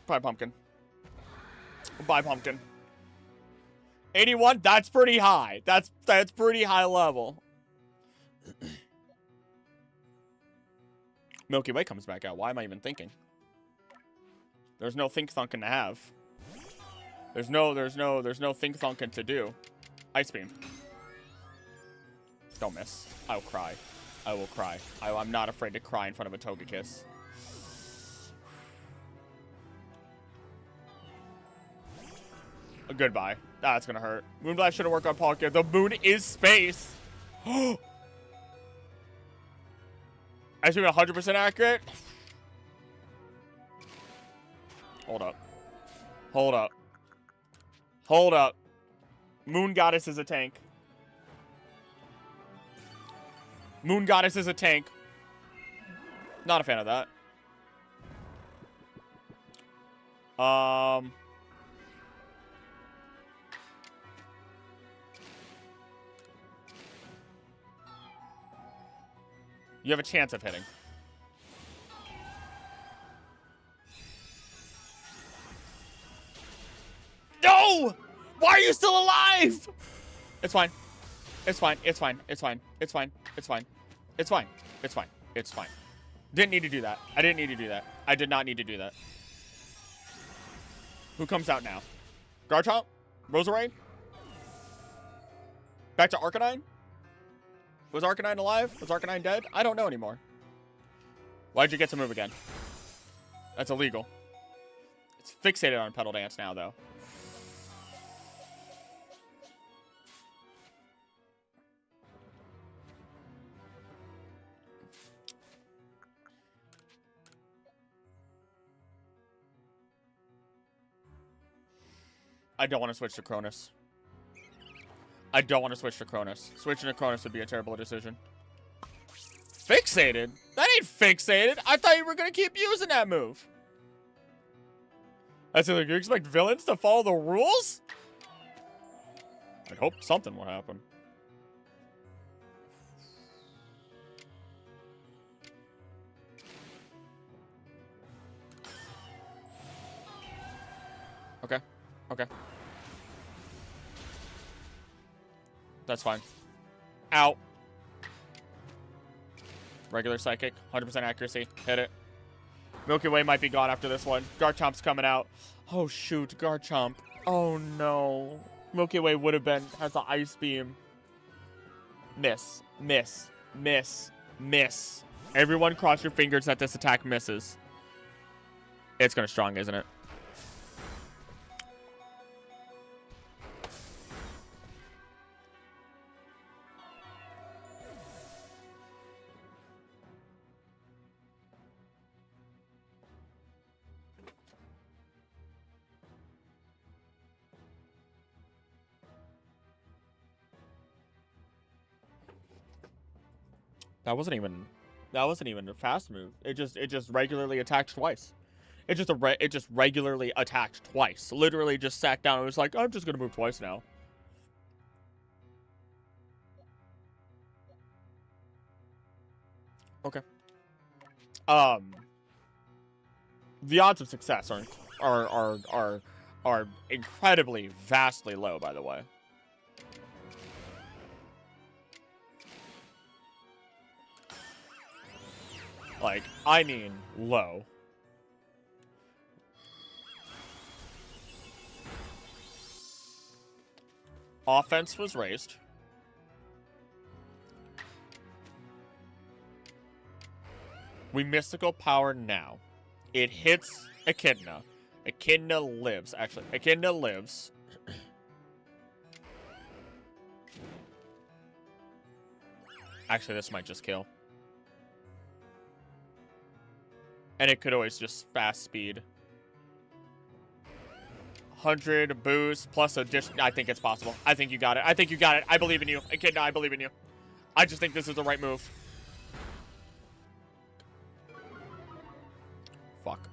Bye, Pumpkin. Bye, Pumpkin. 81? That's pretty high. That's pretty high level. Milky Way comes back out. Why am I even thinking? There's no think thunking to have. There's no think thunking to do. Ice beam. Don't miss. I'll cry. I will cry. I'm not afraid to cry in front of a Togekiss. Goodbye. That's gonna hurt. Moonblast shouldn't work on Palkia. The moon is space. I assume 100% accurate. Hold up. Hold up. Hold up. Moon Goddess is a tank. Moon Goddess is a tank. Not a fan of that. You have a chance of hitting. No! Why are you still alive? It's fine. It's fine. It's fine. It's fine. It's fine. It's fine. It's fine. It's fine. It's fine. Didn't need to do that. I didn't need to do that. I did not need to do that. Who comes out now? Garchomp? Roserade? Back to Arcanine? Was Arcanine alive? Was Arcanine dead? I don't know anymore. Why'd you get to move again? That's illegal. It's fixated on Petal Dance now, though. I don't want to switch to Cronus. I don't want to switch to Cronus. Switching to Cronus would be a terrible decision. Fixated? That ain't fixated. I thought you were going to keep using that move. I said, like, you expect villains to follow the rules? I'd hope something will happen. Okay. Okay. That's fine. Out. Regular Psychic. 100% accuracy. Hit it. Milky Way might be gone after this one. Garchomp's coming out. Oh, shoot. Garchomp. Oh, no. Milky Way would have been... has the Ice Beam. Miss. Miss. Miss. Miss. Everyone cross your fingers that this attack misses. It's gonna strong, isn't it? That wasn't even a fast move. It just regularly attacked twice. It just regularly attacked twice. Literally just sat down and was like, I'm just gonna move twice now. Okay. The odds of success are incredibly vastly low, by the way. Like, I mean, low. Offense was raised. We mystical power now. It hits Echidna. Echidna lives, actually. Echidna lives. Actually, this might just kill. And it could always just fast speed. 100 boost plus addition. I think it's possible. I think you got it. I think you got it. I believe in you. Echidna, I believe in you. I just think this is the right move. Fuck.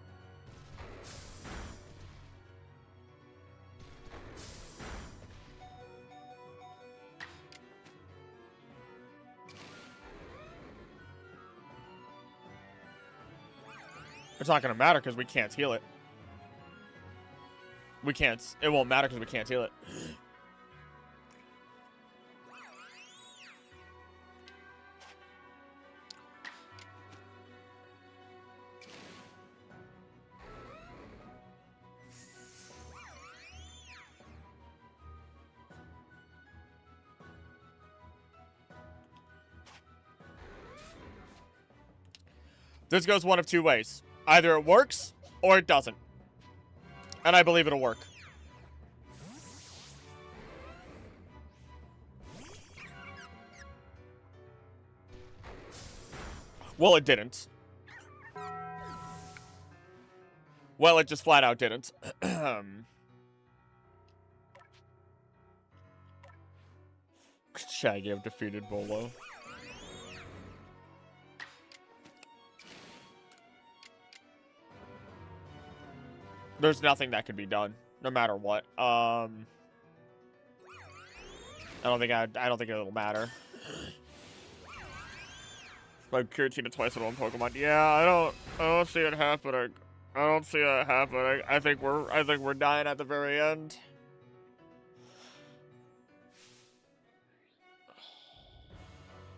It's not going to matter because we can't heal it. We can't. It won't matter because we can't heal it. This goes one of two ways. Either it works or it doesn't. And I believe it'll work. Well, it didn't. Well, it just flat out didn't. Shaggy have defeated Volo. There's nothing that could be done, no matter what. I don't think it'll matter. Like Kiratina twice in one Pokemon. Yeah, I don't see it happening. I don't see it happening. I think we're dying at the very end.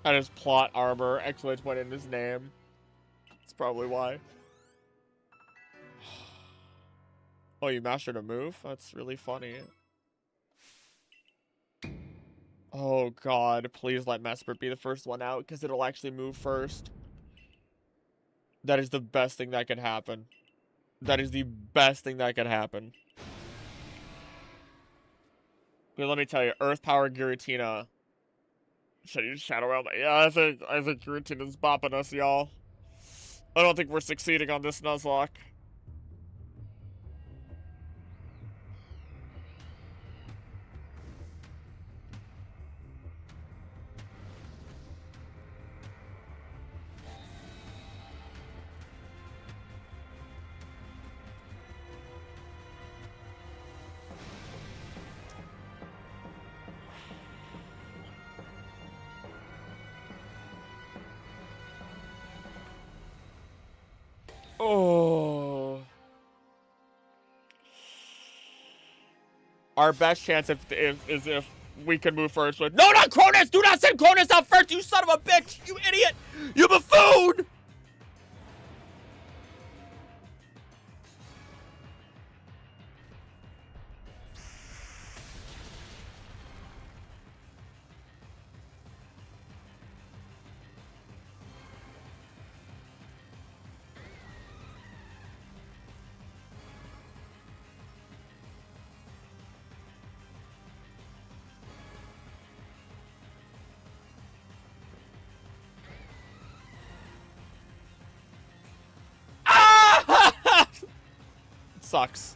And his plot armor, exclamation point in his name. That's probably why. Oh, you mastered a move? That's really funny. Oh god, please let Mesprit be the first one out, because it'll actually move first. That is the best thing that could happen. That is the best thing that could happen. But let me tell you, Earth Power Giratina. Should I use Shadow Realm? Yeah, I think Giratina's bopping us, y'all. I don't think we're succeeding on this Nuzlocke. Oh. Our best chance is if we can move first with— No, not Cronus! Do not send Cronus out first, you son of a bitch! You idiot! You buffoon! Ah! It sucks.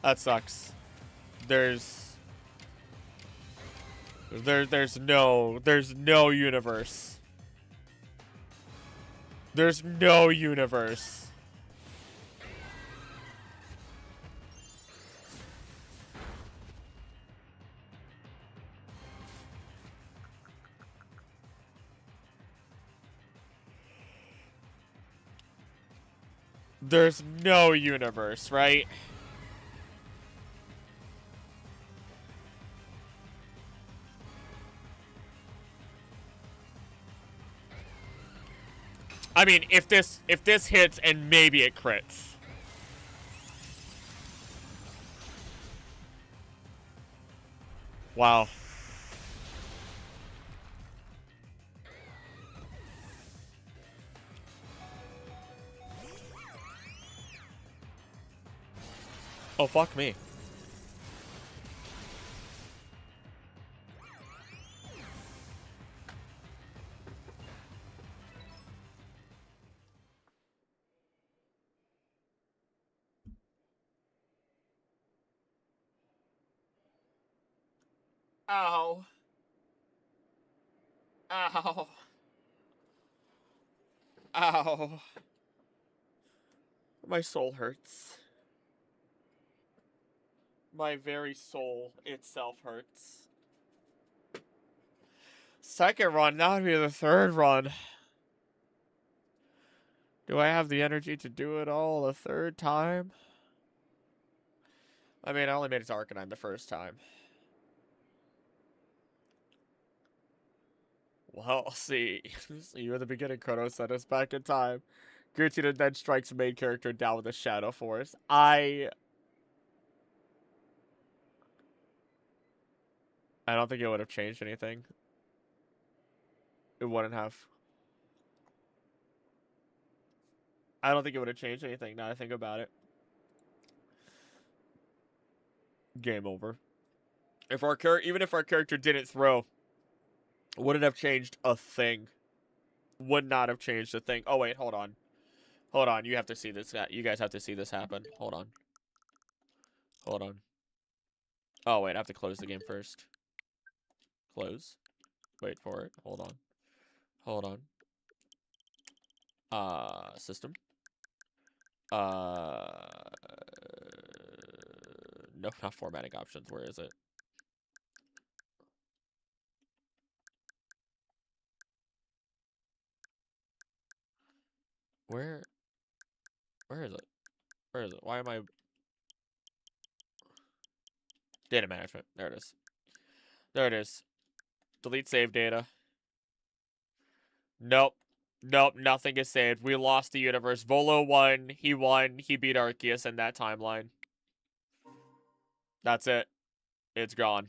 That sucks. There's no universe. There's no universe. There's no universe, right? I mean, if this hits and maybe it crits. Wow. Oh, fuck me. Ow. Ow. Ow. My soul hurts. My very soul itself hurts. Second run, that would be the third run. Do I have the energy to do it all a third time? I mean, I only made it to Arcanine the first time. Well, see. See you at the beginning, Chrono sent us back in time. Giratina then strikes main character down with a Shadow Force. I don't think it would have changed anything. It wouldn't have. I don't think it would have changed anything now that I think about it. Game over. If our even if our character didn't throw, wouldn't have changed a thing. Would not have changed a thing. Oh wait, hold on. Hold on, you have to see this. You guys have to see this happen. Hold on. Hold on. Oh wait, I have to close the game first. Close. Wait for it. Hold on. Hold on. System. No, not formatting options. Where is it? Where is it? Where is it? Why am I... Data management. There it is. There it is. Delete save data. Nope. Nope, nothing is saved. We lost the universe. Volo won. He beat Arceus in that timeline. That's it. It's gone.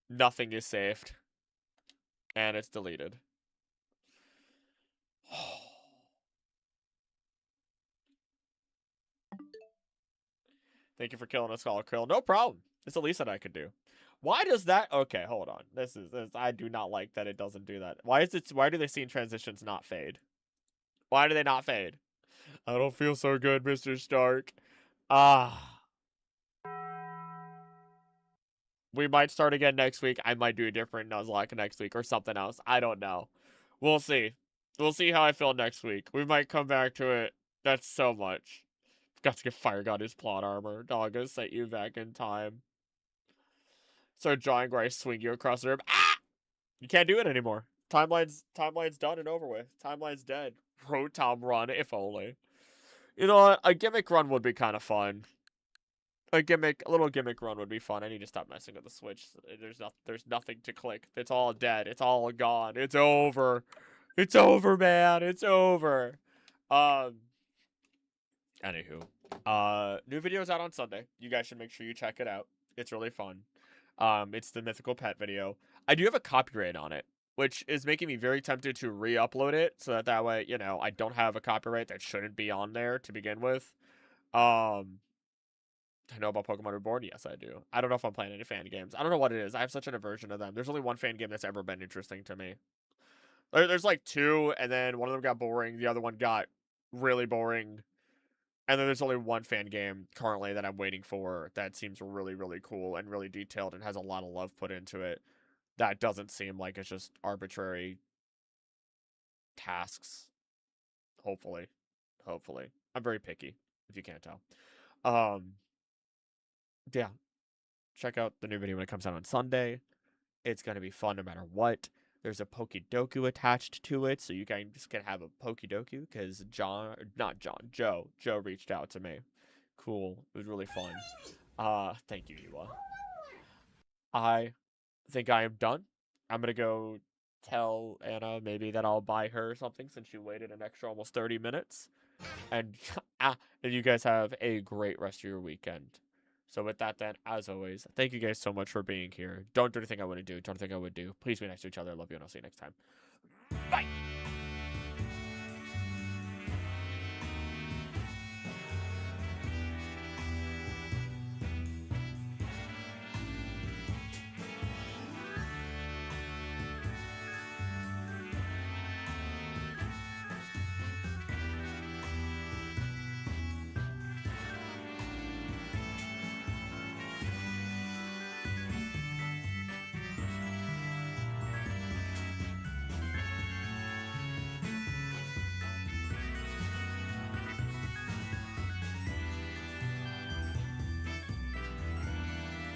Nothing is saved. And it's deleted. Thank you for killing a Skull Krill. No problem. It's the least that I could do. Why does that? Okay, hold on. This. I do not like that it doesn't do that. Why is it? Why do the scene transitions not fade? Why do they not fade? I don't feel so good, Mr. Stark. Ah. We might start again next week. I might do a different Nuzlocke next week or something else. I don't know. We'll see. We'll see how I feel next week. We might come back to it. That's so much. Got to get Fire God his plot armor. Dog, I sent you back in time. Start drawing where I swing you across the room. Ah! You can't do it anymore. Timeline's done and over with. Timeline's dead. Rotom run, if only. You know what? A gimmick run would be kind of fun. A little gimmick run would be fun. I need to stop messing with the Switch. There's nothing to click. It's all dead. It's all gone. It's over. It's over, man. It's over. Anywho, new videos out on Sunday. You guys should make sure you check it out. It's really fun. It's the mythical pet video. I do have a copyright on it, which is making me very tempted to re-upload it so that way, you know, I don't have a copyright that shouldn't be on there to begin with. I know about Pokemon Reborn. Yes, I do. I don't know if I'm playing any fan games. I don't know what it is. I have such an aversion to them. There's only one fan game that's ever been interesting to me. There's like two, and then one of them got boring. The other one got really boring. And then there's only one fan game currently that I'm waiting for that seems really, really cool and really detailed and has a lot of love put into it. That doesn't seem like it's just arbitrary tasks. Hopefully. Hopefully. I'm very picky, if you can't tell. Yeah. Check out the new video when it comes out on Sunday. It's going to be fun no matter what. There's a Pokedoku attached to it, so you guys can have a Pokedoku because Joe reached out to me. Cool. It was really fun. Thank you, Iwa. I think I am done. I'm going to go tell Anna maybe that I'll buy her something since she waited an extra almost 30 minutes. And, and you guys have a great rest of your weekend. So with that, then, as always, thank you guys so much for being here. Don't do anything I wouldn't do. Don't think I would do. Please be nice to each other. I love you, and I'll see you next time. Bye!